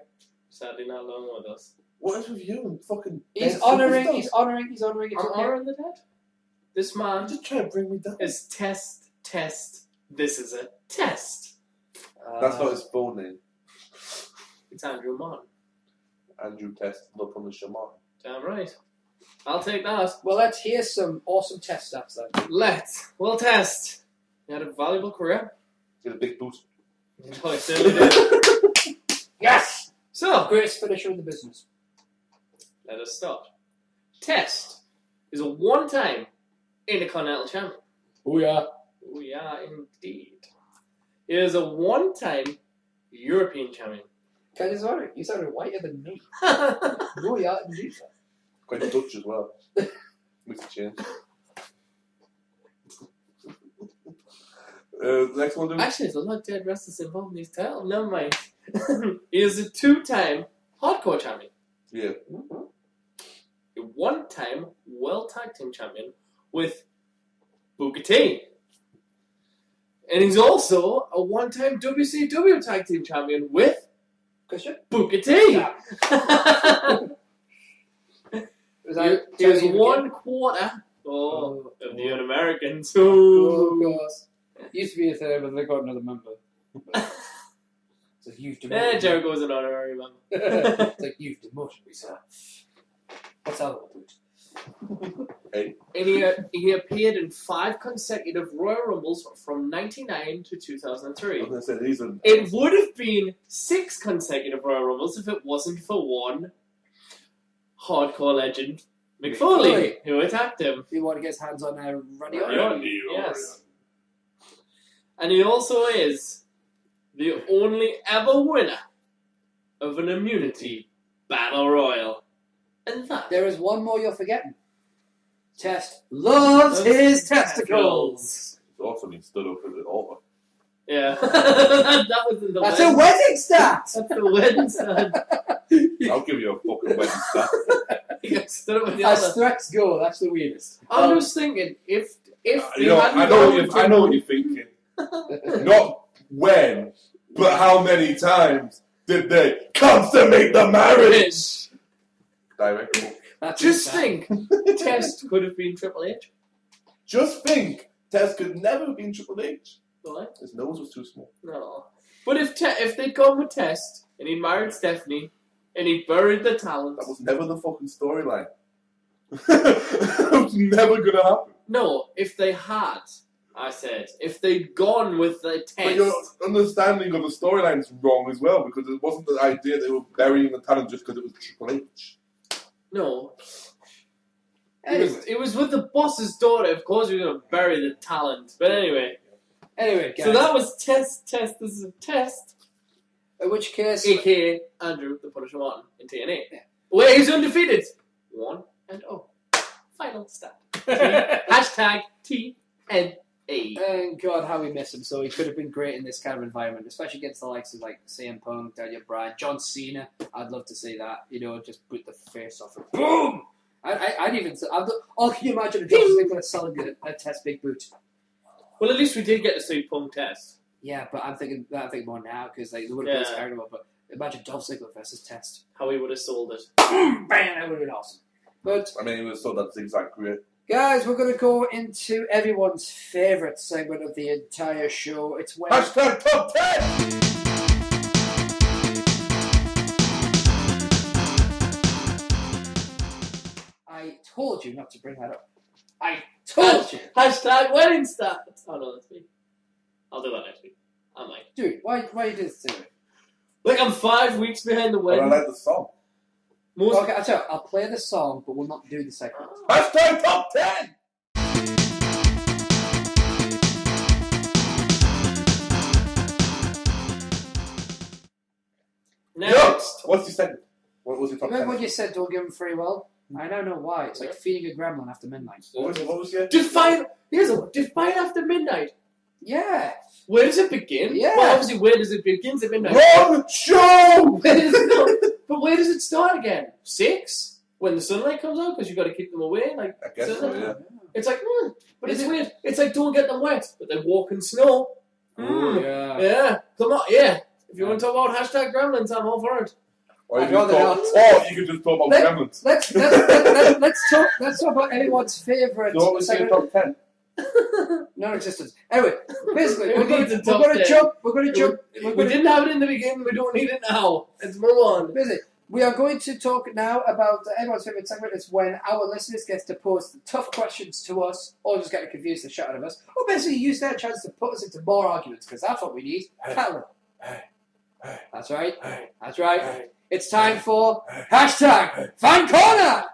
C: Sadly, not long with us.
A: What is with you and fucking...
B: He's honouring.
C: I'm
B: It's okay.
C: honouring the dead. This man
A: Just trying to bring me down.
C: is test. This is a test.
A: That's not his full name.
C: It's Andrew Martin.
A: Andrew Test, look on the shaman.
C: Damn right. I'll take that.
B: Well, let's hear some awesome test stats then.
C: We'll test. He had a valuable career.
A: He's got a big boot.
C: No, he certainly did.
B: Yes!
C: So,
B: Greatest finisher in the business.
C: let us start. Test is a one-time Intercontinental Champion.
B: Oh, yeah.
C: Oh, yeah, indeed. He is a one-time European Champion.
B: Kind of sorry. You sounded whiter than me. Oh, yeah, indeed.
A: Quite Dutch as well. Makes a change. Next one, dude.
C: Actually, there's a lot of dead wrestlers involved in these titles. Never mind. He is a two-time Hardcore Champion.
A: Yeah.
C: A one-time World Tag Team Champion with Booker T. And he's also a one-time WCW Tag Team Champion with
B: Christian?
C: Booker T.
B: Yeah.
C: He was 1 quarter of the Un-Americans. Oh,
B: God. Used to be a third, but they got another member. It's like you've demoted.
C: Yeah, Jericho's an honorary member.
B: It's like you've demoted me, sir. What's that all about?
A: Hey.
C: And he appeared in 5 consecutive Royal Rumbles from 1999 to 2003.
A: I was going to say, these are...
C: It would have been 6 consecutive Royal Rumbles if it wasn't for one hardcore legend, Mick Foley, who attacked him.
B: You want to get his hands on Randy
C: Randy
B: Orton?
C: Orton, yes. And he also is the only ever winner of an immunity battle royal. And that
B: There is one more you're forgetting. Test loves his testicles.
A: It's awesome, he stood up at the altar.
C: Yeah. That was in the
B: That's
C: wedding.
B: a wedding stat!
C: That's the wedding stat.
A: I'll give you a fucking wedding stat.
C: He got stood up with the
B: As
C: other.
B: threats go, that's the weirdest.
C: I'm just thinking, if
A: You
C: they
A: know,
C: hadn't
A: I know what you're thinking. Not when, but how many times did they consummate the marriage? Directly.
B: That's
C: Just
B: insane.
C: think, Test could have been Triple H.
A: Just think, Test could never have been Triple H.
C: Right?
A: His nose was too small.
C: No. But if they'd gone with Test, and he married Stephanie, and he buried the talent...
A: That was never the fucking storyline. That was never gonna happen.
C: No, if they had, I said, if they'd gone with the Test...
A: But your understanding of the storyline is wrong as well, because it wasn't the idea they were burying the talent just because it was Triple H.
C: No.
B: Anyway.
C: It was with the boss's daughter, of course we were going to bury the talent. But anyway.
B: Anyway, guys.
C: So that was Test, this is a Test.
B: In which case...
C: A.K.A. Andrew the Punisher Martin in TNA. Where he's undefeated. 1-0. Final stat. Hashtag TNA.
B: And God, how we miss him. So he could have been great in this kind of environment, especially against the likes of like CM Punk, Daniel Bryan, John Cena. I'd love to see that. You know, just put the face off it. Boom! I'd even. Can you imagine if John Cena could have selling a Test big boot?
C: Well, at least we did get to see Punk Test.
B: Yeah, but I'm thinking more now because like they would have been terrible. But imagine Dolph Ziggler versus Test.
C: How he would have sold it.
B: Bam! That would have been awesome. But
A: I mean, he would have sold that zigzag great.
B: Guys, we're going to go into everyone's favourite segment of the entire show. It's when...
A: Hashtag Top 10!
B: I told you not to bring that up. I told you!
C: Hashtag wedding stats! Oh no, that's me. I'll do that next week. I might.
B: Dude, why you did this to me?
C: Look, I'm 5 weeks behind the wedding.
A: But I like the song.
B: Okay, I'll tell you, I'll play the song, but we'll not do the segment.
A: Hashtag Top 10!
C: Next!
A: What's your segment? What was your top 10?
B: Remember when you said don't give him free will? I now know why. It's like feeding a gremlin after midnight.
A: What was your...
C: Define after midnight.
B: Yeah.
C: Where does it begin?
B: Yeah.
C: Well, obviously, where does it begin at midnight?
A: Wrong show!
C: Where does it go? But where does it start again? 6? When the sunlight comes out? Because you've got to keep them away? Like,
A: I guess so, yeah.
C: It's like, but it's weird. It's like, don't get them wet, but they walk in snow.
B: Yeah.
C: Yeah. Come on, yeah. If you want to talk about hashtag gremlins, I'm all for it.
A: Or you
B: I'd rather not.
A: you could just talk about gremlins.
B: Let's talk about everyone's favourite.
A: So what was your top 10?
B: Non-existent. Anyway, basically,
C: We
B: we're going
C: need the
B: to
C: top 10.
B: jump. We're going to jump.
C: We didn't have it in the beginning. We don't need it now. Let's move on.
B: Basically, we are going to talk now about everyone's favourite segment. It's when our listeners get to pose the tough questions to us, or just get to confuse the shit out of us, or basically use their chance to put us into more arguments, because that's what we need. Callum. That's right. That's right. It's time for hashtag Fan Corner.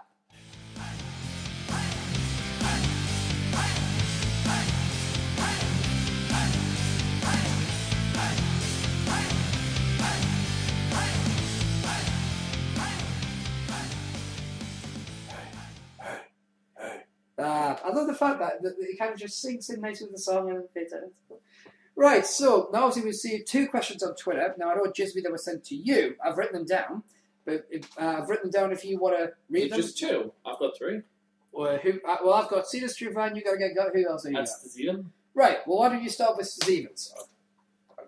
B: I love the fact that it kind of just sinks in nice with the song and fades out. Right, so now obviously we received 2 questions on Twitter. Now I know Jismie that were sent to you. I've written them down, but I've written them down if you want to read them.
C: Just 2. I've got 3.
B: Well, I've got SteveJones313. You got to get who else?
C: That's the Steven.
B: Right. Well, why don't you start with Stevens?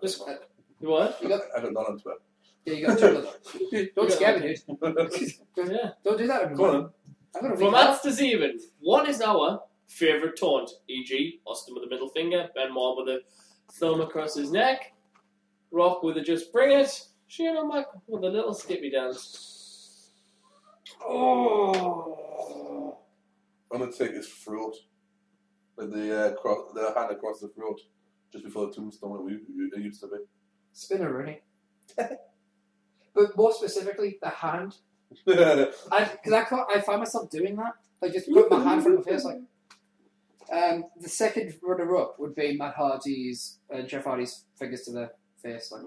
C: You what?
A: I don't know on Twitter.
B: Yeah, you got 2 of them. Don't scare me, dude.
C: Yeah.
B: Don't do that.
A: Go on.
B: I'm gonna
C: From Matt to Steven, what is our favourite taunt? E.g., Austin with a middle finger, Benoit with a thumb across his neck, Rock with a just bring it, Shane Mac with a little skippy dance.
B: Oh.
A: Undertaker's throat. With the hand across the throat. Just before the tombstone it used to be.
B: Spinner Rooney. But more specifically, the hand. Because I find myself doing that. Like just put my hand in front of my face, like. The second runner-up would be Matt Hardy's, Jeff Hardy's fingers to the face, like.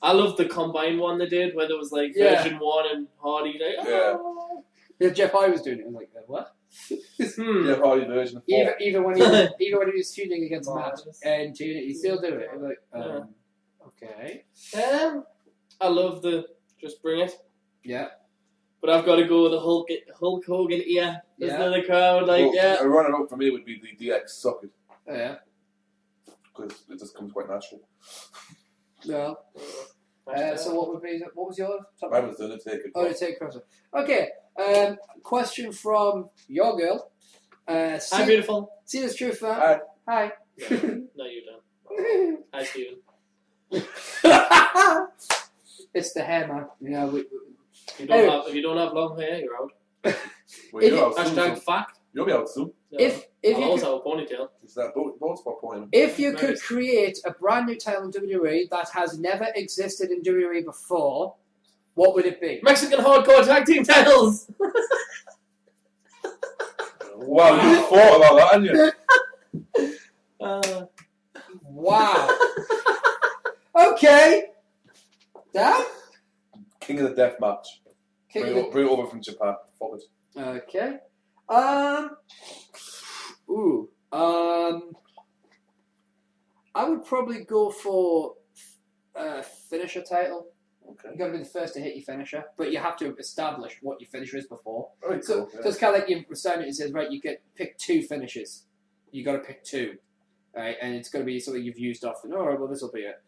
C: I love the combined one they did, where there was like version 1 and Hardy. Like,
B: Yeah, Jeff Hardy was doing it. I was like, what?
A: Jeff Hardy version 4.
B: Even when he was feuding against Matt and he still do it. I'm like, okay.
C: I love the just bring it.
B: Yeah.
C: But I've got to go with the Hulk Hogan ear. There's another crowd, like,
A: A runner-up for me would be the DX socket.
B: Oh, yeah.
A: Because it just comes quite natural.
B: Yeah. So what was your top?
A: Mine was the Undertaker.
B: Oh, Undertaker crosser. Okay. Question from your girl.
C: Hi, beautiful.
B: See this truth fan. Hi.
C: No, you don't. Hi, Steven.
B: It's the hair, man. Yeah,
C: if you don't have long hair, you're out. Hashtag fact.
A: You'll be out soon.
B: If
C: I'll also have a ponytail.
A: It's that boat spot point.
B: If you could create a brand new title in WWE that has never existed in WWE before, what would it be?
C: Mexican hardcore tag team titles.
A: Wow, you thought about that, hadn't you?
B: Wow. Okay. Dan?
A: King of the Death Match. Bring it over from Japan. Fuck it.
B: Okay. I would probably go for finisher title.
A: Okay.
B: You've got to be the first to hit your finisher, but you have to establish what your finisher is before.
A: Very
B: So
A: cool,
B: it's kind of like you sign it. It says, right, you get pick 2 finishes. You got to pick 2, right? And it's going to be something you've used often. All right, well, this will be it.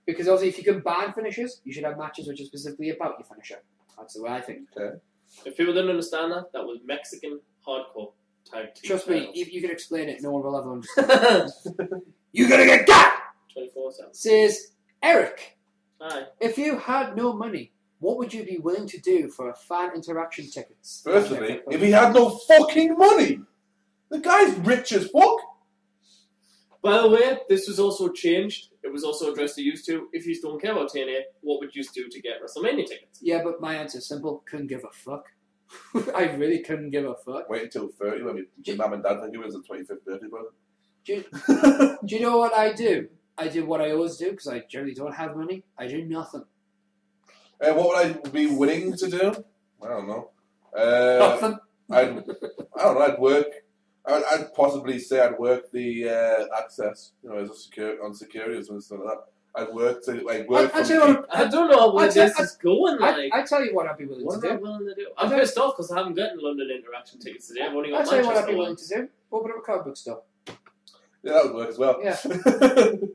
B: Because obviously, if you can ban finishers, you should have matches which are specifically about your finisher. That's the way I think.
A: Okay.
C: If people didn't understand that, that was Mexican hardcore tag team.
B: Trust me,
C: titles.
B: if you can explain it, no one will ever understand. You're going to get got!
C: 24/7.
B: Says Eric.
C: Aye.
B: If you had no money, what would you be willing to do for fan interaction tickets?
A: Personally, if he had no fucking money, the guy's rich as fuck.
C: By the way, this was also changed. It was also addressed to used to. If you don't care about TNA, what would you do to get WrestleMania tickets?
B: Yeah, but my answer's simple. Couldn't give a fuck. I really couldn't give a fuck.
A: Wait until 30 when my mum and dad think it was the 25th birthday present.
B: Do you know what I do? I do what I always do because I generally don't have money. I do nothing.
A: What would I be willing to do? I don't know.
B: Nothing.
A: I don't know. I'd work. I'd possibly say I'd work the access, as a security or something like that. I'd work to work.
C: I don't know where this is going.
B: I tell you what I'd be willing
C: what
B: to
C: am I
B: do.
C: willing to do? I'm pissed off because I haven't gotten London Interaction tickets today. I've only got
B: I'll tell you what I'd be
C: Manchester
B: willing
C: ones.
B: to do. Open up a comic book store.
A: Yeah, that would work as well.
B: Yeah.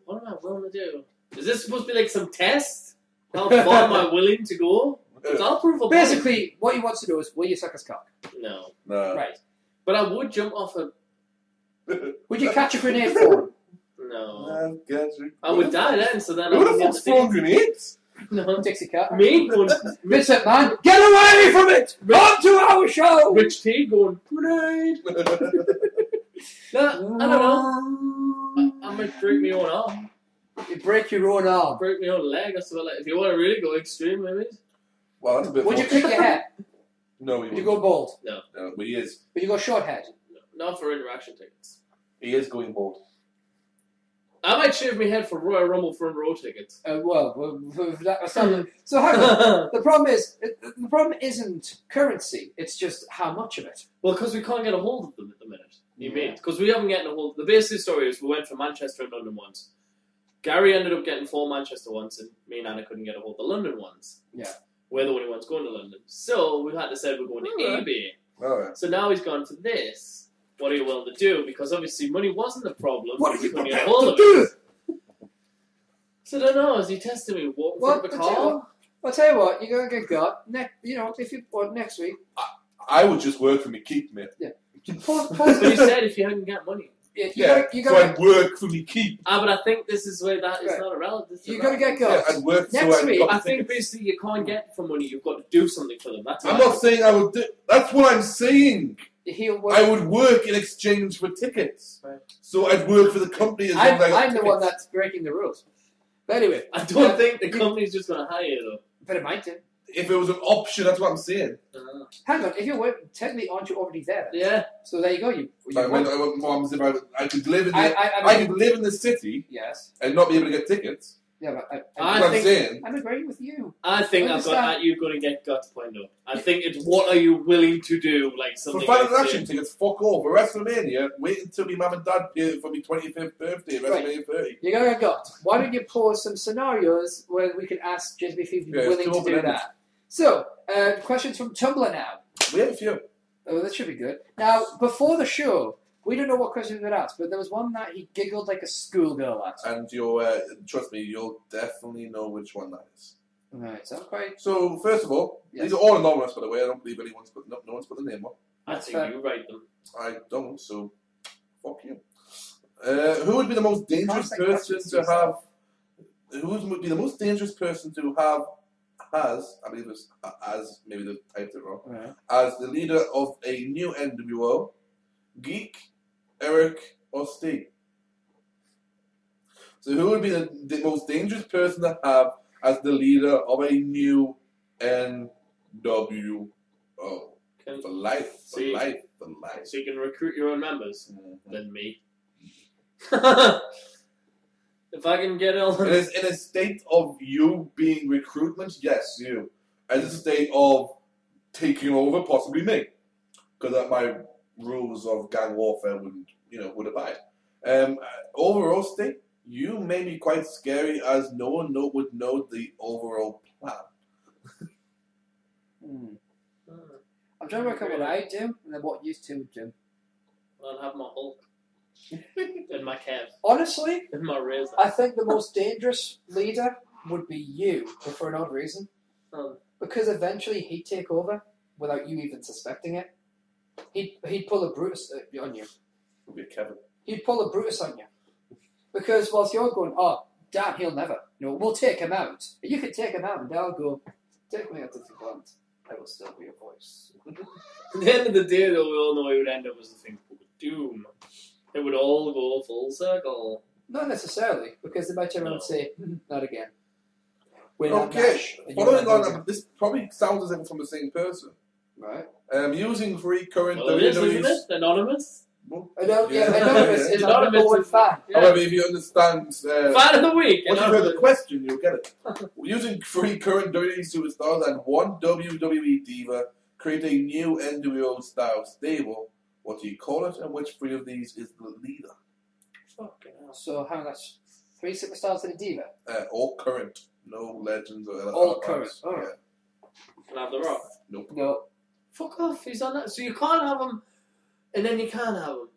C: What am I willing to do? Is this supposed to be like some test? How far am I willing to go? 'Cause I'll prove a point.
B: Basically, what he wants to know is, will you suck his cock?
C: No.
B: Right.
C: But I would jump off a...
B: Would you catch a grenade for him?
C: No.
A: Gotcha.
C: I would die then, so then
A: Who
C: I
A: the
C: would
A: fuck's throwing grenades?
C: No.
B: Dixie Cat.
C: Me going...
B: Vince McMahon, get away from it! On to our show!
C: Rich T going, grenade! No, I don't know. I might break my own arm.
B: You break your own arm.
C: Break my own leg or something like. If you want to really go extreme, maybe.
A: Well, that's a bit.
B: Would you
A: much.
B: pick your hair?
A: No, he
B: Would
A: wouldn't.
B: you go bald?
C: No.
A: No, but he is.
B: Would you go short head?
C: No, not for interaction tickets.
A: He is going bald.
C: I might shave my head for Royal Rumble front row tickets.
B: So hang on. The problem isn't currency. It's just how much of it.
C: Well, because we can't get a hold of them at the minute. You mean? Because we haven't gotten a hold. The basic story is we went from Manchester and London once. Gary ended up getting 4 Manchester ones, and me and Anna couldn't get a hold of the London ones.
B: Yeah.
C: We're the only ones going to London. So we had to say we're going to eBay.
A: Alright.
C: So now he's gone for this. What are you willing to do? Because obviously money wasn't the problem.
B: What are you
C: couldn't get a
B: prepared
C: hold
B: to
C: of
B: do?
C: it. So I don't know. Is he testing me? Walking
B: Well,
C: through the car?
B: I'll tell you what. You're gonna get got next week.
A: I would just work for me keep, mate.
B: Yeah.
C: But you said if you hadn't got money.
B: You
A: so I'd work for me keep.
C: But I think this is where that is
B: Right.
C: not irrelevant.
B: You gotta get
A: Yeah,
B: got.
A: I'd work
B: Next
A: so I'd
B: week,
A: got
C: I
A: the
C: think
A: tickets.
C: basically you can't get for money. You've got to do something for them. That's
A: I'm
C: what
A: not saying I would do. That's what I'm saying.
B: He'll work.
A: I would work in exchange for tickets.
B: Right.
A: So I'd work for the company as long as I got
B: I'm the one
A: tickets.
B: that's breaking the rules. But anyway,
C: I don't think the company's just going to hire you though.
B: but it might do.
A: If it was an option, that's what I'm saying.
B: Hang on, if you're working, technically aren't you already there?
C: Yeah.
B: So there you go. You
A: I
B: work.
A: want if I could live in the,
B: I
A: I could live in the city
B: yes.
A: and not be able to get tickets.
B: Yeah, but
C: I
A: That's what I'm
C: think-
A: saying.
B: I'm agreeing with you.
C: I think I've got
B: Understand.
C: at you going to get gut point though. I think it's what are you willing to do, like
A: For
C: something.
A: fan
C: like
A: interaction
C: this.
A: tickets, fuck all. For WrestleMania, wait until my mum and dad pay for my 25th birthday, WrestleMania 30.
B: You're gonna get got. Why don't you pose some scenarios where we can ask Jismie if he's
A: Yeah, it's
B: willing
A: too
B: to do
A: open-ended.
B: that? So, questions from Tumblr now.
A: We have a few.
B: Oh, that should be good. Now, before the show, we don't know what questions we'd ask, but there was one that he giggled like a schoolgirl at.
A: And you'll, trust me, you'll definitely know which one that is.
B: Right, so I'm quite...
A: So, first of all,
B: Yes.
A: these are all anonymous, by the way. I don't believe anyone's put, no one's put the name on.
C: I
B: That's
C: think
B: fair.
C: you write them.
A: I don't, so fuck you. Who would be the most dangerous
B: Can't say
A: person
B: questions
A: to have? Who would be the most dangerous person to have? Has I believe it's as maybe they typed it wrong.
B: Right.
A: As the leader of a new NWO, Geek, Eric, or Steve. So who would be the most dangerous person to have as the leader of a new NWO?
C: Can-
A: For life, for
C: See.
A: life, for life.
C: So you can recruit your own members.
A: Mhm.
C: Than me. If I can get all
A: In a state of you being recruitment, yes, you. As a state of taking over, possibly me. Because my rules of gang warfare would abide. Overall state, you may be quite scary as no one would know the overall plan.
B: I'm trying to work out what I do and then what you two would do.
C: I'll have my Hulk. And my Kev.
B: Honestly,
C: And my Razor.
B: I think the most dangerous leader would be you, but for an odd reason. Because eventually he'd take over without you even suspecting it. He'd pull a Brutus on you.
A: It'll be Kevin.
B: He'd pull a Brutus on you. Because whilst you're going, oh, Dan, he'll never. We'll take him out. You can take him out, and I'll go, take me out if you want. I will still be a voice.
C: At the end of the day, though, we all know it would end up as the thing called Doom. It would all go full circle.
B: Not necessarily, because they might turn around and say, not again.
A: Okay, following on, this probably sounds as if it's from the same person.
B: Right.
A: Using free current
C: Well, it is, isn't it? Anonymous?
B: Anonymous is our number one fan.
C: Yeah.
A: However, if you understand...
C: Fan of the week!
A: Once you've heard the question, you'll get it. Using three current WWE superstars and one WWE diva, create a new NWO style stable. What do you call it, and which three of these is the leader?
B: Fucking hell. So, how much? 3 superstars and a diva?
A: All current. No legends or...
B: All current.
A: Yeah.
C: Can I have the Rock?
A: Nope.
B: No.
C: Fuck off, he's on that. So you can't have him, and then you can't have him.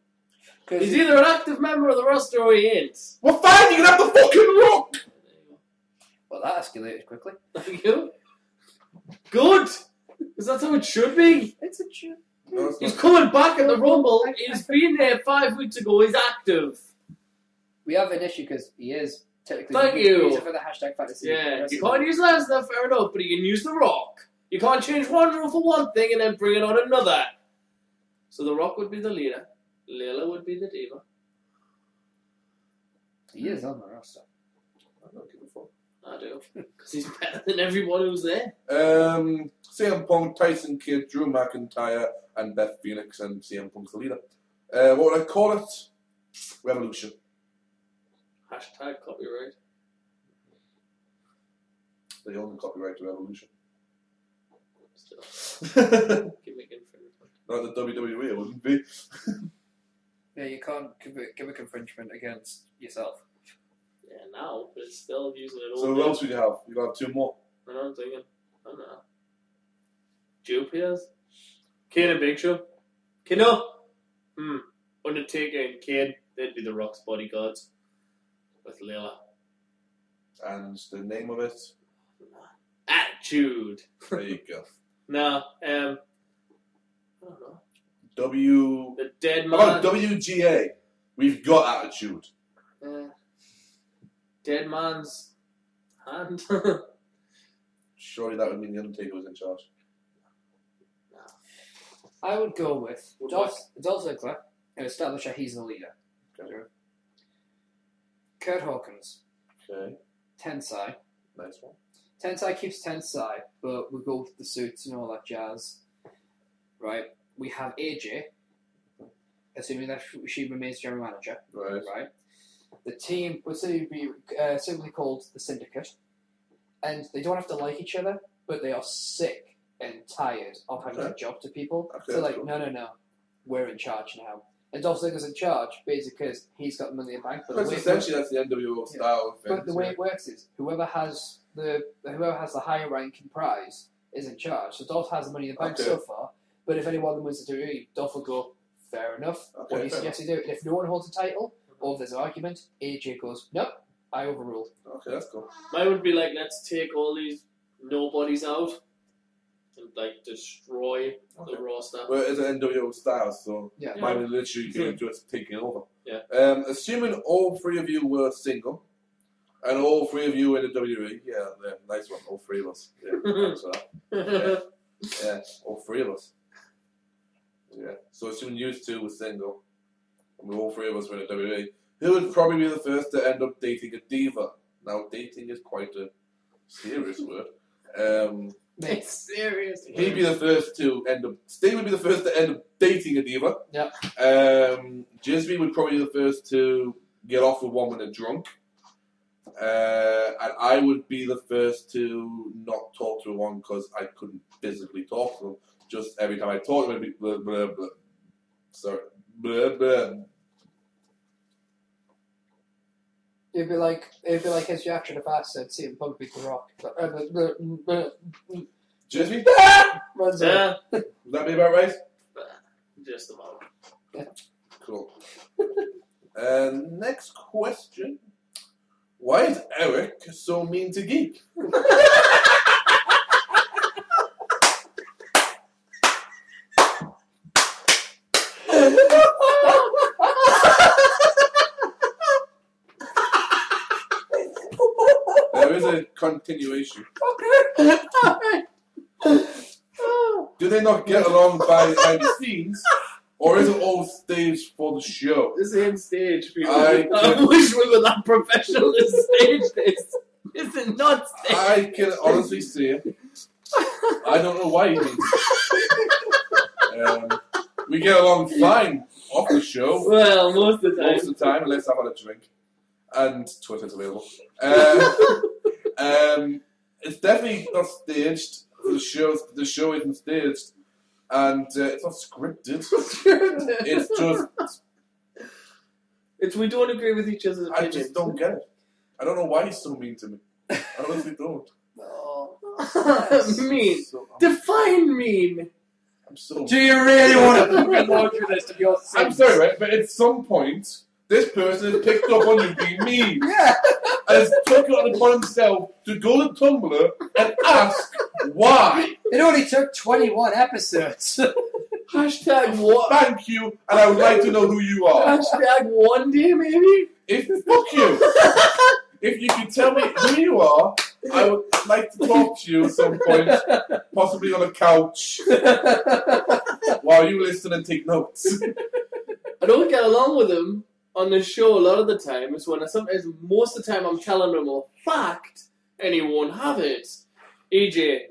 B: 'Cause
C: He's either an active member of the roster or he ain't.
A: Well, fine, you can have the fucking Rock!
B: Well, that escalated quickly.
C: Thank you. Good! Because that's how it should be.
B: It's a joke.
A: No, it's
C: He's
A: not.
C: coming back in the Rumble. He's been there 5 weeks ago. He's active.
B: We have an issue because he is technically...
C: Thank you.
B: Use it for the hashtag fantasy.
C: Yeah, you can't use Lesnar, fair enough, but you can use The Rock. You can't change one rule for one thing and then bring it on another. So The Rock would be the leader. Layla would be the diva.
B: He is on the roster.
A: I don't give a fuck.
C: I do. Because he's better than everyone who's there.
A: CM Punk, Tyson Kidd, Drew McIntyre, and Beth Phoenix, and CM Punk's the leader. What would I call it? Revolution.
C: Hashtag copyright.
A: They own the copyright to Revolution.
C: Still. Gimmick infringement.
A: Not the WWE, it wouldn't be.
B: Yeah, you can't gimmick infringement against yourself.
C: Yeah, now, but it's still using it all.
A: So who else would you have? You got 2 more.
C: I know, I'm thinking. I don't know. Jupias? Kane and Big Show? Kano? Undertaker and Kane, they'd be the Rock's bodyguards. With Layla.
A: And the name of it?
C: Attitude.
A: There you go.
C: No, I don't know.
A: The
C: Dead
A: How
C: Man.
A: about WGA? We've got attitude.
C: Dead Man's hand.
A: Surely that would mean the Undertaker was in charge.
B: I would go with Dolph Ziggler and establish that he's the leader.
A: Okay.
B: Kurt Hawkins.
A: Okay.
B: Tensai.
A: Nice one.
B: Tensai keeps Tensai, but we go with the suits and all that jazz. Right? We have AJ, assuming that she remains general manager.
A: Right.
B: The team would be simply called the Syndicate, and they don't have to like each other, but they are sick and tired of having to job to people.
A: Okay,
B: So like,
A: cool.
B: no, we're in charge now. And Dolph Ziggler's in charge, basically because he's got money in the bank. But
A: Because essentially that's the NWO style of things.
B: But the way it works is whoever has the higher ranking prize is in charge. So Dolph has the money in the bank so far. But if anyone of them wins the WWE, Dolph will go, fair enough. What do you suggest you do? And if no one holds a title, or if there's an argument, AJ goes, nope, I overruled.
A: Okay, that's cool.
C: Mine would be like, let's take all these nobodies out and like destroy the roster.
A: Well, it's an NWO style, so
B: Yeah.
A: mine would literally be just taking over.
C: Yeah.
A: Assuming all 3 of you were single, and all 3 of you in the WWE, yeah, nice one, all 3 of us. Yeah, thanks for that. Yeah, all 3 of us. Yeah. So assuming you 2 were single, and all 3 of us were in the WWE, who would probably be the first to end up dating a diva? Now, dating is quite a serious word.
C: It's serious.
A: He'd be the first to end up. Sting would be the first to end up dating a diva.
B: Yeah.
A: Jismie would probably be the first to get off with one when they're drunk. And I would be the first to not talk to one because I couldn't physically talk to them. Just every time I talk to them, I'd be blah, blah, blah. Sorry. Blah, blah.
B: It'd be like his reaction if I said CM Punk beat The Rock.
A: Jismie?
B: Runs
C: Yeah.
B: out.
A: Would that be about right?
C: Just about.
A: Cool. Next question. Why is Erik so mean to Geek? There is a continuation.
C: Okay.
A: Do they not get along behind the scenes, or is it all staged for the show?
C: The same stage, people.
A: I
C: wish we were that professional to stage this. Is it not staged?
A: I can honestly say, I don't know why he means it. We get along fine off the show.
C: Well, most of the time.
A: Most of the time, unless I've had a drink. And Twitter's available. It's definitely not staged. The show isn't staged. And it's not scripted. It's just...
C: we don't agree with each other's opinions.
A: I just don't get it. I don't know why he's so mean to me. I honestly don't.
C: Mean. Define mean.
A: I'm so...
B: Do you really want to fucking launch your list of your sins?
A: I'm sorry, right? But at some point, this person has picked up on you being mean.
B: Yeah.
A: And has taken it upon himself to go to Tumblr and ask why.
B: It only took 21 episodes.
C: Hashtag what?
A: Thank you, and I would like to know who you are.
C: Hashtag one day, maybe?
A: Fuck you. If you could tell me who you are, I would like to talk to you at some point, possibly on a couch, while you listen and take notes.
C: I don't get along with him on the show a lot of the time. It's when most of the time I'm telling him a fact and he won't have it. EJ,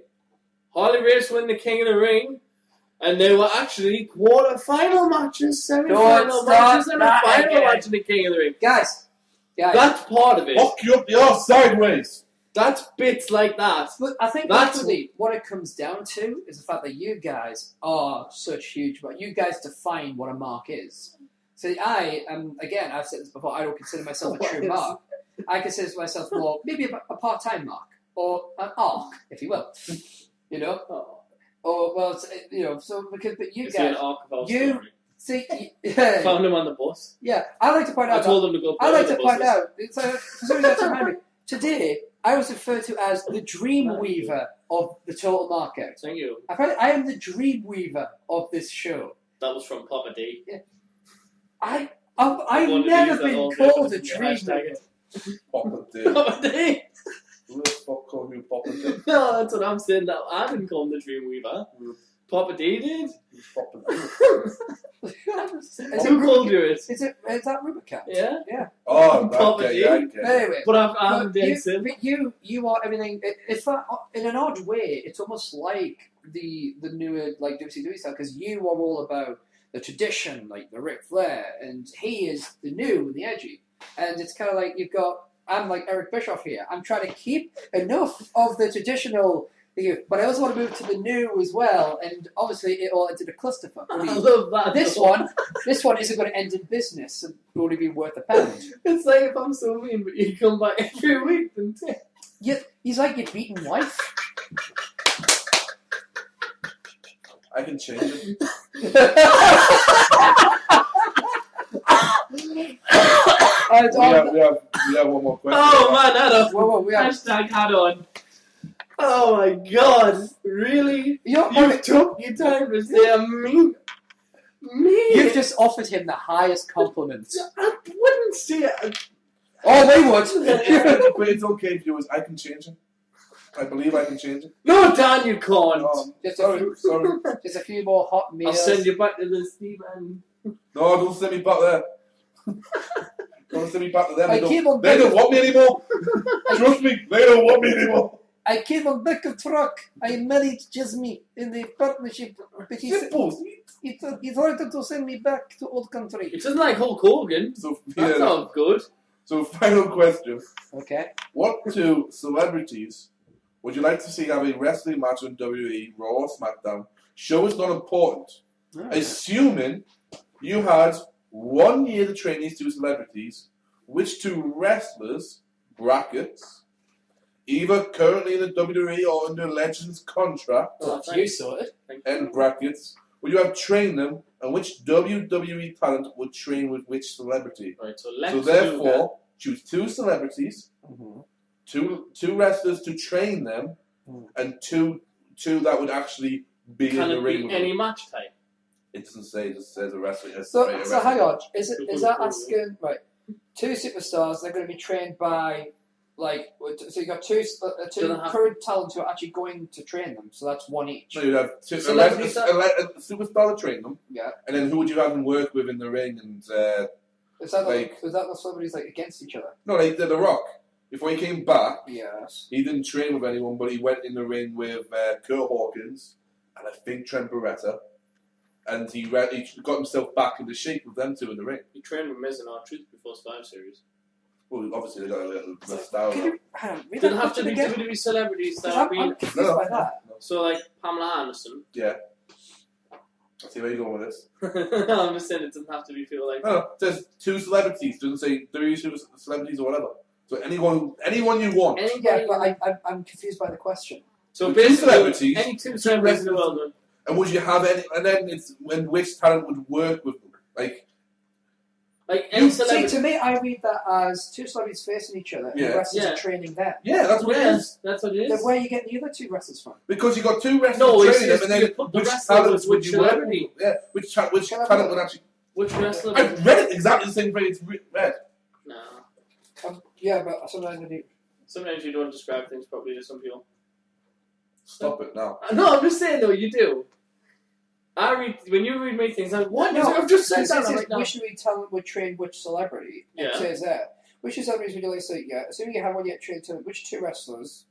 C: Harley Race win the King of the Ring, and they were actually quarter-final matches, semi-final matches, and a final match in the King of the Ring.
B: Guys.
C: That's part of it.
A: Fuck you up the arse sideways.
C: That's bits like that.
B: But I think actually what it comes down to is the fact that you guys are such huge, but you guys define what a mark is. So I am, again, I've said this before, I don't consider myself a true mark. I consider myself more, maybe a part-time mark, or an arc, if you will. You know? Or, well, you know, so, because, but you guys, you, see, yeah.
C: Found him on the bus.
B: Yeah, I like to point out.
C: I told him to go.
B: I like to point out. For some reason, today I was referred to as the dream weaver of the Total Market.
C: Thank you.
B: I am the dream weaver of this show.
C: That was from Papa D.
B: Yeah. I've never been called a dream weaver.
A: Papa D.
C: Papa D.
A: Who the fuck called you Papa D?
C: No, that's what I'm saying. Now I didn't call him the dream weaver. Papa D did.
A: Papa D.
C: Who called you it?
B: Is that Rubicon?
C: Yeah.
B: Yeah.
A: Oh,
C: Papa
A: okay,
C: D.
A: yeah, okay.
B: Anyway,
C: but I'm dancing.
B: But you are everything. In an odd way, it's almost like the newer like WCW style, because you are all about the tradition, like the Ric Flair, and he is the new and the edgy. And it's kind of like I'm like Eric Bischoff here. I'm trying to keep enough of the traditional, but I also want to move to the new as well. And obviously, it all entered a clusterfuck.
C: I love that.
B: This one isn't going to end in business and only be worth £1.
C: It's like if I'm so mean, but you come back every week, then
B: he's like your beaten wife.
A: I can change it.
C: We
A: have one more question.
C: Oh man, Adam.
B: Whoa,
C: Hashtag had on. Oh my god. Really? You took your time to say I'm mean.
B: You've just offered him the highest compliment.
C: I wouldn't say it.
B: Oh, they would.
A: But it's okay, viewers. I can change it. I believe I can change it.
C: No, Dan, you can't.
A: Sorry.
B: Just a few more hot meals.
C: I'll send you back to the Steve and...
A: No, don't send me back there. Don't send me back to them.
B: They
A: don't want me anymore. Trust me, they don't want me anymore.
B: I came on back of truck. I married Jismie in the partnership. But he wanted to send me back to old country.
C: It doesn't like Hulk Hogan. So, that's not good.
A: So, final question.
B: Okay.
A: What two celebrities would you like to see have a wrestling match on WWE, Raw or Smackdown? Show is not important. Assuming you had 1 year to train these two celebrities, which two wrestlers, brackets, either currently in the WWE or under Legends contract,
B: you sorted,
A: end brackets, would you have trained them, and which WWE talent would train with which celebrity?
C: Right, so
A: therefore, choose 2 celebrities,
B: Mm-hmm.
A: two wrestlers to train them, and two that would actually be in the ring.
C: Can it be any match type?
A: It doesn't say. It just says a wrestler.
B: So hang on. Is that asking right? 2 superstars. They're going to be trained by like. So you got two current talents who are actually going to train them. So that's 1 each.
A: So you'd have a superstar to train them.
B: Yeah.
A: And then who would you have them work with in the ring? And
B: is that somebody's like against each other?
A: No, like The Rock. Before he came back,
B: yes,
A: he didn't train with anyone, but he went in the ring with Kurt Hawkins and I think Trent Beretta, and he got himself back into shape with them 2 in the ring.
C: He trained with Miz and R-Truth before Survivor Series.
A: Well, obviously they got a little style.
C: Didn't have to be WWE celebrities that have been.
B: I'm confused by that.
C: So like Pamela Anderson.
A: Yeah. I see where you're going with this.
C: I'm just saying it doesn't have to be people like.
A: No, it says 2 celebrities. It doesn't say 3 celebrities or whatever. So anyone you want.
B: Yeah, but I'm confused by the question.
C: So
A: basically,
C: any 2 celebrities in the world.
A: And would you have any? And then it's which talent would work with them, like
C: any celebrity.
B: See, to me, I read that as 2 celebrities facing each other, and the wrestlers are training them.
A: Yeah, that's what it is.
C: That's what it is.
B: Then where are you getting the other 2 wrestlers from?
A: Because you got 2 wrestlers training them, and then
C: which talent would you celebrity?
A: Yeah, which talent would actually?
C: Which wrestler?
A: I've read it exactly the same way it's read.
C: No.
B: Yeah, but sometimes
C: you don't describe things properly to some people.
A: Stop it now.
C: No, I'm just saying though, you do. When you read me things, I'm like, what? No, I've just said that.
B: Which talent would train which celebrity? It says that. Which celebrities would you like to say? Yeah, assuming you have one yet trained talent, which 2 wrestlers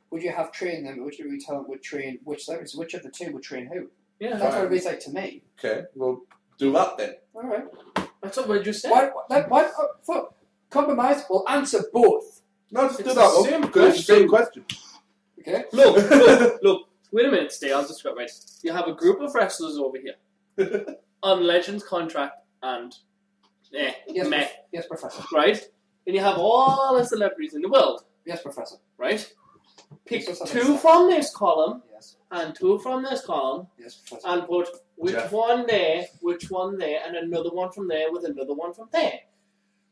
B: would you have train them? Which talent would train which celebrities? Which of the 2 would train who?
C: Yeah,
B: that's what it reads like to me.
A: Okay, well, do that then.
B: All right.
C: That's what we just said.
B: Why compromise? We'll answer both.
A: No, just do that one. Because it's the same question.
B: Okay.
C: Look. Wait a minute, Steve. I'll describe right. You have a group of wrestlers over here on Legends contract and
B: yes, Professor.
C: Right? And you have all the celebrities in the world.
B: Yes, Professor.
C: Right? Pick 2 from this column and 2 from this column.
B: Yes, Professor.
C: And put which one there, and another one from there with another one from there.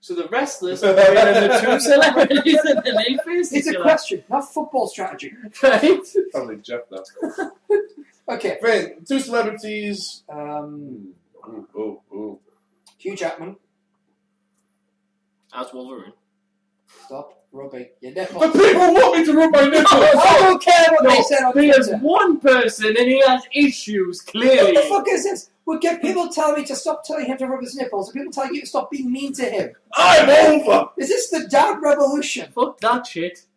C: So the wrestlers are wearing the 2 celebrities and then they face each other.
B: It's a question, not football strategy.
C: Right?
A: Probably Jeff now.
B: Okay.
A: Fine. 2 celebrities.
B: Hugh Jackman.
C: As Wolverine.
B: Stop rubbing your nipples.
A: The people want me to rub my nipples!
B: I don't care what they said on
C: There's
B: Twitter.
C: one person and he has issues, clearly.
B: What the fuck is this? We get people telling me to stop telling him to rub his nipples, and people telling you to stop being mean to him.
A: I'm over!
B: Is this the dad revolution?
C: Fuck that shit.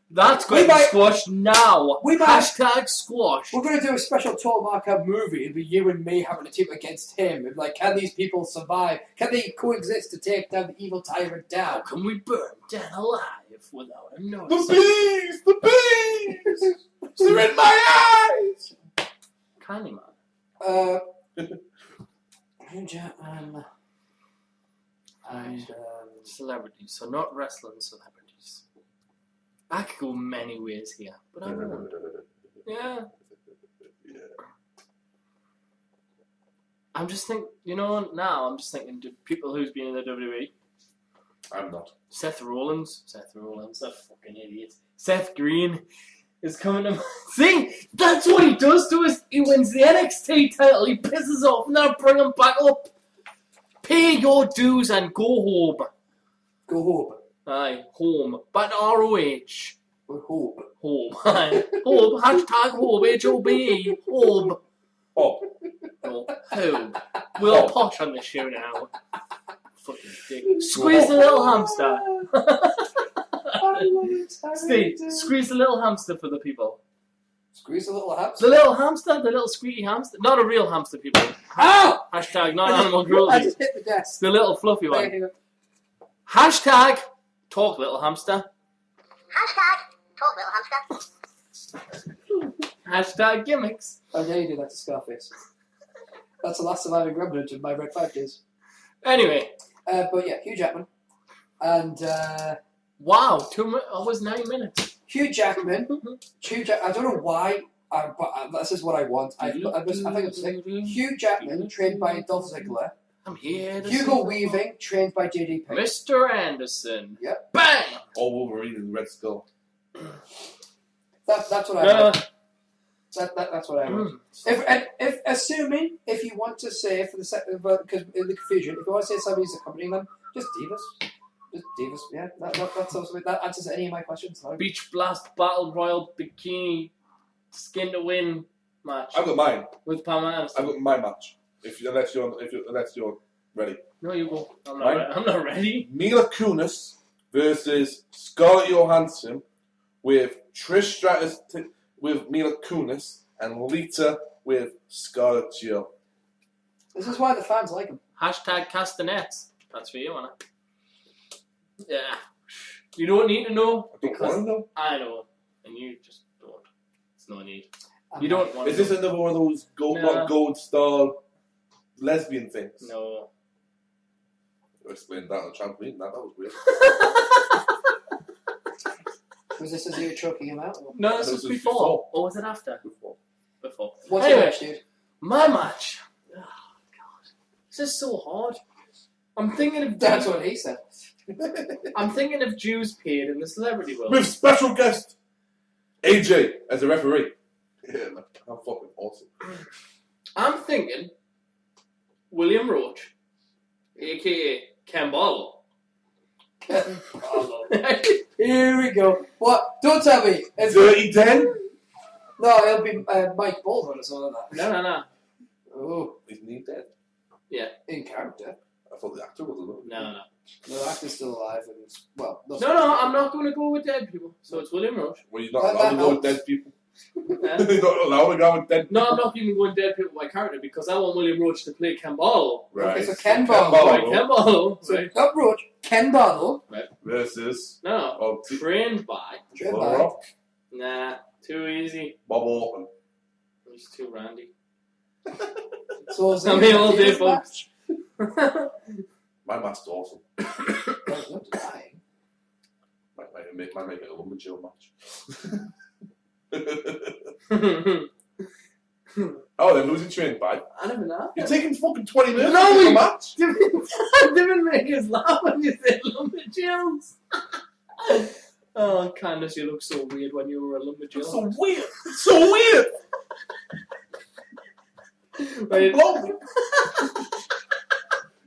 C: That's going to squash now. Hashtag squash.
B: We're going to do a special Total Markout movie. It'll be you and me having a team against him. And like, can these people survive? Can they coexist to take down the evil tyrant down?
C: How can we burn Dan alive without him
A: The
C: noticing?
A: bees! The bees! They're in my eyes!
C: Candyman.
B: Hugh Jackman. And
C: celebrities, so not wrestling celebrities. I could go many ways here, but I won't. Yeah. I'm just thinking, now I'm just thinking to people who's been in the WWE.
A: I'm not.
C: Seth Rollins, a fucking idiot. Seth Green is coming to see, that's what he does to us. He wins the NXT title, he pisses off, and then I bring him back up. Pay your dues and go home.
B: Go home.
C: Aye, home. But ROH.
B: Home.
C: Home. Aye. Home. Hashtag home. HOBE. Home.
A: Oh.
C: No. Home. We're all posh on this show now. Fucking dick. Squeeze the little hamster. Steve, squeeze the little hamster for the people.
B: Squeeze the little hamster?
C: The little hamster, the little squeaky hamster. Not a real hamster, people.
B: Ow!
C: Hashtag not animal cruelty.
B: I just hit the desk.
C: The little fluffy one. Hashtag talk little hamster.
E: Hashtag talk little hamster.
C: Hashtag gimmicks.
B: How dare you do that to Scarface? That's the last surviving remnant of my Red 5 days.
C: Anyway.
B: But yeah, Hugh Jackman. And,
C: wow, 2 hours, 9 minutes.
B: Hugh Jackman. I don't know why this is what I want. I think it's Hugh Jackman, trained by Dolph Ziggler.
C: I'm here to
B: Hugo Weaving, trained by JDP.
C: Mr. Anderson.
B: Yep.
C: Bang!
A: Or Wolverine in Red Skull.
B: That's what I want. That's what I want. Assuming if you want to say for the second, because in the confusion, if you want to say somebody's accompanying them, just Divas. Just Divas. Yeah, that answers any of my questions. Sorry.
C: Beach Blast Battle Royal Bikini Skin to Win match.
A: I've got mine.
C: With Pamela Anderson.
A: I've got my match. Unless you're ready.
C: No, you go. I'm not ready.
A: Mila Kunis versus Scarlett Johansson with Trish Stratus with Mila Kunis and Lita with Scarlett Jo.
B: This is why the fans like him.
C: Hashtag Castanets. That's for you, Anna. Yeah. You don't need to know.
A: I don't want to know.
C: I know. And you just don't. It's no need. You don't want
A: Is this another one of those gold star lesbian things?
C: No.
A: I explained that on the trampoline. That was weird.
B: Was this as you were choking him out? Or?
C: No, this was before. Or was it after? Before.
B: What's your match, dude?
C: My match. Oh, God. This is so hard. I'm thinking of...
B: That's what he said.
C: I'm thinking of Jews paid in the celebrity world.
A: With special guest AJ as a referee. Yeah, man. I'm fucking awesome.
C: I'm thinking William Roach, a.k.a. Ken Barlow.
B: Ken Barlow. Here we go. What? Don't tell me. It's
A: Dirty Den?
B: No, it'll be Mike Baldwin or something like that.
C: No.
B: Oh.
A: Isn't he dead?
C: Yeah.
B: In character.
A: I thought the actor was alive.
C: No.
B: No, the actor's still alive. And well,
C: no, I'm not going to go with dead people. So it's William Roach.
A: Well, you're not allowed to go with dead people. You're not allowed to go with dead people.
C: No, I'm not even going dead people by character because I want William Roach to play Ken Barlow.
A: Right.
B: Okay, so Ken Barlow.
C: Right, Ken Barlow.
B: So not Roach, Ken Barlow.
C: Right.
A: Versus...
C: Trained by...
A: Rock.
C: Nah, too easy.
A: Bob Orton.
C: He's too randy.
B: So
C: I'm here all day, folks.
A: My match's awesome.
B: There's no denying.
A: Might make it a lumberjill match. Oh, then who's he trained by?
C: I don't know.
A: You're taking fucking 20 minutes
C: No,
A: to make a match?
C: Didn't make us laugh when you said lumberjills. Oh, Candace, you look so weird when you were a lumberjill.
A: It's so weird. It's so weird.
C: Wait.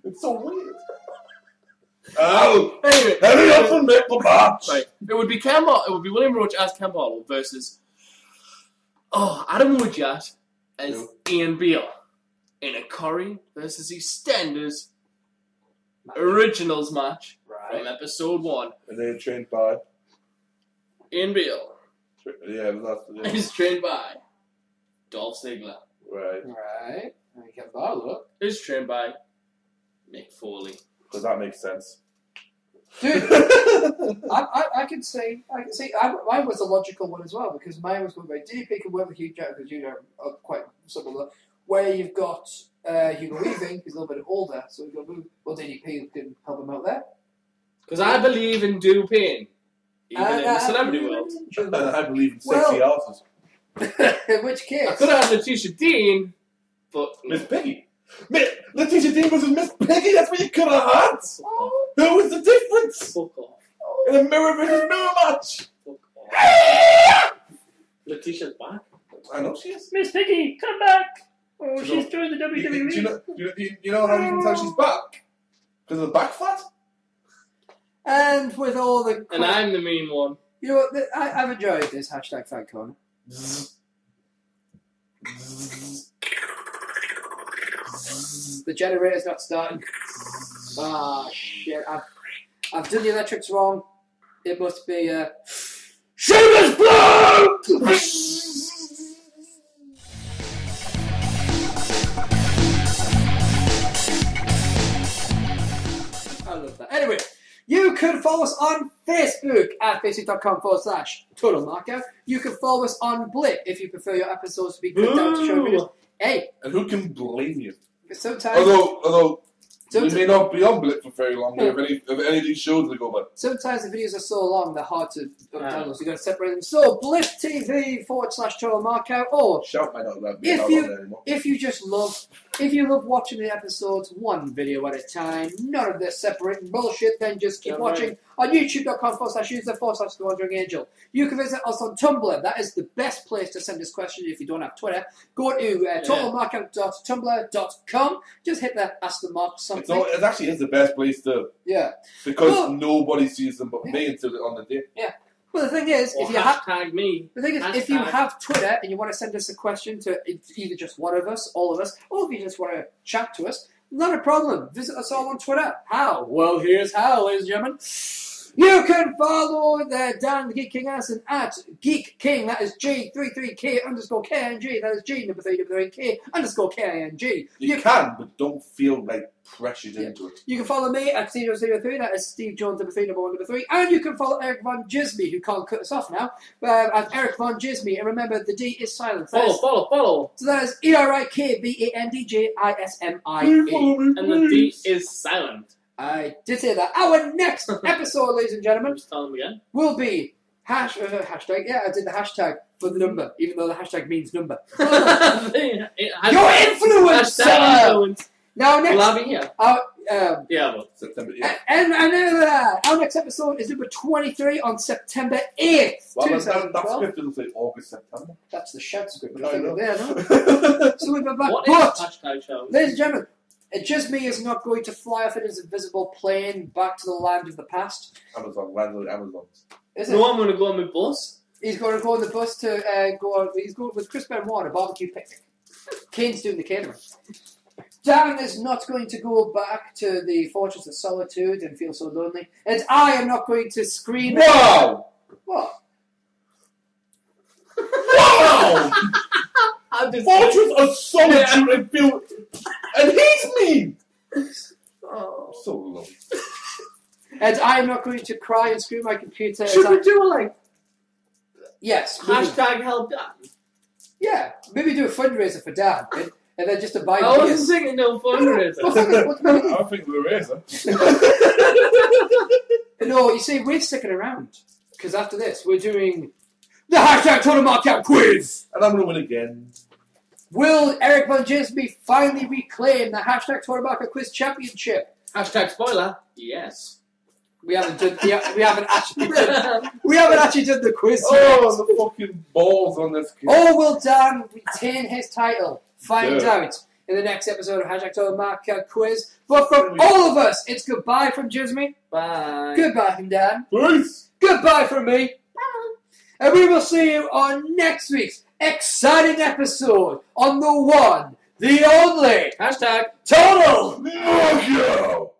A: It's so weird. Oh,
C: anyway,
A: hurry up and make the match.
C: Right. It would be William Roach as Ken Barlow versus Adam Woodyard as Ian Beale in a Corey versus EastEnders originals match from episode 1.
A: And they're trained by
C: Ian Beale.
A: Yeah, that's
C: He's trained by Dolph Ziggler.
B: Right. And Ken Barlow
C: is trained by Mick Foley.
A: Because that makes sense.
B: Dude, I can see. Mine was a logical one as well because mine was going by DDP can work with Hugh Jackman because you know are quite similar. Where you've got Hugo Weaving, who's a little bit older, so we've got DDP can help him out there.
C: Because I believe in duping, even in the celebrity world.
A: And I believe in sexy asses.
B: In which case,
C: I could have Letitia Dean, but
A: Miss Piggy. Letitia Dean was Miss Piggy. That's what you could have had. Who was the difference?
C: Fuck off.
A: In a mirror versus mirror match.
C: Fuck off. Letitia's back.
A: I know she is.
D: Miss Piggy, come back! Oh, she's joined the WWE.
A: Do you know how you can tell she's back? Because of the back fat?
B: and with all the
C: And I'm the mean one.
B: you know what, I've enjoyed this hashtag Fan Corner. The generator's not starting. Ah, shit. I've done the electrics wrong. It must be, Shooter's blow! I love that. Anyway, you can follow us on Facebook at facebook.com/Total Marker. You can follow us on Blip if you prefer your episodes to be clicked out to show videos. Hey,
A: And who can blame you?
B: sometimes...
A: Although
B: So
A: we may not be on Blip for very long if any of these shows we go by.
B: Sometimes the videos are so long they're hard to download, so you've got to separate them. So Blip TV /Total Markout, or
A: Shout might not be allowed on there anymore.
B: if you love watching the episodes one video at a time, none of this separating bullshit, then just keep watching on youtube.com/user/TheWandering You can visit us on Tumblr. That is the best place to send us questions if you don't have Twitter. Go to totalmarkout.tumblr.com. Just hit the Ask the Mark something.
A: It actually is the best place to.
B: Yeah.
A: Because nobody sees them but me until on the day.
B: Yeah. Well, the thing is,
C: Or
B: if you have
C: hashtag me.
B: the thing is, if you have Twitter and you want to send us a question to either just one of us, all of us, or if you just want to chat to us, not a problem. Visit us all on Twitter. How? Well, here's how, ladies and gentlemen. You can follow Dan the Geek King Anderson at Geek King. That is G33K_KNG. That is G3K_K_KNG.
A: You can, but don't feel like pressured into it.
B: You can follow me at SteveJones313. That is SteveJones313. And you can follow ErikVanDjismie, who can't cut us off now, at ErikVanDjismie. And remember, the D is silent.
C: Follow.
B: So that is ErikVanDjismie.
C: And the D is silent.
B: I did say that. Our next episode, ladies and gentlemen,
C: Just tell them again.
B: will be hashtag. Yeah, I did the hashtag for the number, even though the hashtag means number. Your influence! Now, next.
C: Will I be here?
A: September 8th.
B: And our next episode is number 23 on September 8th.
A: Well, that's
B: 2012.
A: 5th, it'll say August, September.
B: That's the shout script.
A: I know.
B: There, no? So we'll be back.
C: What
B: But,
C: is hashtag show?
B: ladies and gentlemen, Jismie is not going to fly off in his invisible plane back to the land of the past.
A: Amazon, landlord Amazons.
B: Is it?
C: No, I'm going to go on my bus.
B: He's going to go on the bus to go on. He's going with Chris Benoit, a barbecue picnic. Kane's doing the catering. Dan is not going to go back to the Fortress of Solitude and feel so lonely. And I am not going to scream.
A: Wow!
B: What?
A: Wow! Fortress of Solitude and feel. And he's mean!
B: Oh.
A: So low.
B: And I am not going to cry and scream my computer.
C: Should we do a
B: Yes.
C: hashtag help Dan?
B: Yeah. Maybe do a fundraiser for Dan. And then just to buy
C: I wasn't
B: beers.
C: thinking no fundraiser.
A: I think we're razor.
B: No, you see, we're sticking around. Because after this, we're doing the hashtag Total Markout quiz.
A: And I'm going to win again.
B: Will ErikVanDjismie finally reclaim the hashtag Total Markout quiz championship?
C: Hashtag spoiler. Yes.
B: We haven't actually done the quiz yet.
A: Oh, the fucking balls on this kid.
B: Or will Dan retain his title? Find out in the next episode of hashtag Total Markout quiz. But from all of us, it's goodbye from Jismie.
C: Bye.
B: Goodbye from Dan.
A: Peace.
B: Goodbye from me. Bye. And we will see you on next week's exciting episode on the one, the only
C: Hashtag
B: Total
A: Markout.